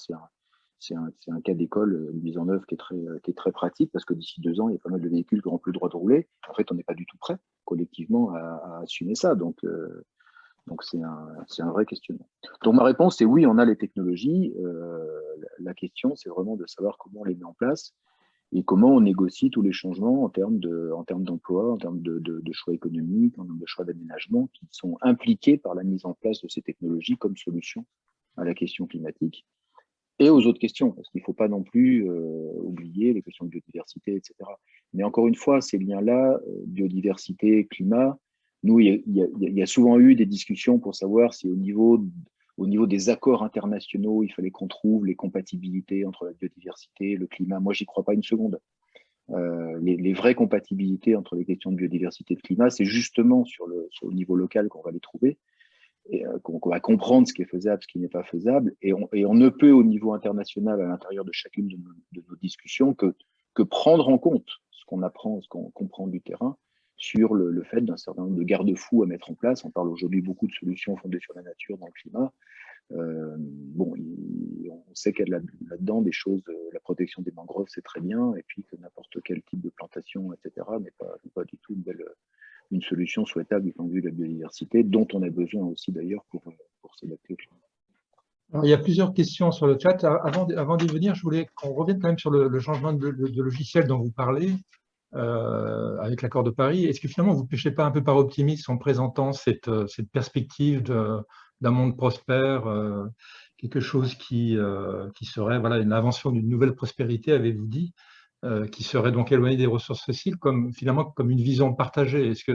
c'est un cas d'école, une mise en œuvre qui est très pratique, parce que d'ici 2 ans, il y a pas mal de véhicules qui n'auront plus le droit de rouler. En fait, on n'est pas du tout prêt, collectivement, à assumer ça. Donc c'est un vrai questionnement. Donc ma réponse, c'est oui, on a les technologies. La question, c'est vraiment de savoir comment on les met en place et comment on négocie tous les changements en termes d'emploi, en termes de choix économiques, en termes de choix d'aménagement qui sont impliqués par la mise en place de ces technologies comme solution à la question climatique et aux autres questions, parce qu'il ne faut pas non plus oublier les questions de biodiversité, etc. Mais encore une fois, ces liens-là, biodiversité, climat, nous, il y a souvent eu des discussions pour savoir si au niveau des accords internationaux, il fallait qu'on trouve les compatibilités entre la biodiversité, le climat. Moi, j'y crois pas une seconde. Les vraies compatibilités entre les questions de biodiversité et de climat, c'est justement sur le niveau local qu'on va les trouver, et qu'on va comprendre ce qui est faisable, ce qui n'est pas faisable, et on ne peut au niveau international, à l'intérieur de chacune de nos discussions, que prendre en compte ce qu'on apprend, ce qu'on comprend du terrain, sur le fait d'un certain nombre de garde-fous à mettre en place. On parle aujourd'hui beaucoup de solutions fondées sur la nature dans le climat. On sait qu'il y a là-dedans des choses, la protection des mangroves, c'est très bien, et puis que n'importe quel type de plantation, etc., n'est pas du tout une solution souhaitable du point de vue de la biodiversité, dont on a besoin aussi d'ailleurs pour s'adapter au climat. Alors, il y a plusieurs questions sur le chat. Avant d'y venir, je voulais qu'on revienne quand même sur le changement de logiciel dont vous parlez, avec l'accord de Paris. Est-ce que finalement, vous ne péchez pas un peu par optimisme en présentant cette perspective d'un monde prospère quelque chose qui serait voilà, une invention d'une nouvelle prospérité, avez-vous dit, qui serait donc éloignée des ressources fossiles, finalement comme une vision partagée. Est-ce que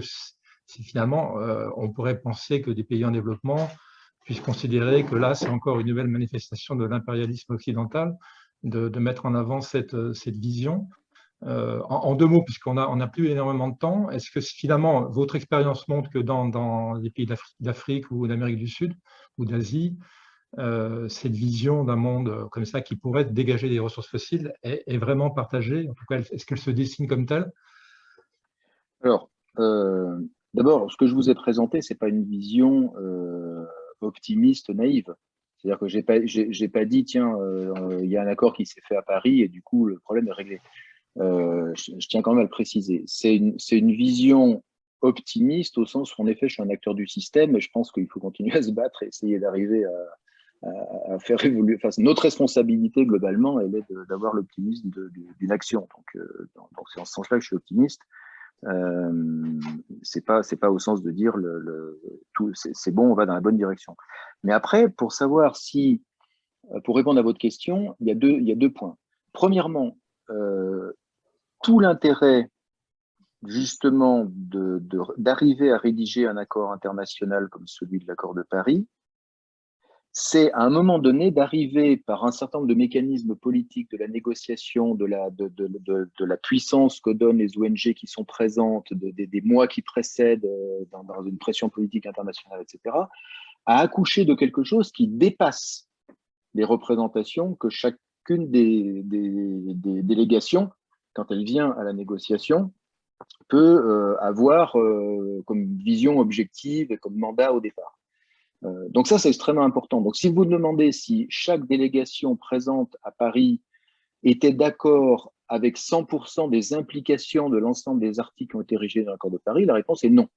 finalement, on pourrait penser que des pays en développement puissent considérer que là, c'est encore une nouvelle manifestation de l'impérialisme occidental, de mettre en avant cette vision. En deux mots, puisqu'on n'a plus énormément de temps, est-ce que finalement, votre expérience montre que dans les pays d'Afrique ou d'Amérique du Sud ou d'Asie, cette vision d'un monde comme ça qui pourrait dégager des ressources fossiles est vraiment partagée? En tout cas, est-ce qu'elle se dessine comme telle? Alors, d'abord, ce que je vous ai présenté, ce n'est pas une vision optimiste, naïve. C'est-à-dire que j'ai pas dit, tiens, il y a un accord qui s'est fait à Paris et du coup, le problème est réglé. Je tiens quand même à le préciser. C'est une vision optimiste au sens où, en effet, je suis un acteur du système et je pense qu'il faut continuer à se battre et essayer d'arriver à faire évoluer. Enfin, notre responsabilité, globalement, elle est d'avoir l'optimisme d'une action. Donc, c'est en ce sens-là que je suis optimiste. C'est pas au sens de dire tout c'est bon, on va dans la bonne direction. Mais après, pour savoir si, pour répondre à votre question, il y a deux points. Premièrement, tout l'intérêt justement d'arriver à rédiger un accord international comme celui de l'accord de Paris, c'est à un moment donné d'arriver par un certain nombre de mécanismes politiques, de la négociation, de la puissance que donnent les ONG qui sont présentes, des mois qui précèdent dans une pression politique internationale, etc., à accoucher de quelque chose qui dépasse les représentations que chacune des délégations, quand elle vient à la négociation, peut avoir comme vision objective et comme mandat au départ. Donc ça, c'est extrêmement important. Donc si vous demandez si chaque délégation présente à Paris était d'accord avec 100% des implications de l'ensemble des articles qui ont été érigés dans l'accord de Paris, la réponse est non.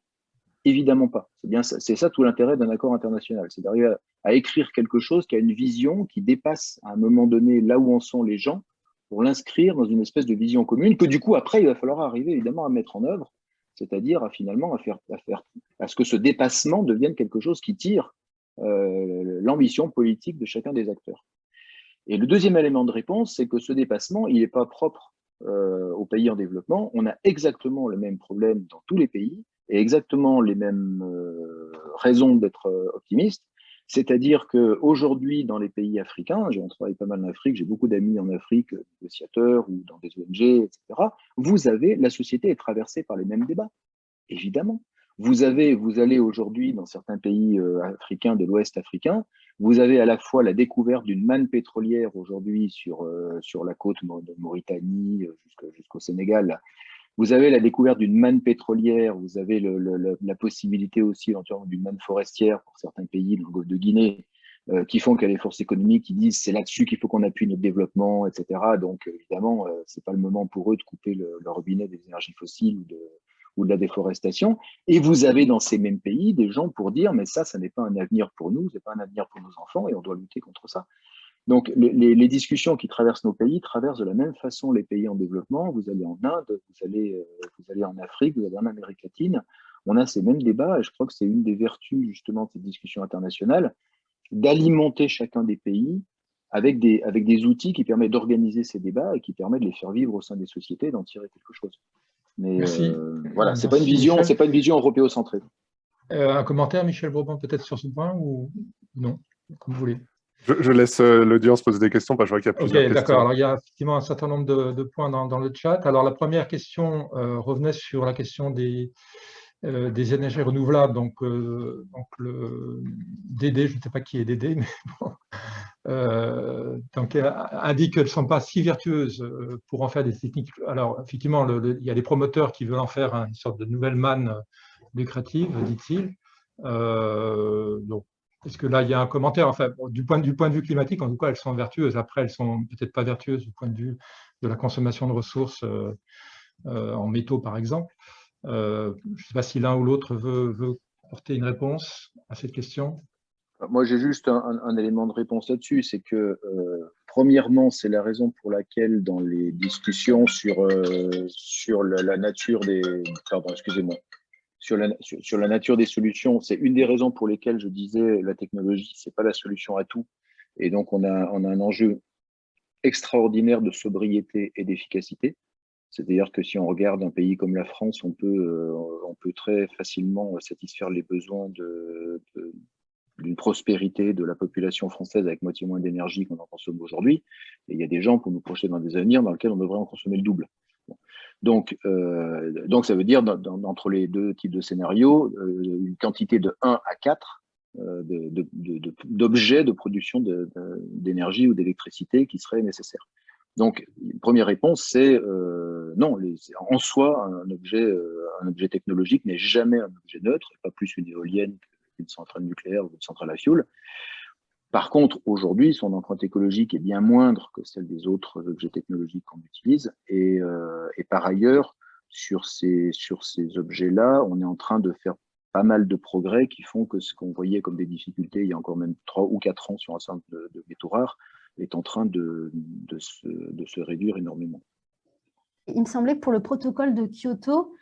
Évidemment pas. C'est ça tout l'intérêt d'un accord international, c'est d'arriver à écrire quelque chose qui a une vision qui dépasse à un moment donné là où en sont les gens pour l'inscrire dans une espèce de vision commune que du coup après il va falloir arriver évidemment à mettre en œuvre, c'est-à-dire à ce que ce dépassement devienne quelque chose qui tire l'ambition politique de chacun des acteurs. Et le deuxième élément de réponse, c'est que ce dépassement, il n'est pas propre aux pays en développement. On a exactement le même problème dans tous les pays et exactement les mêmes raisons d'être optimiste. C'est-à-dire qu'aujourd'hui, dans les pays africains, on travaille pas mal en Afrique, j'ai beaucoup d'amis en Afrique, négociateurs ou dans des ONG, etc. La société est traversée par les mêmes débats, évidemment. Vous allez aujourd'hui dans certains pays africains de l'Ouest africain, vous avez à la fois la découverte d'une manne pétrolière aujourd'hui sur la côte de Mauritanie jusqu'au Sénégal. Vous avez la découverte d'une manne pétrolière, vous avez la possibilité aussi éventuellement d'une manne forestière pour certains pays, dans le Golfe de Guinée, qui font qu'il y a des forces économiques qui disent c'est là-dessus qu'il faut qu'on appuie notre développement, etc. Donc évidemment, c'est pas le moment pour eux de couper le robinet des énergies fossiles ou de la déforestation. Et vous avez dans ces mêmes pays des gens pour dire mais ça n'est pas un avenir pour nous, c'est pas un avenir pour nos enfants et on doit lutter contre ça. Donc les discussions qui traversent nos pays traversent de la même façon les pays en développement. Vous allez en Inde, vous allez en Afrique, vous allez en Amérique latine. On a ces mêmes débats et je crois que c'est une des vertus justement de ces discussions internationales, d'alimenter chacun des pays avec des outils qui permettent d'organiser ces débats et qui permettent de les faire vivre au sein des sociétés et d'en tirer quelque chose. Mais voilà, c'est pas une vision européocentrée. Un commentaire, Michel Bourbon, peut-être sur ce point ou non, comme vous voulez. Je laisse l'audience poser des questions, parce que je vois qu'il y a plusieurs questions. D'accord. Alors, il y a effectivement un certain nombre de points dans le chat. Alors, la première question revenait sur la question des énergies renouvelables. Donc le DD, je ne sais pas qui est DD, mais bon, donc, indique qu'elles ne sont pas si vertueuses pour en faire des techniques. Alors, effectivement, il y a des promoteurs qui veulent en faire une sorte de nouvelle manne lucrative, dit-il. Donc, est-ce que là, il y a un commentaire? Enfin, du point de vue climatique, en tout cas, elles sont vertueuses. Après, elles ne sont peut-être pas vertueuses du point de vue de la consommation de ressources en métaux, par exemple. Je ne sais pas si l'un ou l'autre veut porter une réponse à cette question. Moi, j'ai juste un élément de réponse là-dessus, c'est que, premièrement, c'est la raison pour laquelle, dans les discussions sur la nature des... Pardon, excusez-moi. Sur la nature des solutions, c'est une des raisons pour lesquelles je disais la technologie, c'est pas la solution à tout, Et donc, on a un enjeu extraordinaire de sobriété et d'efficacité. C'est-à-dire que si on regarde un pays comme la France, on peut très facilement satisfaire les besoins d'une prospérité de la population française avec moitié moins d'énergie qu'on en consomme aujourd'hui. Et il y a des gens pour nous projeter dans des avenirs dans lesquels on devrait en consommer le double. Donc ça veut dire, entre les deux types de scénarios, une quantité de 1 à 4 d'objets de production d'énergie ou d'électricité qui seraient nécessaires. Donc, une première réponse, c'est non, en soi, un objet technologique n'est jamais un objet neutre, pas plus une éolienne qu'une centrale nucléaire ou une centrale à fioul. Par contre, aujourd'hui, son empreinte écologique est bien moindre que celle des autres objets technologiques qu'on utilise. Et par ailleurs, sur ces objets-là, on est en train de faire pas mal de progrès qui font que ce qu'on voyait comme des difficultés il y a encore même 3 ou 4 ans sur un certain nombre de métaux rares est en train de se réduire énormément. Il me semblait que pour le protocole de Kyoto,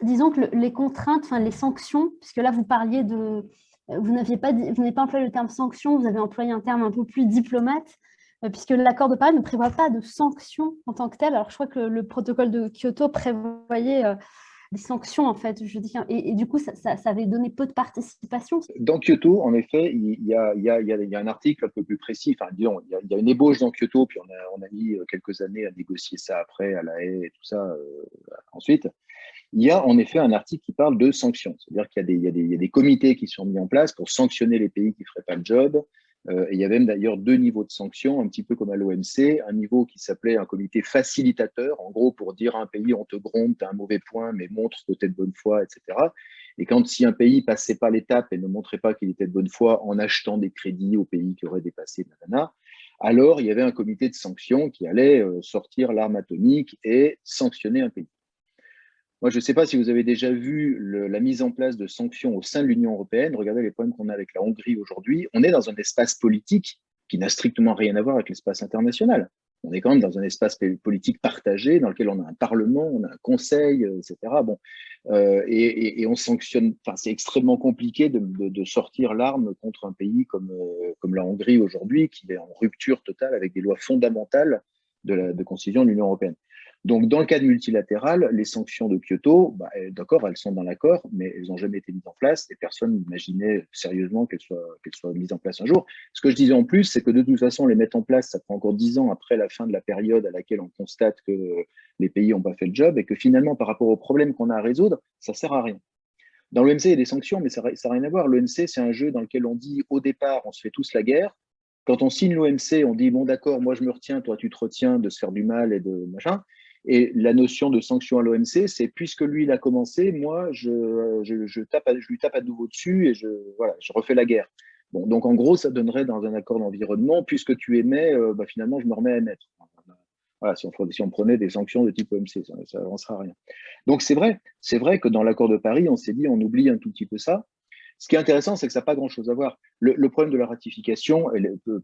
disons que les contraintes, enfin les sanctions, puisque là vous parliez de... Vous n'avez pas employé le terme sanction, vous avez employé un terme un peu plus diplomate, puisque l'accord de Paris ne prévoit pas de sanctions en tant que tel. Alors je crois que le protocole de Kyoto prévoyait des sanctions, en fait, je dis, et du coup, ça avait donné peu de participation. Dans Kyoto, en effet, il y a un article un peu plus précis. Enfin, disons, il y a une ébauche dans Kyoto, puis on a mis quelques années à négocier ça après, à La Haye et tout ça ensuite. Il y a en effet un article qui parle de sanctions. C'est-à-dire qu'il y a des comités qui sont mis en place pour sanctionner les pays qui ne feraient pas le job. Et il y a même d'ailleurs 2 niveaux de sanctions, un petit peu comme à l'OMC, un niveau qui s'appelait un comité facilitateur, en gros pour dire à un pays on te gronde, tu as un mauvais point, mais montre que tu es de bonne foi, etc. Et si un pays passait pas l'étape et ne montrait pas qu'il était de bonne foi en achetant des crédits aux pays qui auraient dépassé nanana, alors il y avait un comité de sanctions qui allait sortir l'arme atomique et sanctionner un pays. Moi, je ne sais pas si vous avez déjà vu la mise en place de sanctions au sein de l'Union européenne. Regardez les problèmes qu'on a avec la Hongrie aujourd'hui. On est dans un espace politique qui n'a strictement rien à voir avec l'espace international. On est quand même dans un espace politique partagé dans lequel on a un parlement, on a un conseil, etc. Bon, et on sanctionne. Enfin, c'est extrêmement compliqué de sortir l'arme contre un pays comme la Hongrie aujourd'hui, qui est en rupture totale avec des lois fondamentales de constitution de l'Union européenne. Donc, dans le cadre multilatéral, les sanctions de Kyoto, d'accord, elles sont dans l'accord, mais elles n'ont jamais été mises en place et personne n'imaginait sérieusement qu'elles soient mises en place un jour. Ce que je disais en plus, c'est que de toute façon, les mettre en place, ça prend encore 10 ans après la fin de la période à laquelle on constate que les pays n'ont pas fait le job et que finalement, par rapport aux problèmes qu'on a à résoudre, ça ne sert à rien. Dans l'OMC, il y a des sanctions, mais ça n'a rien à voir. L'OMC, c'est un jeu dans lequel on dit au départ, on se fait tous la guerre. Quand on signe l'OMC, on dit, bon d'accord, moi je me retiens, toi tu te retiens de se faire du mal et de machin. Et la notion de sanction à l'OMC, c'est puisque lui, il a commencé, moi, je lui tape à nouveau dessus et je refais la guerre. Bon, donc, en gros, ça donnerait dans un accord d'environnement, puisque tu émets, finalement, je me remets à émettre. Voilà, si on prenait des sanctions de type OMC, ça n'avancera rien. Donc, c'est vrai que dans l'accord de Paris, on s'est dit, on oublie un tout petit peu ça. Ce qui est intéressant, c'est que ça n'a pas grand-chose à voir. Le problème de la ratification,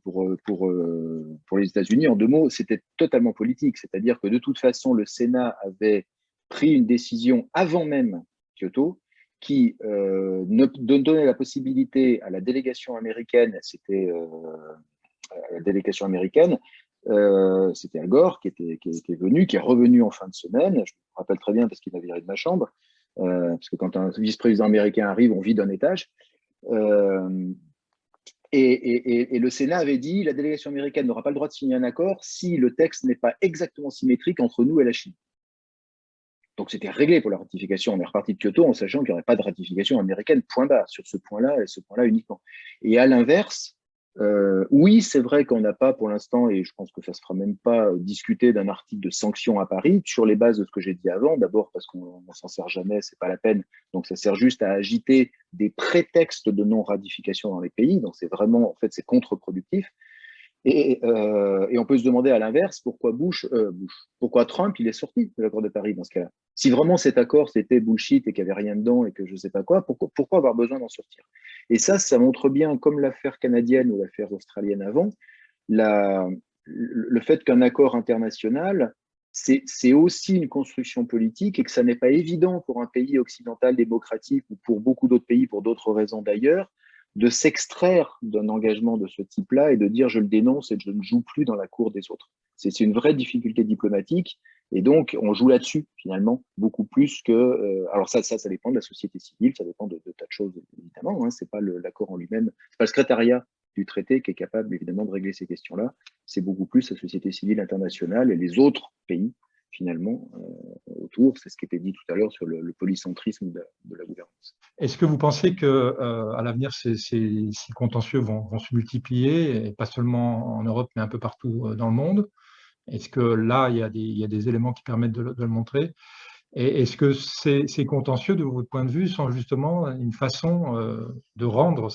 pour les États-Unis, en 2 mots, c'était totalement politique. C'est-à-dire que de toute façon, le Sénat avait pris une décision avant même Kyoto qui donnait la possibilité à la délégation américaine, c'était la délégation américaine, c'était Al Gore qui est venu, qui est revenu en fin de semaine. Je me rappelle très bien parce qu'il m'a viré de ma chambre. Parce que quand un vice-président américain arrive, on vit d'un étage. Et le Sénat avait dit la délégation américaine n'aura pas le droit de signer un accord si le texte n'est pas exactement symétrique entre nous et la Chine. Donc c'était réglé pour la ratification. On est reparti de Kyoto en sachant qu'il n'y aurait pas de ratification américaine, point barre, sur ce point-là et ce point-là uniquement. Et à l'inverse, oui, c'est vrai qu'on n'a pas pour l'instant, et je pense que ça ne se fera même pas, discuter d'un article de sanctions à Paris sur les bases de ce que j'ai dit avant. D'abord parce qu'on ne s'en sert jamais, ce n'est pas la peine. Donc ça sert juste à agiter des prétextes de non-ratification dans les pays. Donc c'est vraiment, en fait, c'est contre-productif. Et on peut se demander à l'inverse pourquoi pourquoi Trump il est sorti de l'accord de Paris dans ce cas-là. Si vraiment cet accord c'était bullshit et qu'il n'y avait rien dedans et que je ne sais pas quoi, pourquoi avoir besoin d'en sortir? Et ça montre bien, comme l'affaire canadienne ou l'affaire australienne avant, le fait qu'un accord international, c'est aussi une construction politique et que ça n'est pas évident pour un pays occidental démocratique ou pour beaucoup d'autres pays, pour d'autres raisons d'ailleurs, de s'extraire d'un engagement de ce type-là et de dire je le dénonce et je ne joue plus dans la cour des autres. C'est une vraie difficulté diplomatique et donc on joue là-dessus finalement beaucoup plus que… alors ça dépend de la société civile, ça dépend de tas de choses évidemment, hein, c'est pas l'accord en lui-même, c'est pas le secrétariat du traité qui est capable évidemment de régler ces questions-là, c'est beaucoup plus la société civile internationale et les autres pays finalement autour, c'est ce qui était dit tout à l'heure sur le polycentrisme de la gouvernance. Est-ce que vous pensez qu'à l'avenir, ces contentieux vont se multiplier, et pas seulement en Europe, mais un peu partout dans le monde? Est-ce que là, il y a des éléments qui permettent de le montrer? Et est-ce que ces contentieux, de votre point de vue, sont justement une façon de rendre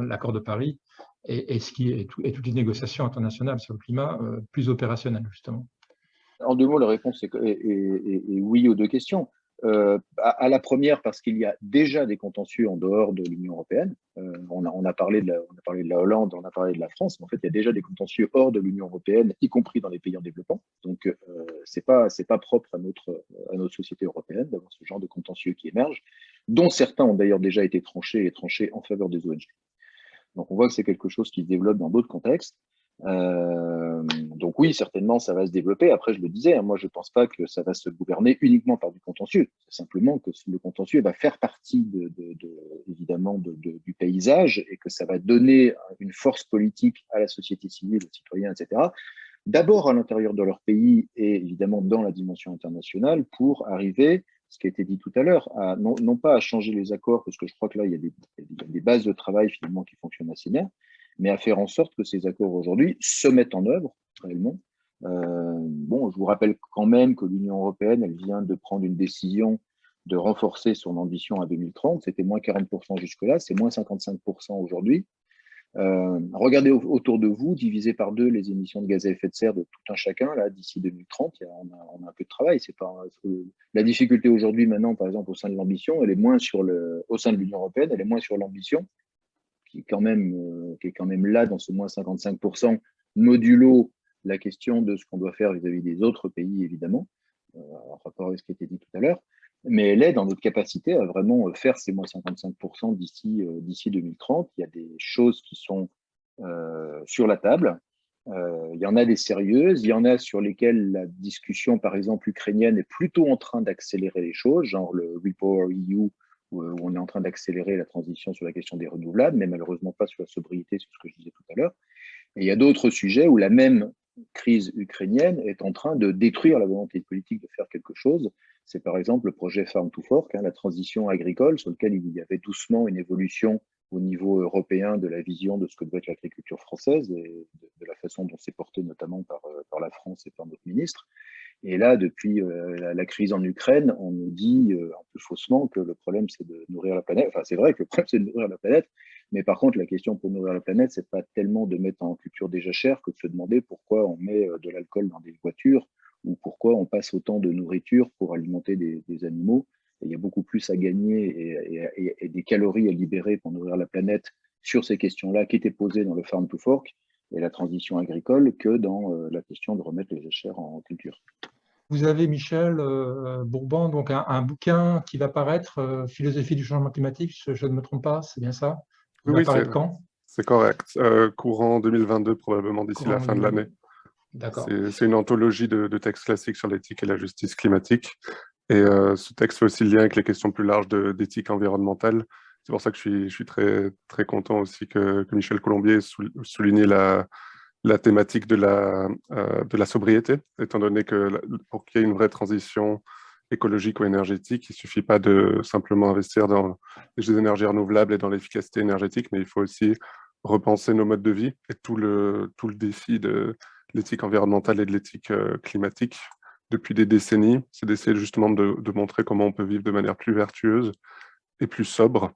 l'accord de Paris et toutes les négociations internationales sur le climat plus opérationnelles, justement? En 2 mots, la réponse est oui aux 2 questions. À la première, parce qu'il y a déjà des contentieux en dehors de l'Union européenne. On a parlé de la Hollande, on a parlé de la France, mais en fait, il y a déjà des contentieux hors de l'Union européenne, y compris dans les pays en développement. Donc, c'est pas propre à notre société européenne d'avoir ce genre de contentieux qui émergent, dont certains ont d'ailleurs déjà été tranchés en faveur des ONG. Donc, on voit que c'est quelque chose qui se développe dans d'autres contextes. Donc oui, certainement, ça va se développer. Après, je le disais, hein, moi, je ne pense pas que ça va se gouverner uniquement par du contentieux. C'est simplement que le contentieux va faire partie évidemment du paysage et que ça va donner une force politique à la société civile, aux citoyens, etc. D'abord à l'intérieur de leur pays et évidemment dans la dimension internationale pour arriver, ce qui a été dit tout à l'heure, non pas à changer les accords, parce que je crois que là, il y a des bases de travail finalement qui fonctionnent assez bien, mais à faire en sorte que ces accords aujourd'hui se mettent en œuvre réellement. Je vous rappelle quand même que l'Union européenne, elle vient de prendre une décision de renforcer son ambition à 2030. C'était moins 40% jusque-là, c'est moins 55% aujourd'hui. Regardez autour de vous, divisez par 2 les émissions de gaz à effet de serre de tout un chacun, là, d'ici 2030, on a un peu de travail. La difficulté aujourd'hui, maintenant, par exemple, au sein de l'ambition, elle est moins au sein de l'Union européenne, elle est moins sur l'ambition, qui est quand même là dans ce moins 55%, modulo la question de ce qu'on doit faire vis-à-vis des autres pays, évidemment, en rapport avec ce qui a été dit tout à l'heure, mais elle est dans notre capacité à vraiment faire ces moins 55% d'ici 2030. Il y a des choses qui sont sur la table. Il y en a des sérieuses, il y en a sur lesquelles la discussion, par exemple, ukrainienne est plutôt en train d'accélérer les choses, genre le REPowerEU, où on est en train d'accélérer la transition sur la question des renouvelables, mais malheureusement pas sur la sobriété, sur ce que je disais tout à l'heure. Et il y a d'autres sujets où la même crise ukrainienne est en train de détruire la volonté politique de faire quelque chose. C'est par exemple le projet Farm to Fork, la transition agricole, sur lequel il y avait doucement une évolution au niveau européen de la vision de ce que doit être l'agriculture française et de la façon dont c'est porté notamment par la France et par notre ministre. Et là, depuis la crise en Ukraine, on nous dit un peu faussement que le problème, c'est de nourrir la planète. Enfin, c'est vrai que le problème, c'est de nourrir la planète. Mais par contre, la question pour nourrir la planète, c'est pas tellement de mettre en culture des jachères que de se demander pourquoi on met de l'alcool dans des voitures ou pourquoi on passe autant de nourriture pour alimenter des animaux. Et il y a beaucoup plus à gagner et des calories à libérer pour nourrir la planète sur ces questions-là qui étaient posées dans le Farm to Fork et la transition agricole que dans la question de remettre les jachères en culture. Vous avez, Michel Bourban, donc un bouquin qui va paraître, Philosophie du changement climatique, je ne me trompe pas, c'est bien ça? Il va paraître quand? C'est correct. Courant 2022, probablement d'ici la fin de l'année. D'accord. C'est une anthologie de textes classiques sur l'éthique et la justice climatique. Et ce texte fait aussi le lien avec les questions plus larges d'éthique environnementale. C'est pour ça que je suis très, très content aussi que Michel Colombier ait souligné la thématique de la sobriété, étant donné que pour qu'il y ait une vraie transition écologique ou énergétique, il ne suffit pas de simplement investir dans les énergies renouvelables et dans l'efficacité énergétique, mais il faut aussi repenser nos modes de vie et tout le défi de l'éthique environnementale et de l'éthique climatique depuis des décennies, c'est d'essayer justement de montrer comment on peut vivre de manière plus vertueuse et plus sobre.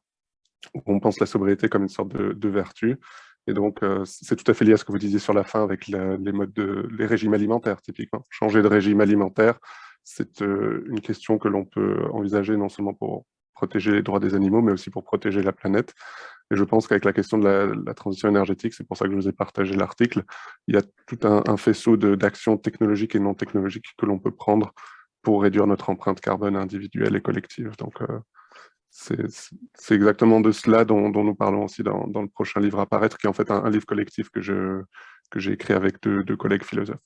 On pense la sobriété comme une sorte de vertu. Et donc, c'est tout à fait lié à ce que vous disiez sur la fin avec les régimes alimentaires, typiquement. Changer de régime alimentaire, c'est une question que l'on peut envisager non seulement pour protéger les droits des animaux, mais aussi pour protéger la planète. Et je pense qu'avec la question de la transition énergétique, c'est pour ça que je vous ai partagé l'article, il y a tout un faisceau d'actions technologiques et non technologiques que l'on peut prendre pour réduire notre empreinte carbone individuelle et collective. Donc, c'est exactement de cela dont nous parlons aussi dans le prochain livre à paraître, qui est en fait un livre collectif que j'ai écrit avec deux collègues philosophes.